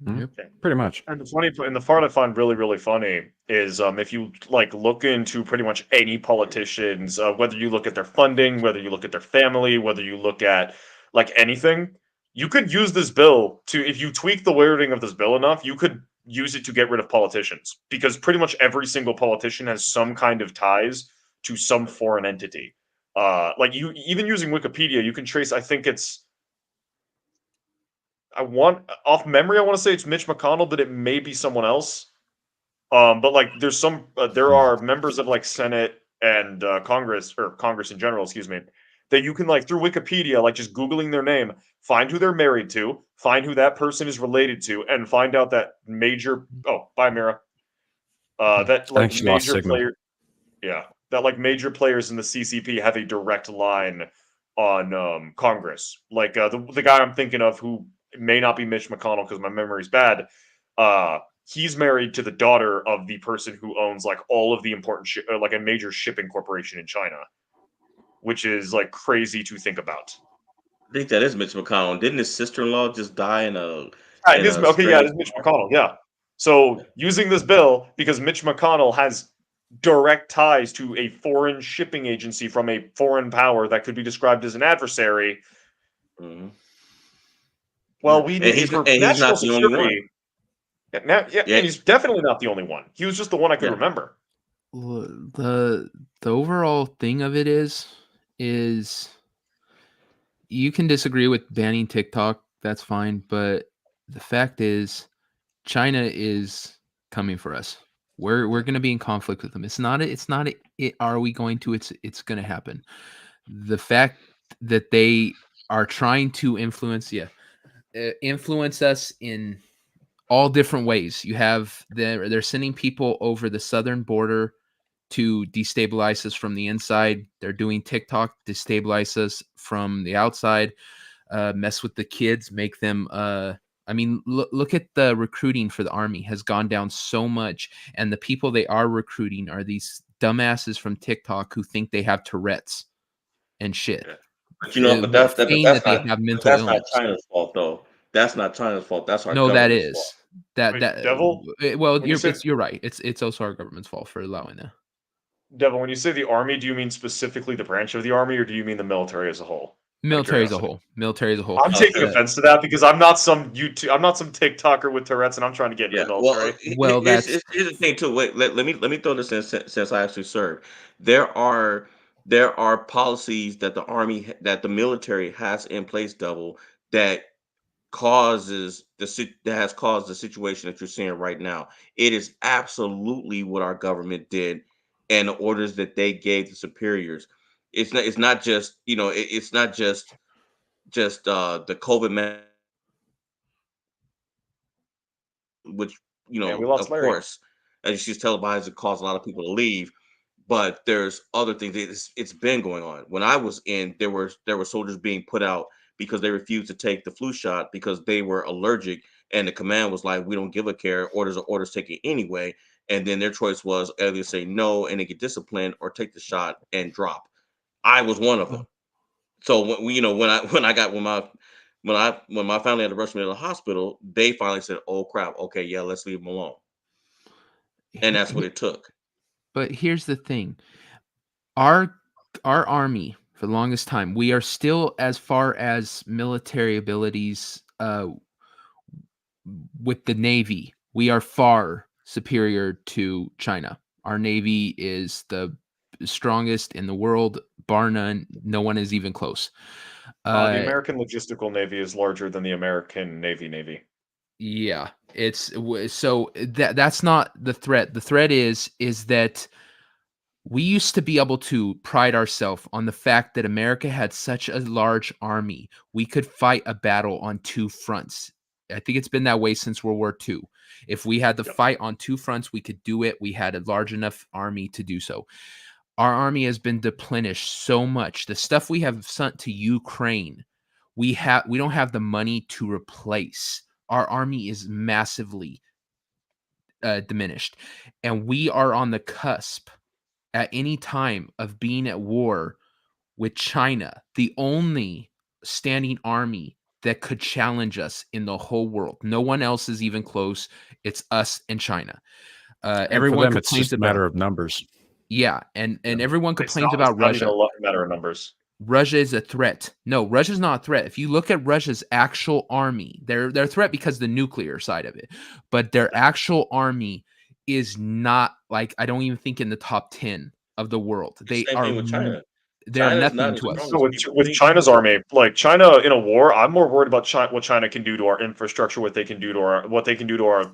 Yep. Pretty much. And the part I find really, really funny is if you like look into pretty much any politicians, whether you look at their funding, whether you look at their family, whether you look at like anything, you could use this bill to, if you tweak the wording of this bill enough, you could use it to get rid of politicians, because pretty much every single politician has some kind of ties to some foreign entity. Like you, even using Wikipedia, you can trace. I think it's. Off memory, I want to say it's Mitch McConnell, but it may be someone else. But like, there's some, there are members of like Senate and Congress, or Congress in general, excuse me, that you can like through Wikipedia, like just Googling their name, find who they're married to, find who that person is related to, and find out that major. Oh, bye, Mira. That like Thanks, you lost major signal. player. Yeah, that like major players in the CCP have a direct line on Congress. Like the guy I'm thinking of, who may not be Mitch McConnell because my memory's bad. He's married to the daughter of the person who owns like all of the important like a major shipping corporation in China, which is like crazy to think about. I think that is Mitch McConnell. Didn't his sister-in-law just die in a? Yeah, it is Mitch McConnell. Yeah. So using this bill, because Mitch McConnell has direct ties to a foreign shipping agency from a foreign power that could be described as an adversary. Mm-hmm. Well, we And need he's for not national the only one. security. And he's definitely not the only one. He was just the one I could remember. The overall thing of it is you can disagree with banning TikTok. That's fine, but the fact is, China is coming for us. We're going to be in conflict with them. It's not. Are we going to? It's going to happen. The fact that they are trying to influence us in all different ways. You have they're sending people over the southern border to destabilize us from the inside. They're doing TikTok, destabilize us from the outside, mess with the kids, make them. I mean, look at the recruiting for the army has gone down so much, and the people they are recruiting are these dumbasses from TikTok who think they have Tourette's and shit. But you know, but that's not China's fault, though. That's not China's fault. That's our no, that government's is fault. that Devil. Well, When you say- you're right. It's also our government's fault for allowing that. Devil, when you say the army, do you mean specifically the branch of the army, or do you mean the military as a whole? Military as a whole. I'm taking offense to that because I'm not some TikToker with Tourette's, and I'm trying to get into the military. Well, here's the thing too. Wait, let me throw this in since I actually served. There are policies that the military has in place, Double, that has caused the situation that you're seeing right now. It is absolutely what our government did, and the orders that they gave the superiors. It's not just it's not just the COVID which we lost of Larry. course, as she's televised, it caused a lot of people to leave. But there's other things. It's been going on. When I was in, there were soldiers being put out because they refused to take the flu shot because they were allergic, and the command was like, "We don't give a care. Orders are orders. Take it anyway." And then their choice was either say no and they get disciplined, or take the shot and drop. I was one of them. So when my family had to rush me to the hospital, they finally said, "Oh crap, okay, yeah, let's leave them alone." And that's what it took. But here's the thing. Our army, for the longest time, we are still, as far as military abilities, with the Navy, we are far superior to China. Our Navy is the strongest in the world, bar none. No one is even close. The American Logistical Navy is larger than the American Navy. Yeah, it's so that's not the threat. The threat is that we used to be able to pride ourselves on the fact that America had such a large army. We could fight a battle on two fronts. I think it's been that way since World War II. If we had to fight on two fronts, we could do it. We had a large enough army to do so. Our army has been depleted so much. The stuff we have sent to Ukraine, we don't have the money to replace. Our army is massively diminished, and we are on the cusp at any time of being at war with China, the only standing army that could challenge us in the whole world. No one else is even close. It's us and China. Everyone them, it's complains just a about matter of numbers. Yeah, and everyone It's complains not, about it's not even Russia. a matter of numbers. Russia is a threat. No, Russia's not a threat. If you look at Russia's actual army, they're a threat because of the nuclear side of it. But their actual army is not, like, I don't even think in the top 10 of the world. They Same are thing with China. they're China's not nothing as to us. strong So as people with think. China's army, like China in a war, I'm more worried about what China can do to our infrastructure, what they can do to our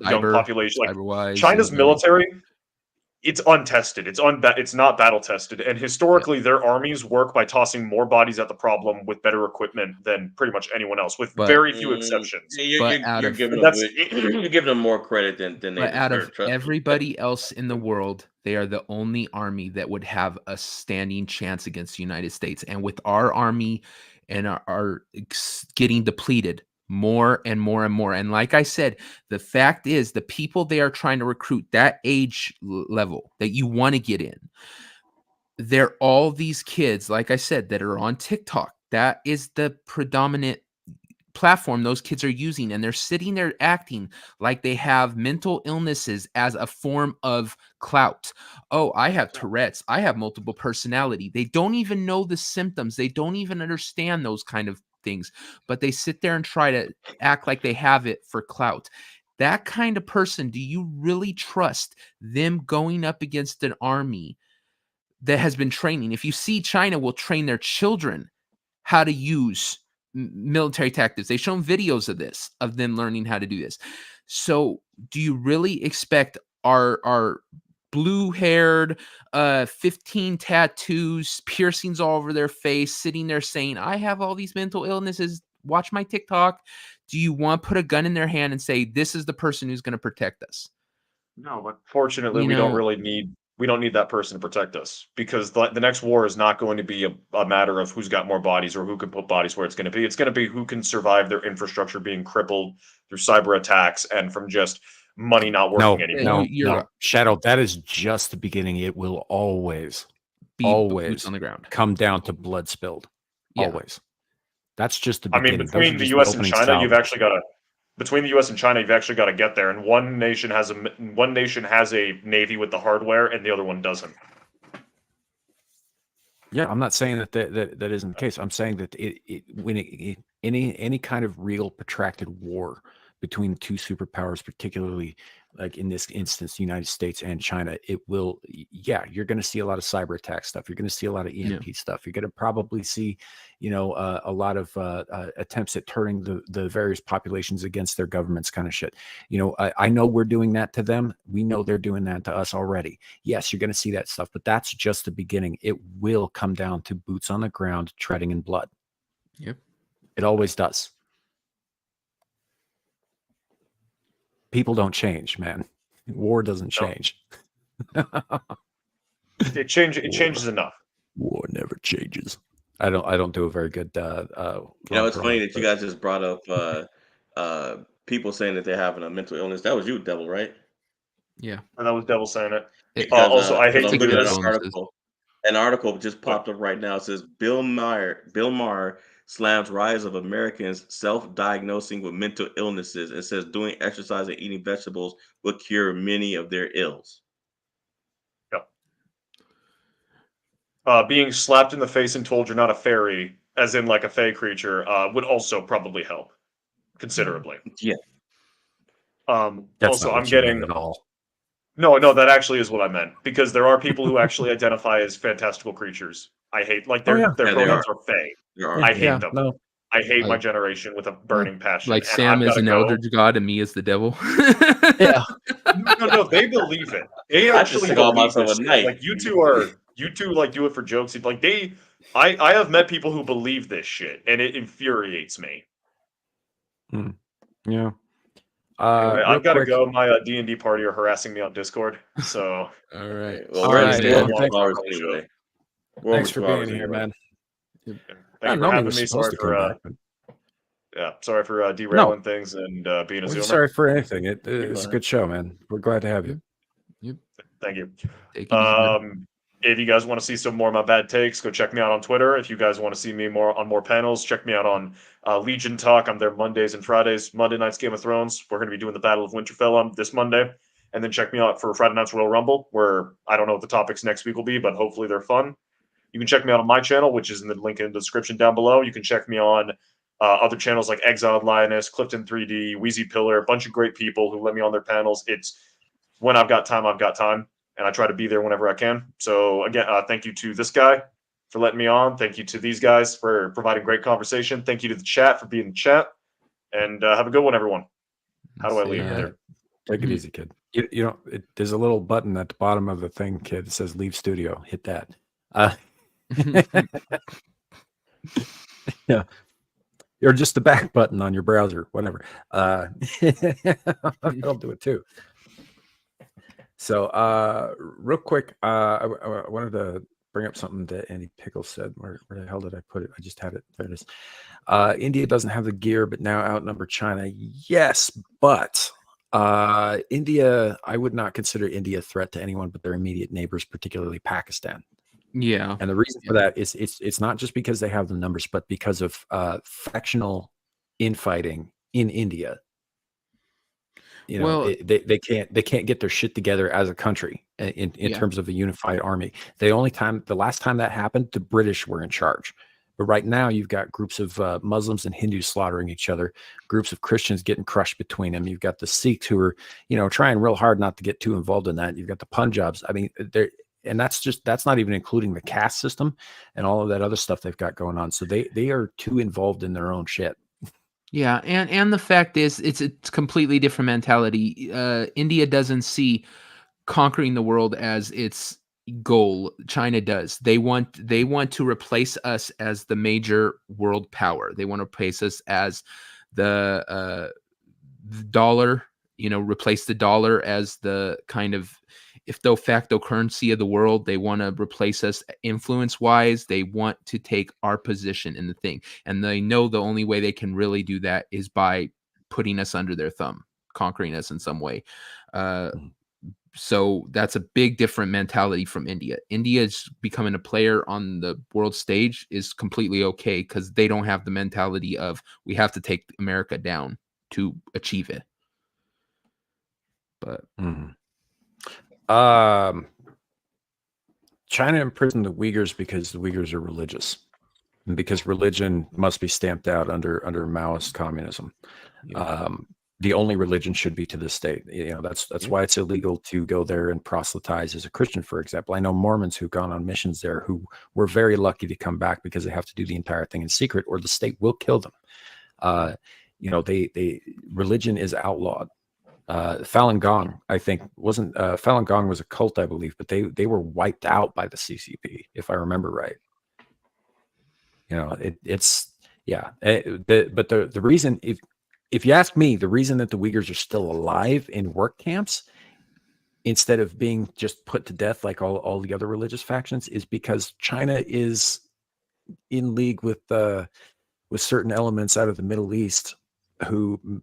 young population. Like cyber-wise, China's yeah. military, it's untested. It's not battle tested, and historically, their armies work by tossing more bodies at the problem with better equipment than pretty much anyone else, with very few exceptions. You're giving them you're giving them more credit than they But out deserve. of Trust me. everybody else in the world, they are the only army that would have a standing chance against the United States. And with our army and our getting depleted more and more and more. And like I said, the fact is the people they are trying to recruit, that age level that you want to get in, they're all these kids, like I said, that are on TikTok. That is the predominant platform those kids are using, and they're sitting there acting like they have mental illnesses as a form of clout. Oh, I have Tourette's, I have multiple personality. They don't even know the symptoms, they don't even understand those kind of things, but they sit there and try to act like they have it for clout. That kind of person, do you really trust them going up against an army that has been training? If you see, China will train their children how to use military tactics. They've shown videos of this, of them learning how to do this. So do you really expect our blue-haired 15 tattoos, piercings all over their face, sitting there saying, I have all these mental illnesses, watch my TikTok? Do you want to put a gun in their hand and say, this is the person who's going to protect us? No, but fortunately, You we don't know- really need that person to protect us, because the next war is not going to be a matter of who's got more bodies or who can put bodies where it's going to be. It's going to be who can survive their infrastructure being crippled through cyber attacks and from just money not working anymore. No, Shadow, that is just the beginning. It will always be boots on the ground, come down to blood spilled. Yeah. Always. That's just the I beginning. mean, between the U.S. and China, you've actually got to get there, and one nation has a navy with the hardware, and the other one doesn't. Yeah, I'm not saying that isn't the case. I'm saying that any kind of real protracted war between two superpowers, particularly like in this instance, the United States and China, it will, you're going to see a lot of cyber attack stuff. You're going to see a lot of EMP stuff. You're going to probably see, a lot of attempts at turning the various populations against their governments, kind of shit. I know we're doing that to them. We know they're doing that to us already. Yes, you're going to see that stuff, but that's just the beginning. It will come down to boots on the ground, treading in blood. Yep. It always does. People don't change, man. War doesn't change. It changes enough. War never changes. I don't do a very good. It's funny that you guys just brought up people saying that they're having a mental illness. That was you, Devil, right? Yeah, and that was Devil saying it. Because, Also, I hate I'm to do looking at this. an article. An article just popped up right now. It says Bill Maher slams rise of Americans self-diagnosing with mental illnesses. It says doing exercise and eating vegetables will cure many of their ills. Being slapped in the face and told you're not a fairy, as in like a fey creature, would also probably help considerably. Yeah. Also, I'm getting at all. No, that actually is what I meant, because there are people who actually identify as fantastical creatures. I hate, like, their pronouns are fey. I hate them. No. I hate my generation with a burning passion. Like and Sam I've is gotta an go. elder god and me as the devil. Yeah. No, they believe it. They I just actually think all believe myself this at shit. night. Like you two like do it for jokes. Like I have met people who believe this shit, and it infuriates me. Yeah. Anyway, real I've got to quick. go. My D&D party are harassing me on Discord. So, All right. Well, All we're right, staying man. for 2 hours anyway. We're Thanks over for 2 being hours here, anyway. man. Thank Yeah, you for Nomi having was me. supposed to come back. But... Yeah, sorry for No, derailing things and being a we're Zoomer. sorry for anything. It's a fine. good show, man. We're glad to have you. Yep. Thank you. Take it easy, bud. If you guys want to see some more of my bad takes, go check me out on Twitter. If you guys want to see me more on more panels, check me out on Legion Talk. I'm there Mondays and Fridays. Monday night's Game of Thrones. We're going to be doing the Battle of Winterfell on this Monday. And then check me out for Friday night's Royal Rumble, where I don't know what the topics next week will be, but hopefully they're fun. You can check me out on my channel, which is in the link in the description down below. You can check me on other channels like Exiled Lioness, Clifton 3D, Wheezy Pillar, a bunch of great people who let me on their panels. It's when I've got time. And I try to be there whenever I can. So again, thank you to this guy for letting me on. Thank you to these guys for providing great conversation. Thank you to the chat for being in the chat. And have a good one, everyone. How do I leave there? Take it easy, kid. You know, there's a little button at the bottom of the thing, kid. It says "Leave Studio." Hit that. Yeah, or just the back button on your browser, whatever. I'll do it too. So, real quick, I wanted to bring up something that Andy Pickle said. Where the hell did I put it? I just had it. There it is. India doesn't have the gear, but now outnumber China. Yes, but India, I would not consider India a threat to anyone but their immediate neighbors, particularly Pakistan. Yeah. And the reason for that is it's not just because they have the numbers, but because of factional infighting in India. You know, Well, they can't get their shit together as a country in terms of a unified army. The last time that happened, the British were in charge. But right now, you've got groups of Muslims and Hindus slaughtering each other, groups of Christians getting crushed between them. You've got the Sikhs who are, trying real hard not to get too involved in that. You've got the Punjabs. I mean, that's not even including the caste system and all of that other stuff they've got going on. So they are too involved in their own shit. Yeah, and the fact is, it's a completely different mentality. India doesn't see conquering the world as its goal. China does. They want to replace us as the major world power. They want to replace us as the dollar. Replace the dollar as the kind of de facto currency of the world. They want to replace us influence-wise. They want to take our position in the thing. And they know the only way they can really do that is by putting us under their thumb, conquering us in some way. So that's a big different mentality from India. India's becoming a player on the world stage is completely okay because they don't have the mentality of we have to take America down to achieve it. But China imprisoned the Uyghurs because the Uyghurs are religious, and because religion must be stamped out under Maoist communism. The only religion should be to the state. That's why it's illegal to go there and proselytize as a Christian, for example. I know Mormons who've gone on missions there who were very lucky to come back because they have to do the entire thing in secret, or the state will kill them. Religion is outlawed. Falun Gong, I think, wasn't Falun Gong was a cult, I believe, but they were wiped out by the CCP, if I remember right. But the reason, if you ask me, the reason that the Uyghurs are still alive in work camps instead of being just put to death like all the other religious factions is because China is in league with certain elements out of the Middle East who,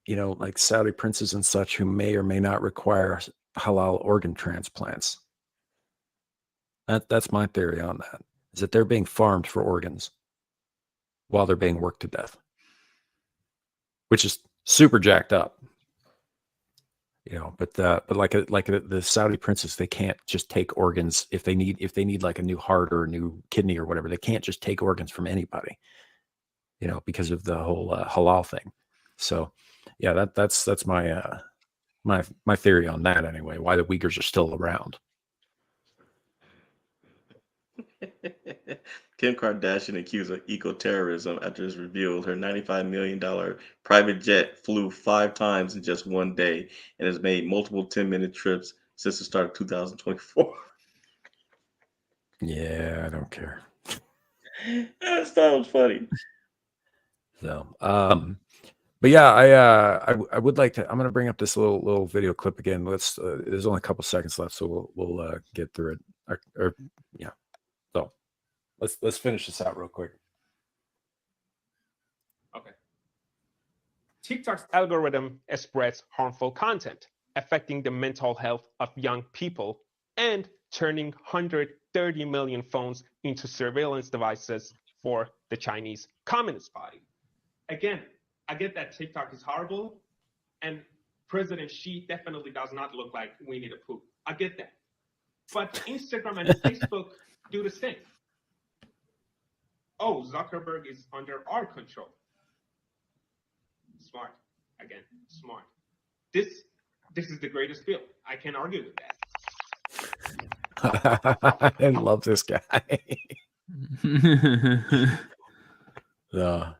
like Saudi princes and such, who may or may not require halal organ transplants. That's my theory on that, is that they're being farmed for organs while they're being worked to death, which is super jacked up. But like the Saudi princes, they can't just take organs if they need like a new heart or a new kidney or whatever. They can't just take organs from anybody, because of the whole halal thing. So yeah, that's my my theory on that anyway. Why the Uyghurs are still around. Kim Kardashian accused of eco-terrorism after it's revealed her $95 million private jet flew 5 times in just one day and has made multiple 10-minute trips since the start of 2024. Yeah, I don't care. That was funny. So, But yeah, I would like to. I'm going to bring up this little video clip again. Let's. There's only a couple seconds left, so we'll get through it. Yeah. So let's finish this out real quick. Okay. TikTok's algorithm spreads harmful content, affecting the mental health of young people and turning 130 million phones into surveillance devices for the Chinese Communist Party. Again, I get that TikTok is horrible, and President Xi definitely does not look like Winnie the Pooh. I get that. But Instagram and Facebook do the same. Oh, Zuckerberg is under our control. Smart. Again, smart. This is the greatest bill. I can't argue with that. I love this guy. Yeah.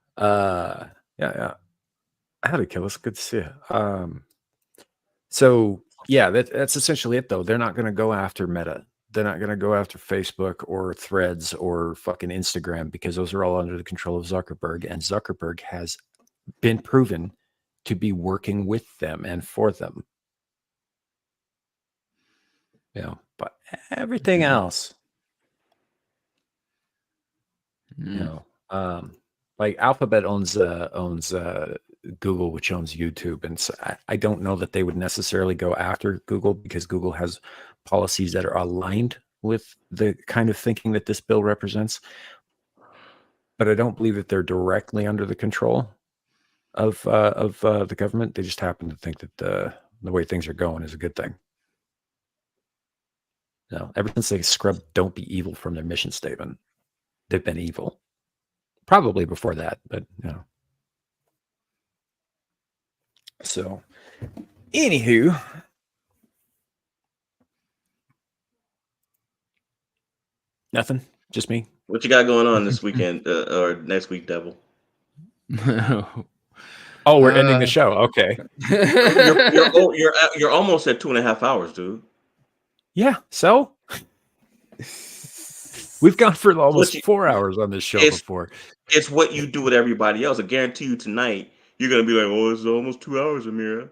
How'd it kill us? Good to see you. So yeah, that's essentially it though. They're not going to go after Meta. They're not going to go after Facebook or Threads or fucking Instagram because those are all under the control of Zuckerberg, and Zuckerberg has been proven to be working with them and for them. But everything else, like Alphabet owns Google, which owns YouTube, and so I don't know that they would necessarily go after Google because Google has policies that are aligned with the kind of thinking that this bill represents. But I don't believe that they're directly under the control of the government. They just happen to think that the way things are going is a good thing. Ever since they scrubbed "Don't be evil" from their mission statement, they've been evil. Probably before that, but So, anywho, nothing. Just me. What you got going on this weekend or next week, Devil? Oh, we're ending the show. Okay. You're almost at 2.5 hours, dude. Yeah. So we've gone for almost 4 hours on this show before. It's what you do with everybody else. I guarantee you tonight you're gonna be like, "Oh, it's almost 2 hours, Amira."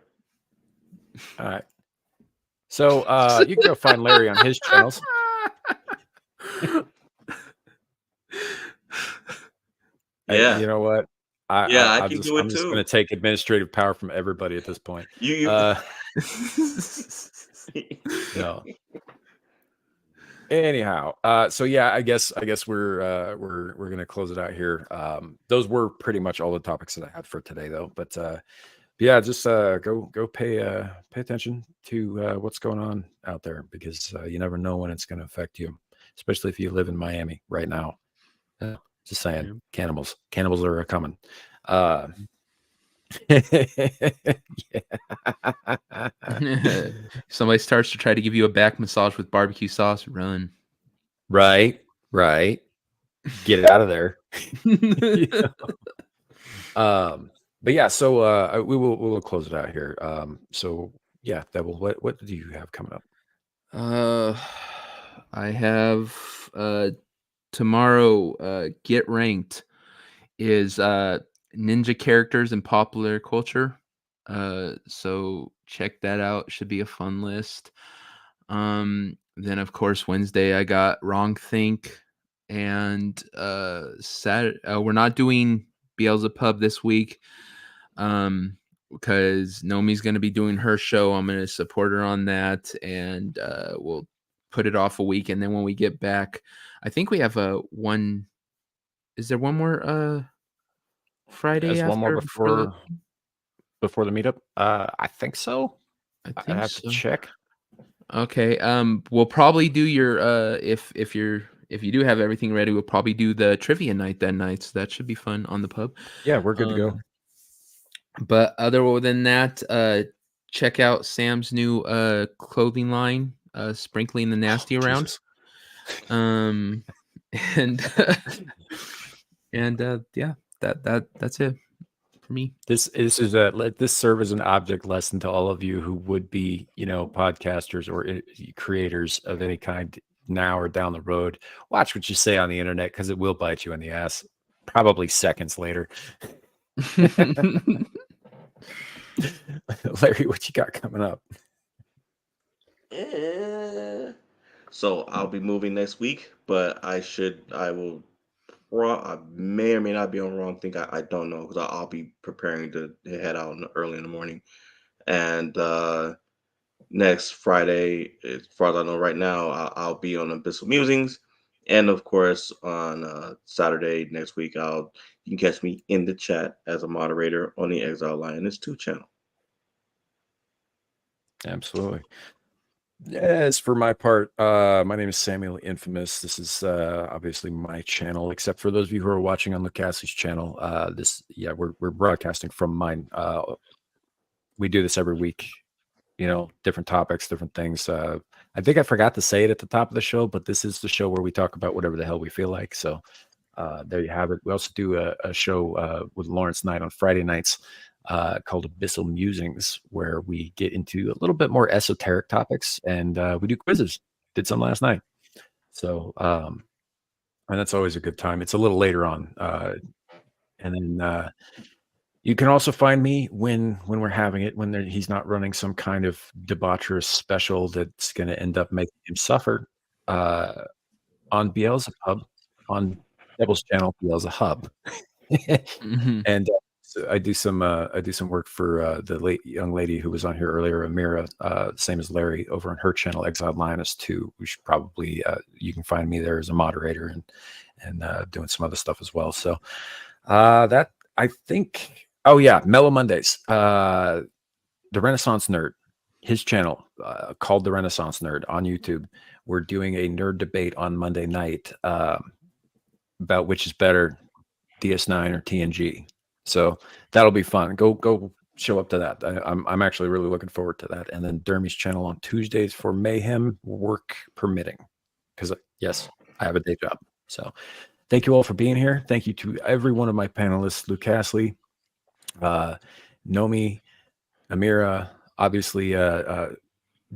All right. So you can go find Larry on his channels. Yeah. You know what? I can do it I'm just too. going to take administrative power from everybody at this point. No. Anyhow, so yeah, I guess we're gonna close it out here. Those were pretty much all the topics that I had for today, though. But yeah, just go pay attention to what's going on out there, because you never know when it's going to affect you, especially if you live in Miami right now. Just saying, cannibals are coming. Somebody starts to try to give you a back massage with barbecue sauce, run. Right. Get it out of there. But yeah, so we'll close it out here. So yeah, Devil, what do you have coming up? I have tomorrow. Get Ranked is ninja characters in popular culture. So check that out. Should be a fun list. Then of course Wednesday I got Wrong Think, and Saturday we're not doing Beelzebub this week because Nomi's going to be doing her show. I'm going to support her on that, and we'll put it off a week, and then when we get back, I think we have one. Is there one more Friday? There's one more before the meetup. I think so. I have to check. Okay. We'll probably do your if you do have everything ready, we'll probably do the trivia night that night. So that should be fun on the pub. Yeah, we're good to go. But other than that, check out Sam's new clothing line, Sprinkling the Nasty Around. Yeah, that's it for me. This let this serve as an object lesson to all of you who would be, podcasters or creators of any kind now or down the road. Watch what you say on the internet, because it will bite you in the ass, probably seconds later. Larry, what you got coming up? So I'll be moving next week, but I may or may not be on Raw. I don't know because I'll be preparing to head out early in the morning. And next Friday, as far as I know right now, I'll be on Abyssal Musings. And of course, on Saturday next week, you can catch me in the chat as a moderator on the Exile Lioness 2 channel. Absolutely. As for my part, my name is Samuel Infamous. This is obviously my channel, except for those of you who are watching on Luke Cassidy's channel. We're broadcasting from mine. We do this every week, different topics, different things. I think I forgot to say it at the top of the show, but this is the show where we talk about whatever the hell we feel like. So there you have it. We also do a show with Lawrence Knight on Friday nights called Abyssal Musings, where we get into a little bit more esoteric topics, and we do quizzes. Did some last night. So, and that's always a good time. It's a little later on. And then you can also find me when we're having it, when he's not running some kind of debaucherous special that's going to end up making him suffer on Beelzebub, on Devil's channel, Beelzebub. And so I do some work for the young lady who was on here earlier, Amira, same as Larry, over on her channel, Exiled Lioness 2. We should probably you can find me there as a moderator and doing some other stuff as well. So that I think. Oh yeah, Mellow Mondays. The Renaissance Nerd, his channel called The Renaissance Nerd on YouTube. We're doing a nerd debate on Monday night about which is better, DS9 or TNG. So that'll be fun. Go show up to that. I'm actually really looking forward to that. And then Dermy's channel on Tuesdays for Mayhem, work permitting. Because yes, I have a day job. So thank you all for being here. Thank you to every one of my panelists, Luke Castley, Nomi, Amira, obviously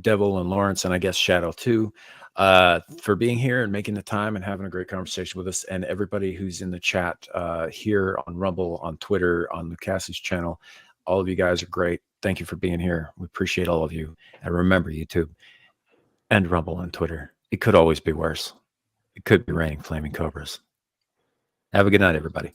Devil and Lawrence, and I guess Shadow too, for being here and making the time and having a great conversation with us, and everybody who's in the chat here on Rumble, on Twitter, on Luke Cassie's channel. All of you guys are great. Thank you for being here. We appreciate all of you. And remember, YouTube and Rumble and Twitter, it could always be worse. It could be raining flaming cobras. Have a good night, everybody.